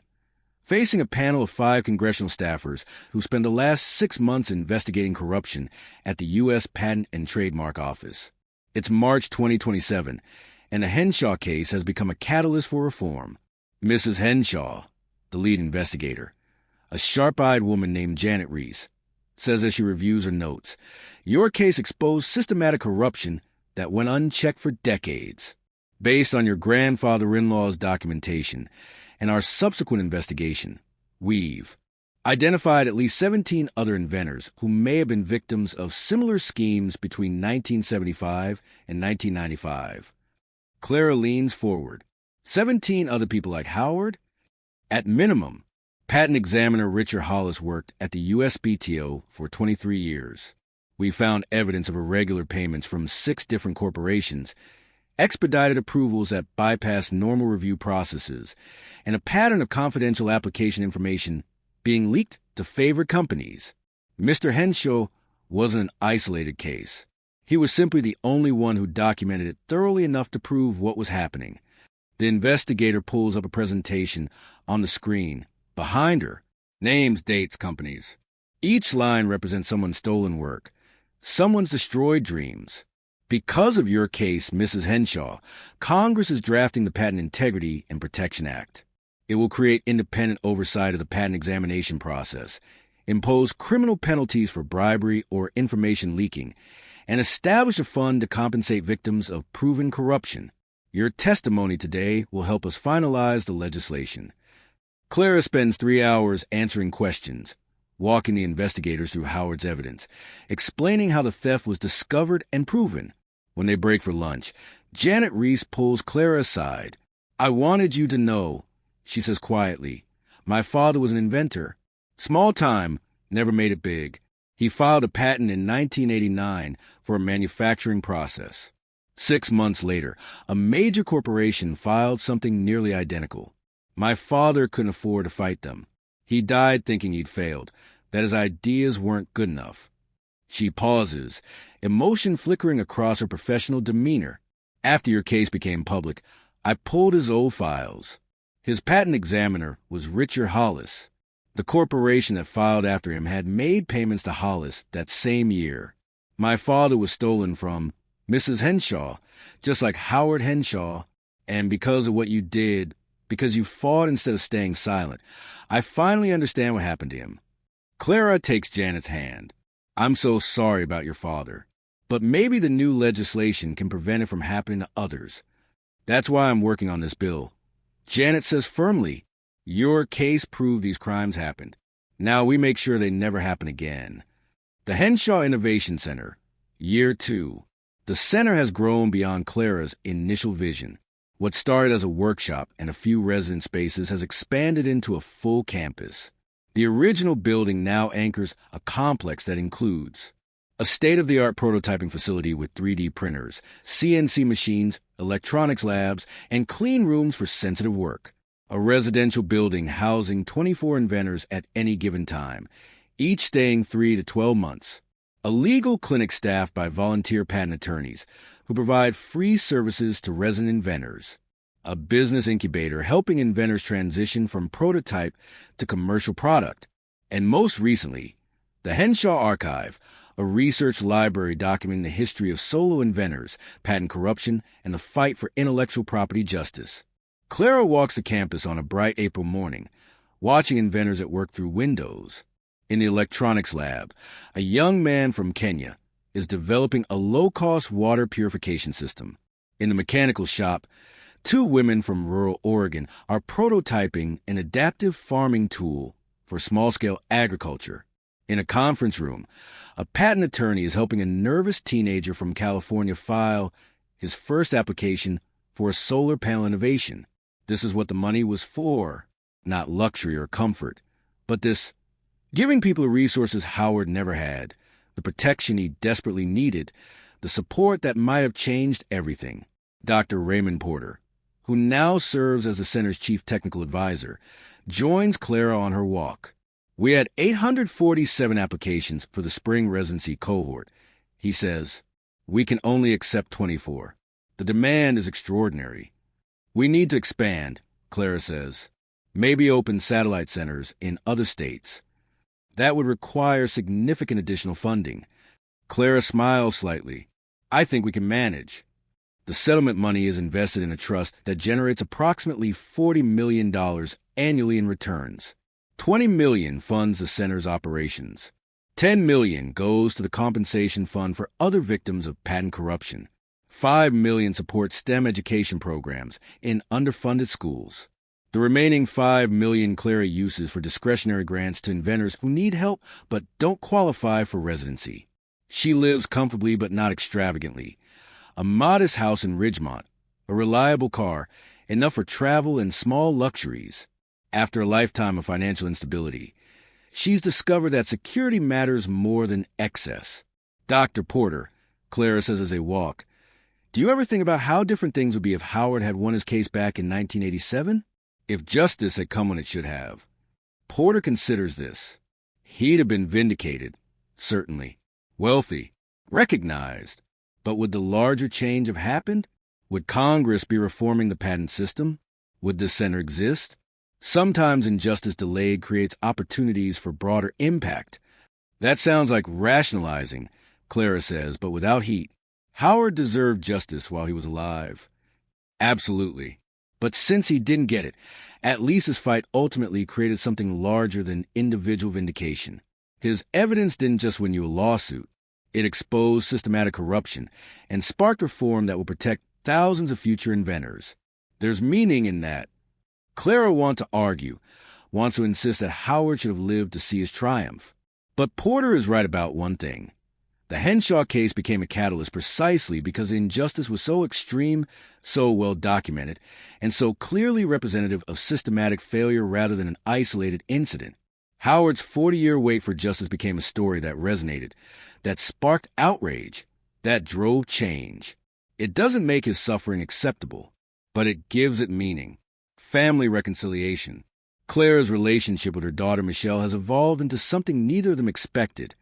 facing a panel of 5 congressional staffers who spent the last 6 months investigating corruption at the U.S. Patent and Trademark Office. It's March 2027, and the Henshaw case has become a catalyst for reform. Mrs. Henshaw, the lead investigator, a sharp-eyed woman named Janet Reese, says as she reviews her notes, "Your case exposed systematic corruption that went unchecked for decades. Based on your grandfather-in-law's documentation and our subsequent investigation, we've identified at least 17 other inventors who may have been victims of similar schemes between 1975 and 1995. Clara leans forward. 17 other people like Howard? At minimum, patent examiner Richard Hollis worked at the USPTO for 23 years. We found evidence of irregular payments from 6 different corporations, expedited approvals that bypass normal review processes, and a pattern of confidential application information being leaked to favored companies. Mr. Henshaw wasn't an isolated case. He was simply the only one who documented it thoroughly enough to prove what was happening. The investigator pulls up a presentation on the screen. Behind her, names, dates, companies. Each line represents someone's stolen work, someone's destroyed dreams. Because of your case, Mrs. Henshaw, Congress is drafting the Patent Integrity and Protection Act. It will create independent oversight of the patent examination process, impose criminal penalties for bribery or information leaking, and establish a fund to compensate victims of proven corruption. Your testimony today will help us finalize the legislation." Clara spends 3 hours answering questions, walking the investigators through Howard's evidence, explaining how the theft was discovered and proven. When they break for lunch, Janet Reese pulls Clara aside. "I wanted you to know," she says quietly, "my father was an inventor. Small time, never made it big. He filed a patent in 1989 for a manufacturing process. 6 months later, a major corporation filed something nearly identical. My father couldn't afford to fight them. He died thinking he'd failed, that his ideas weren't good enough." She pauses, emotion flickering across her professional demeanor. "After your case became public, I pulled his old files. His patent examiner was Richard Hollis. The corporation that filed after him had made payments to Hollis that same year. My father was stolen from Mrs. Henshaw, just like Howard Henshaw, and because of what you did, because you fought instead of staying silent, I finally understand what happened to him." Clara takes Janet's hand. "I'm so sorry about your father, but maybe the new legislation can prevent it from happening to others. That's why I'm working on this bill." Janet says firmly, "Your case proved these crimes happened. Now we make sure they never happen again." The Henshaw Innovation Center, Year 2. The center has grown beyond Clara's initial vision. What started as a workshop and a few resident spaces has expanded into a full campus. The original building now anchors a complex that includes a state-of-the-art prototyping facility with 3D printers, CNC machines, electronics labs, and clean rooms for sensitive work. A residential building housing 24 inventors at any given time, each staying 3 to 12 months. a legal clinic staffed by volunteer patent attorneys who provide free services to resident inventors, a business incubator helping inventors transition from prototype to commercial product, and most recently, the Henshaw Archive, a research library documenting the history of solo inventors, patent corruption, and the fight for intellectual property justice. Clara walks the campus on a bright April morning, watching inventors at work through windows. In the electronics lab, a young man from Kenya is developing a low-cost water purification system. In the mechanical shop, two women from rural Oregon are prototyping an adaptive farming tool for small-scale agriculture. In a conference room, a patent attorney is helping a nervous teenager from California file his first application for a solar panel innovation. This is what the money was for, not luxury or comfort, but this giving people the resources Howard never had, the protection he desperately needed, the support that might have changed everything. Dr. Raymond Porter, who now serves as the center's chief technical advisor, joins Clara on her walk. We had 847 applications for the spring residency cohort. He says, we can only accept 24. The demand is extraordinary. We need to expand, Clara says. Maybe open satellite centers in other states. That would require significant additional funding. Clara smiles slightly. I think we can manage. The settlement money is invested in a trust that generates approximately $40 million annually in returns. $20 million funds the center's operations. $10 million goes to the compensation fund for other victims of patent corruption. $5 million supports STEM education programs in underfunded schools. The remaining $5 million Clara uses for discretionary grants to inventors who need help but don't qualify for residency. She lives comfortably but not extravagantly. A modest house in Ridgemont, a reliable car, enough for travel and small luxuries. After a lifetime of financial instability, she's discovered that security matters more than excess. Dr. Porter, Clara says as they walk, do you ever think about how different things would be if Howard had won his case back in 1987? If justice had come when it should have. Porter considers this. He'd have been vindicated, certainly. Wealthy, recognized. But would the larger change have happened? Would Congress be reforming the patent system? Would this center exist? Sometimes injustice delayed creates opportunities for broader impact. That sounds like rationalizing, Clara says, but without heat. Howard deserved justice while he was alive. Absolutely. But since he didn't get it, at least his fight ultimately created something larger than individual vindication. His evidence didn't just win you a lawsuit. It exposed systematic corruption and sparked reform that will protect thousands of future inventors. There's meaning in that. Clara wants to argue, wants to insist that Howard should have lived to see his triumph. But Porter is right about one thing. The Henshaw case became a catalyst precisely because the injustice was so extreme, so well documented, and so clearly representative of systematic failure rather than an isolated incident. Howard's 40-year wait for justice became a story that resonated, that sparked outrage, that drove change. It doesn't make his suffering acceptable, but it gives it meaning. Family reconciliation. Clara's relationship with her daughter Michelle has evolved into something neither of them expected.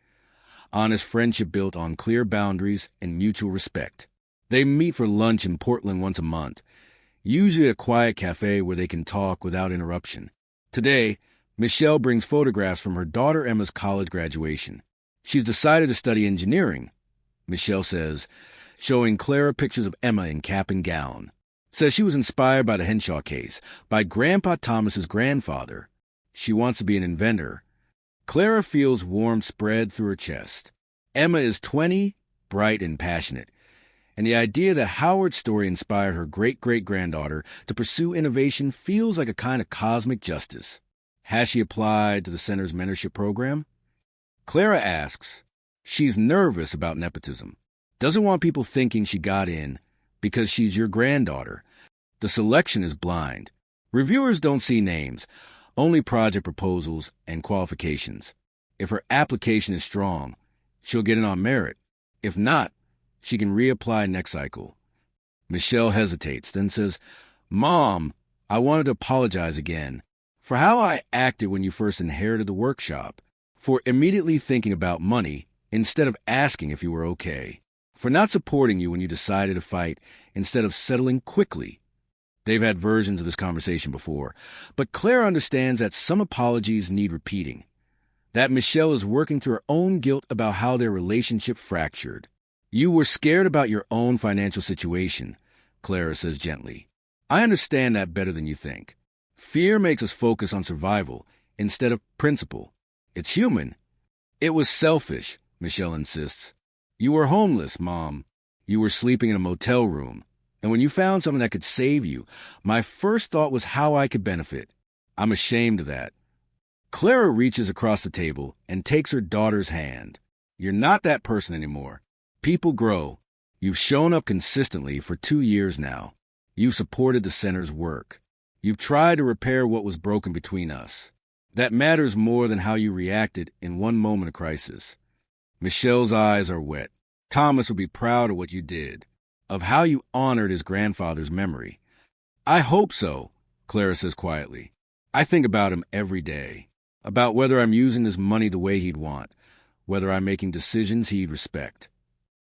Honest friendship built on clear boundaries and mutual respect. They meet for lunch in Portland once a month, usually at a quiet cafe where they can talk without interruption. Today, Michelle brings photographs from her daughter Emma's college graduation. She's decided to study engineering, Michelle says, showing Clara pictures of Emma in cap and gown. Says she was inspired by the Henshaw case, by Grandpa Thomas's grandfather. She wants to be an inventor. Clara feels warmth spread through her chest. Emma is 20, bright and passionate, and the idea that Howard's story inspired her great-great-granddaughter to pursue innovation feels like a kind of cosmic justice. Has she applied to the center's mentorship program? Clara asks. She's nervous about nepotism. Doesn't want people thinking she got in because she's your granddaughter. The selection is blind. Reviewers don't see names, only project proposals and qualifications. If her application is strong, she'll get in on merit. If not, she can reapply next cycle. Michelle hesitates, then says, Mom, I wanted to apologize again for how I acted when you first inherited the workshop, for immediately thinking about money instead of asking if you were okay, for not supporting you when you decided to fight instead of settling quickly. They've had versions of this conversation before, but Clara understands that some apologies need repeating, that Michelle is working through her own guilt about how their relationship fractured. You were scared about your own financial situation, Clara says gently. I understand that better than you think. Fear makes us focus on survival instead of principle. It's human. It was selfish, Michelle insists. You were homeless, Mom. You were sleeping in a motel room. And when you found something that could save you, my first thought was how I could benefit. I'm ashamed of that. Clara reaches across the table and takes her daughter's hand. You're not that person anymore. People grow. You've shown up consistently for 2 years now. You've supported the center's work. You've tried to repair what was broken between us. That matters more than how you reacted in one moment of crisis. Michelle's eyes are wet. Thomas will be proud of what you did, of how you honored his grandfather's memory. I hope so, Clara says quietly. I think about him every day, about whether I'm using this money the way he'd want, whether I'm making decisions he'd respect.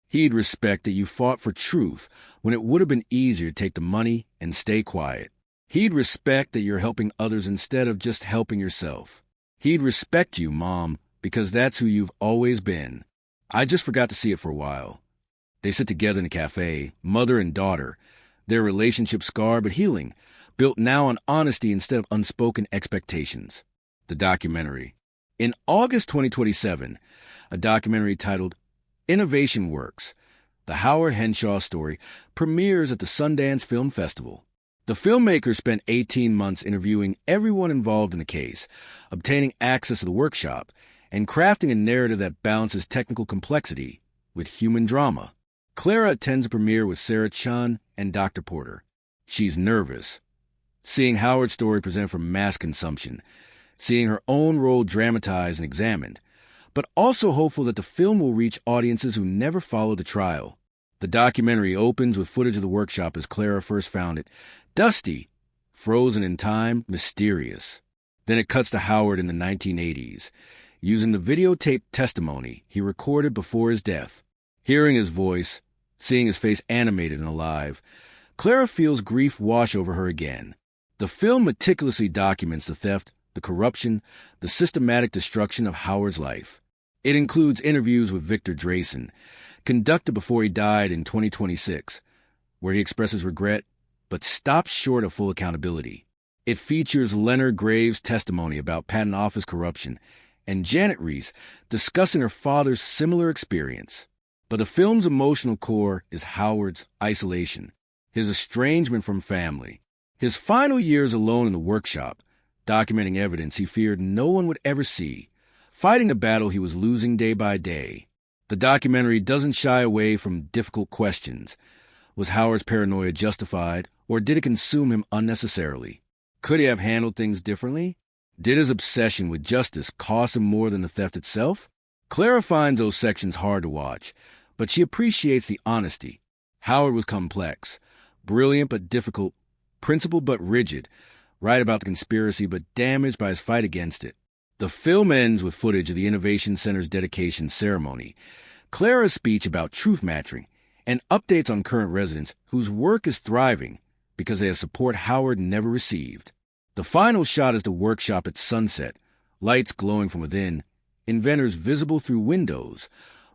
He'd respect that you fought for truth when it would have been easier to take the money and stay quiet. He'd respect that you're helping others instead of just helping yourself. He'd respect you, Mom, because that's who you've always been. I just forgot to see it for a while. They sit together in a cafe, mother and daughter, their relationship scarred but healing, built now on honesty instead of unspoken expectations. The documentary. In August 2027, a documentary titled Innovation Works, the Clara Henshaw story, premieres at the Sundance Film Festival. The filmmaker spent 18 months interviewing everyone involved in the case, obtaining access to the workshop, and crafting a narrative that balances technical complexity with human drama. Clara attends a premiere with Sarah Chun and Dr. Porter. She's nervous, seeing Howard's story presented for mass consumption, seeing her own role dramatized and examined, but also hopeful that the film will reach audiences who never followed the trial. The documentary opens with footage of the workshop as Clara first found it, dusty, frozen in time, mysterious. Then it cuts to Howard in the 1980s, using the videotaped testimony he recorded before his death. Hearing his voice, seeing his face animated and alive, Clara feels grief wash over her again. The film meticulously documents the theft, the corruption, the systematic destruction of Howard's life. It includes interviews with Victor Drayson, conducted before he died in 2026, where he expresses regret but stops short of full accountability. It features Leonard Graves' testimony about patent office corruption and Janet Reese discussing her father's similar experience. But the film's emotional core is Howard's isolation, his estrangement from family, his final years alone in the workshop, documenting evidence he feared no one would ever see, fighting a battle he was losing day by day. The documentary doesn't shy away from difficult questions. Was Howard's paranoia justified, or did it consume him unnecessarily? Could he have handled things differently? Did his obsession with justice cost him more than the theft itself? Clara finds those sections hard to watch, but she appreciates the honesty. Howard was complex, brilliant but difficult, principled but rigid, right about the conspiracy but damaged by his fight against it. The film ends with footage of the Innovation Center's dedication ceremony, Clara's speech about truth matching, and updates on current residents whose work is thriving because they have support Howard never received. The final shot is the workshop at sunset, lights glowing from within, inventors visible through windows,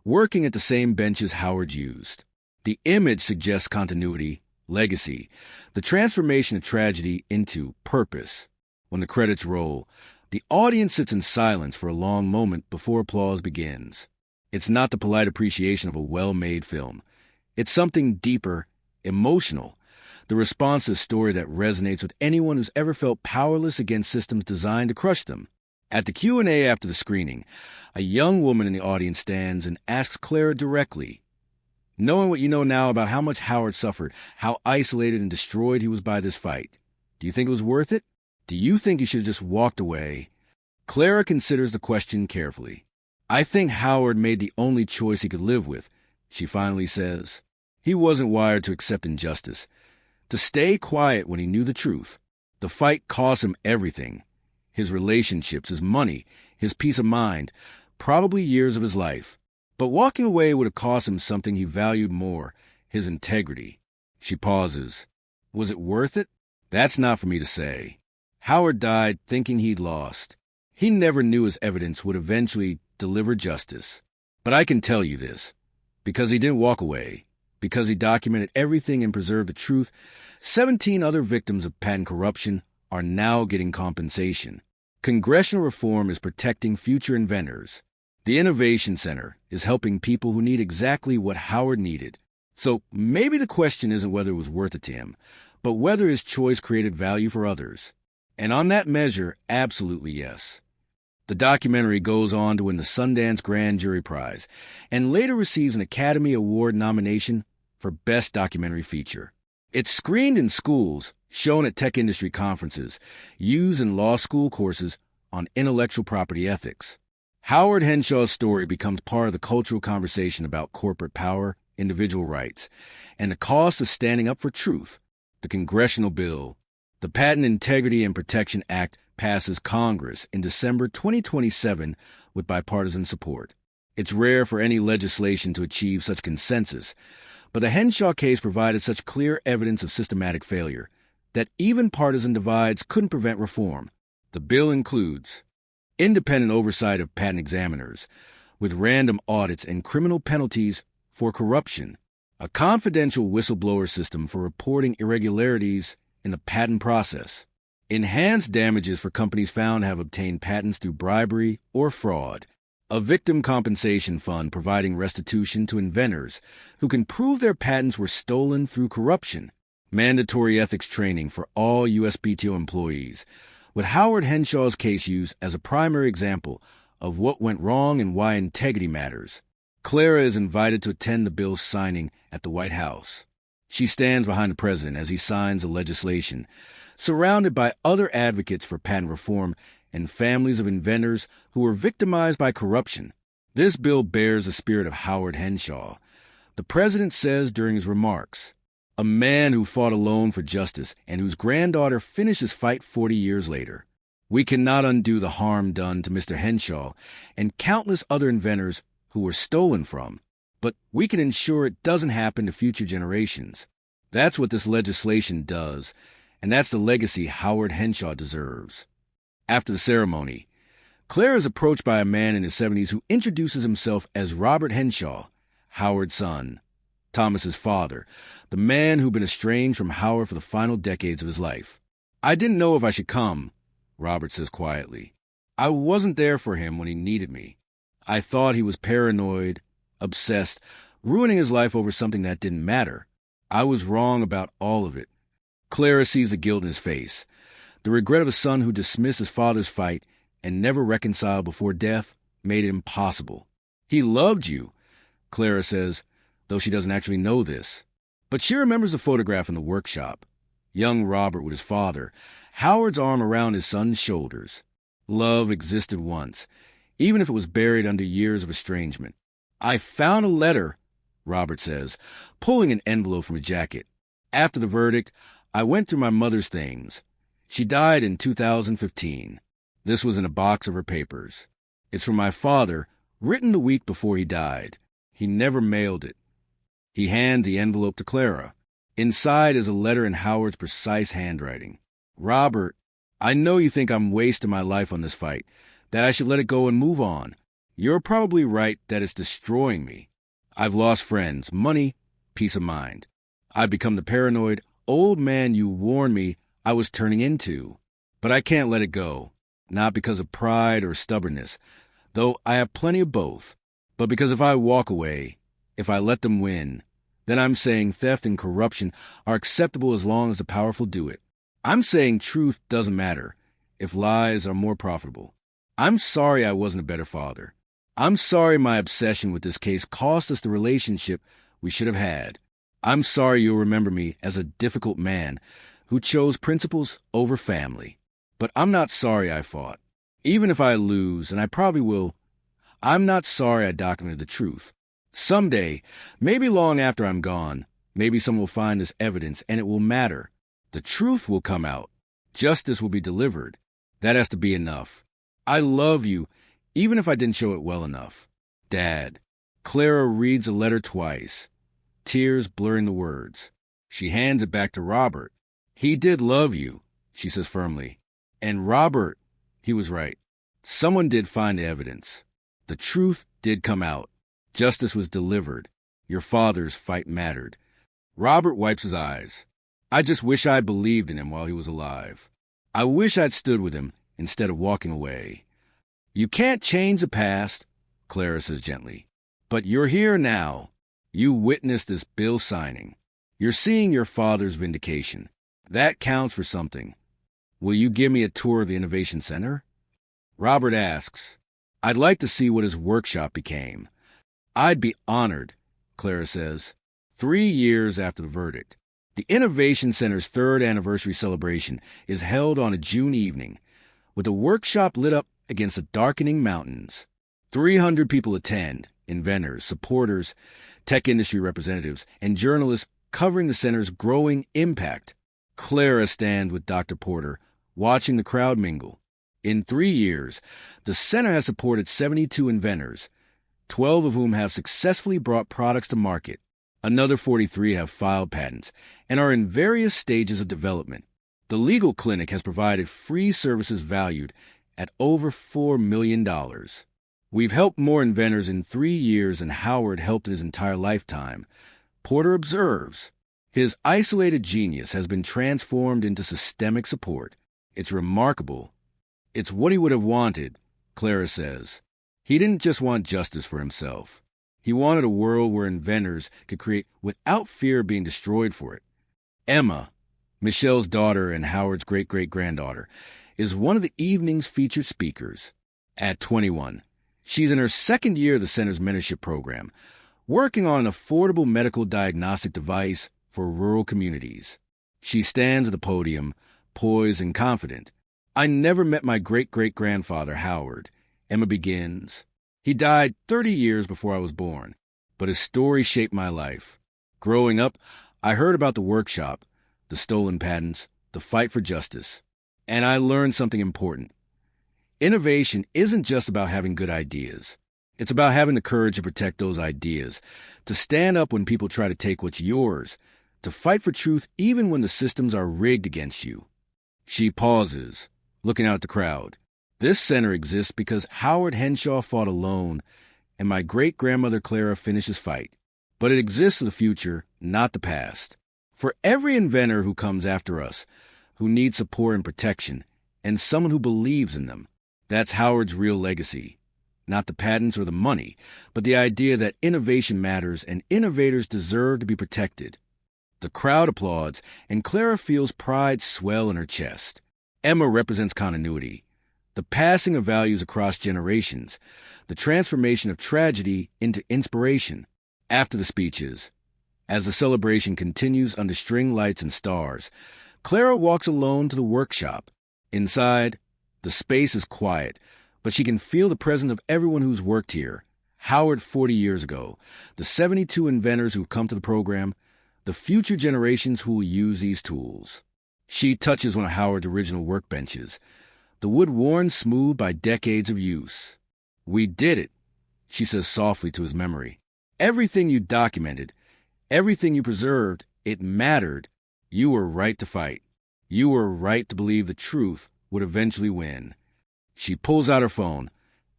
working at the same benches Howard used. The image suggests continuity, legacy, the transformation of tragedy into purpose. When the credits roll, the audience sits in silence for a long moment before applause begins. It's not the polite appreciation of a well-made film. It's something deeper, emotional, the response to a story that resonates with anyone who's ever felt powerless against systems designed to crush them. At the Q&A after the screening, a young woman in the audience stands and asks Clara directly, knowing what you know now about how much Howard suffered, how isolated and destroyed he was by this fight, do you think it was worth it? Do you think he should have just walked away? Clara considers the question carefully. I think Howard made the only choice he could live with, she finally says. He wasn't wired to accept injustice, to stay quiet when he knew the truth. The fight cost him everything. His relationships, his money, his peace of mind, probably years of his life. But walking away would have cost him something he valued more, his integrity. She pauses. Was it worth it? That's not for me to say. Howard died thinking he'd lost. He never knew his evidence would eventually deliver justice. But I can tell you this. Because he didn't walk away, because he documented everything and preserved the truth, 17 other victims of patent corruption are now getting compensation. Congressional reform is protecting future inventors. The Innovation Center is helping people who need exactly what Howard needed. So maybe the question isn't whether it was worth it to him, but whether his choice created value for others. And on that measure, absolutely yes. The documentary goes on to win the Sundance Grand Jury Prize and later receives an Academy Award nomination for Best Documentary Feature. It's screened in schools, shown at tech industry conferences, used in law school courses on intellectual property ethics. Howard Henshaw's story becomes part of the cultural conversation about corporate power, individual rights, and the cost of standing up for truth. The congressional bill, the Patent Integrity and Protection Act, passes Congress in December 2027 with bipartisan support. It's rare for any legislation to achieve such consensus, but the Henshaw case provided such clear evidence of systematic failure that even partisan divides couldn't prevent reform. The bill includes independent oversight of patent examiners, with random audits and criminal penalties for corruption, a confidential whistleblower system for reporting irregularities in the patent process, enhanced damages for companies found to have obtained patents through bribery or fraud, a victim compensation fund providing restitution to inventors who can prove their patents were stolen through corruption, mandatory ethics training for all USPTO employees, with Howard Henshaw's case used as a primary example of what went wrong and why integrity matters. Clara is invited to attend the bill's signing at the White House. She stands behind the president as he signs the legislation, surrounded by other advocates for patent reform and families of inventors who were victimized by corruption. This bill bears the spirit of Howard Henshaw. The president says during his remarks, a man who fought alone for justice and whose granddaughter finished his fight 40 years later. We cannot undo the harm done to Mr. Henshaw and countless other inventors who were stolen from, but we can ensure it doesn't happen to future generations. That's what this legislation does, and that's the legacy Howard Henshaw deserves. After the ceremony, Clara is approached by a man in his 70s who introduces himself as Robert Henshaw, Howard's son, Thomas's father, the man who'd been estranged from Howard for the final decades of his life. I didn't know if I should come, Robert says quietly. I wasn't there for him when he needed me. I thought he was paranoid, obsessed, ruining his life over something that didn't matter. I was wrong about all of it. Clara sees the guilt in his face, the regret of a son who dismissed his father's fight and never reconciled before death made it impossible. He loved you, Clara says, though she doesn't actually know this. But she remembers the photograph in the workshop. Young Robert with his father, Howard's arm around his son's shoulders. Love existed once, even if it was buried under years of estrangement. I found a letter, Robert says, pulling an envelope from his jacket. After the verdict, I went through my mother's things. She died in 2015. This was in a box of her papers. It's from my father, written the week before he died. He never mailed it. He hands the envelope to Clara. Inside is a letter in Howard's precise handwriting. Robert, I know you think I'm wasting my life on this fight, that I should let it go and move on. You're probably right that it's destroying me. I've lost friends, money, peace of mind. I've become the paranoid old man you warned me I was turning into. But I can't let it go, not because of pride or stubbornness, though I have plenty of both, but because if I walk away, if I let them win, then I'm saying theft and corruption are acceptable as long as the powerful do it. I'm saying truth doesn't matter if lies are more profitable. I'm sorry I wasn't a better father. I'm sorry my obsession with this case cost us the relationship we should have had. I'm sorry you'll remember me as a difficult man who chose principles over family. But I'm not sorry I fought. Even if I lose, and I probably will, I'm not sorry I documented the truth. Someday, maybe long after I'm gone, maybe someone will find this evidence and it will matter. The truth will come out. Justice will be delivered. That has to be enough. I love you, even if I didn't show it well enough. Dad. Clara reads the letter twice, tears blurring the words. She hands it back to Robert. He did love you, she says firmly. And Robert, he was right. Someone did find the evidence. The truth did come out. Justice was delivered. Your father's fight mattered. Robert wipes his eyes. I just wish I believed in him while he was alive. I wish I'd stood with him instead of walking away. You can't change the past, Clara says gently. But you're here now. You witnessed this bill signing. You're seeing your father's vindication. That counts for something. Will you give me a tour of the Innovation Center? Robert asks. I'd like to see what his workshop became. I'd be honored, Clara says. 3 years after the verdict, the Innovation Center's 3rd anniversary celebration is held on a June evening, with the workshop lit up against the darkening mountains. 300 people attend, inventors, supporters, tech industry representatives, and journalists covering the center's growing impact. Clara stands with Dr. Porter, watching the crowd mingle. In 3 years, the center has supported 72 inventors, 12 of whom have successfully brought products to market. Another 43 have filed patents and are in various stages of development. The legal clinic has provided free services valued at over $4 million. We've helped more inventors in 3 years than Howard helped in his entire lifetime. Porter observes, his isolated genius has been transformed into systemic support. It's remarkable. It's what he would have wanted, Clara says. He didn't just want justice for himself. He wanted a world where inventors could create without fear of being destroyed for it. Emma, Michelle's daughter and Howard's great-great-granddaughter, is one of the evening's featured speakers. At 21, she's in her 2nd year of the center's mentorship program, working on an affordable medical diagnostic device for rural communities. She stands at the podium, poised and confident. I never met my great-great-grandfather, Howard. Emma begins. He died 30 years before I was born, but his story shaped my life. Growing up, I heard about the workshop, the stolen patents, the fight for justice, and I learned something important. Innovation isn't just about having good ideas. It's about having the courage to protect those ideas, to stand up when people try to take what's yours, to fight for truth even when the systems are rigged against you. She pauses, looking out at the crowd. This center exists because Howard Henshaw fought alone, and my great-grandmother Clara finished his fight. But it exists for the future, not the past. For every inventor who comes after us, who needs support and protection, and someone who believes in them. That's Howard's real legacy. Not the patents or the money, but the idea that innovation matters and innovators deserve to be protected. The crowd applauds, and Clara feels pride swell in her chest. Emma represents continuity. The passing of values across generations, the transformation of tragedy into inspiration. After the speeches, as the celebration continues under string lights and stars, Clara walks alone to the workshop. Inside, the space is quiet, but she can feel the presence of everyone who's worked here. Howard 40 years ago, the 72 inventors who've come to the program, the future generations who will use these tools. She touches one of Howard's original workbenches, the wood worn smooth by decades of use. We did it, she says softly to his memory. Everything you documented, everything you preserved, it mattered. You were right to fight. You were right to believe the truth would eventually win. She pulls out her phone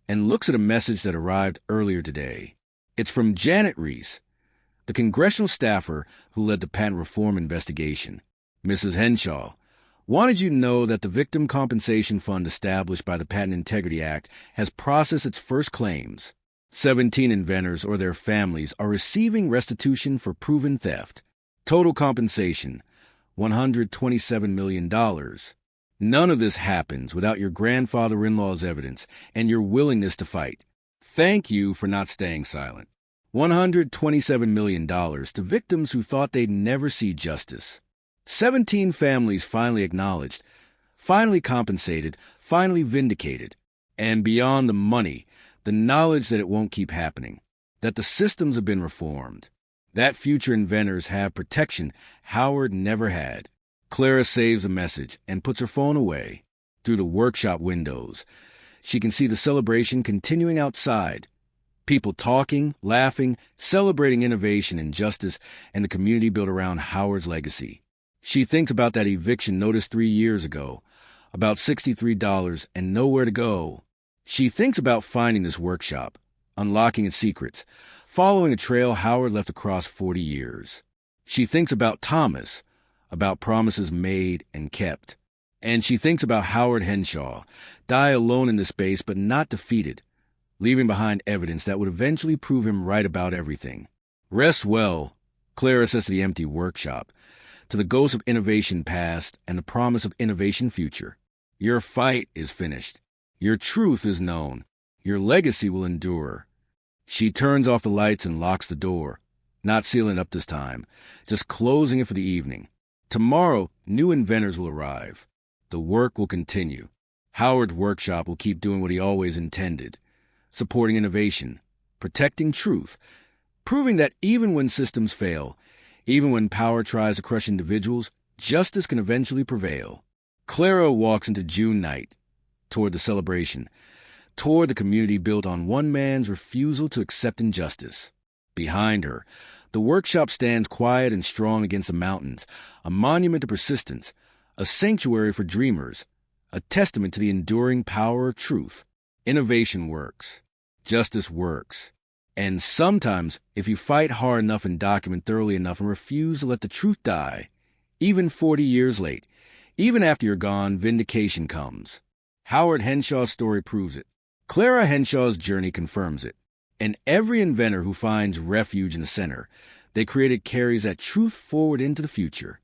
and looks at a message that arrived earlier today. It's from Janet Reese, the congressional staffer who led the patent reform investigation. Mrs. Henshaw, wanted you to know that the Victim Compensation Fund established by the Patent Integrity Act has processed its first claims. 17 inventors or their families are receiving restitution for proven theft. Total compensation, $127 million. None of this happens without your grandfather-in-law's evidence and your willingness to fight. Thank you for not staying silent. $127 million to victims who thought they'd never see justice. 17 families finally acknowledged, finally compensated, finally vindicated. And beyond the money, the knowledge that it won't keep happening, that the systems have been reformed, that future inventors have protection Howard never had. Clara saves a message and puts her phone away. Through the workshop windows, she can see the celebration continuing outside. People talking, laughing, celebrating innovation and justice and the community built around Howard's legacy. She thinks about that eviction notice 3 years ago, about $63 and nowhere to go. She thinks about finding this workshop, unlocking its secrets, following a trail Howard left across 40 years. She thinks about Thomas, about promises made and kept. And she thinks about Howard Henshaw, die alone in the space but not defeated, leaving behind evidence that would eventually prove him right about everything. Rest well, Clara says to the empty workshop, to the ghost of innovation past and the promise of innovation future. Your fight is finished. Your truth is known. Your legacy will endure. She turns off the lights and locks the door, not sealing it up this time, just closing it for the evening. Tomorrow, new inventors will arrive. The work will continue. Howard's workshop will keep doing what he always intended, supporting innovation, protecting truth, proving that even when systems fail, even when power tries to crush individuals, justice can eventually prevail. Clara walks into June night, toward the celebration, toward the community built on one man's refusal to accept injustice. Behind her, the workshop stands quiet and strong against the mountains, a monument to persistence, a sanctuary for dreamers, a testament to the enduring power of truth. Innovation works. Justice works. And sometimes, if you fight hard enough and document thoroughly enough and refuse to let the truth die, even 40 years late, even after you're gone, vindication comes. Howard Henshaw's story proves it. Clara Henshaw's journey confirms it. And every inventor who finds refuge in the center they created carries that truth forward into the future.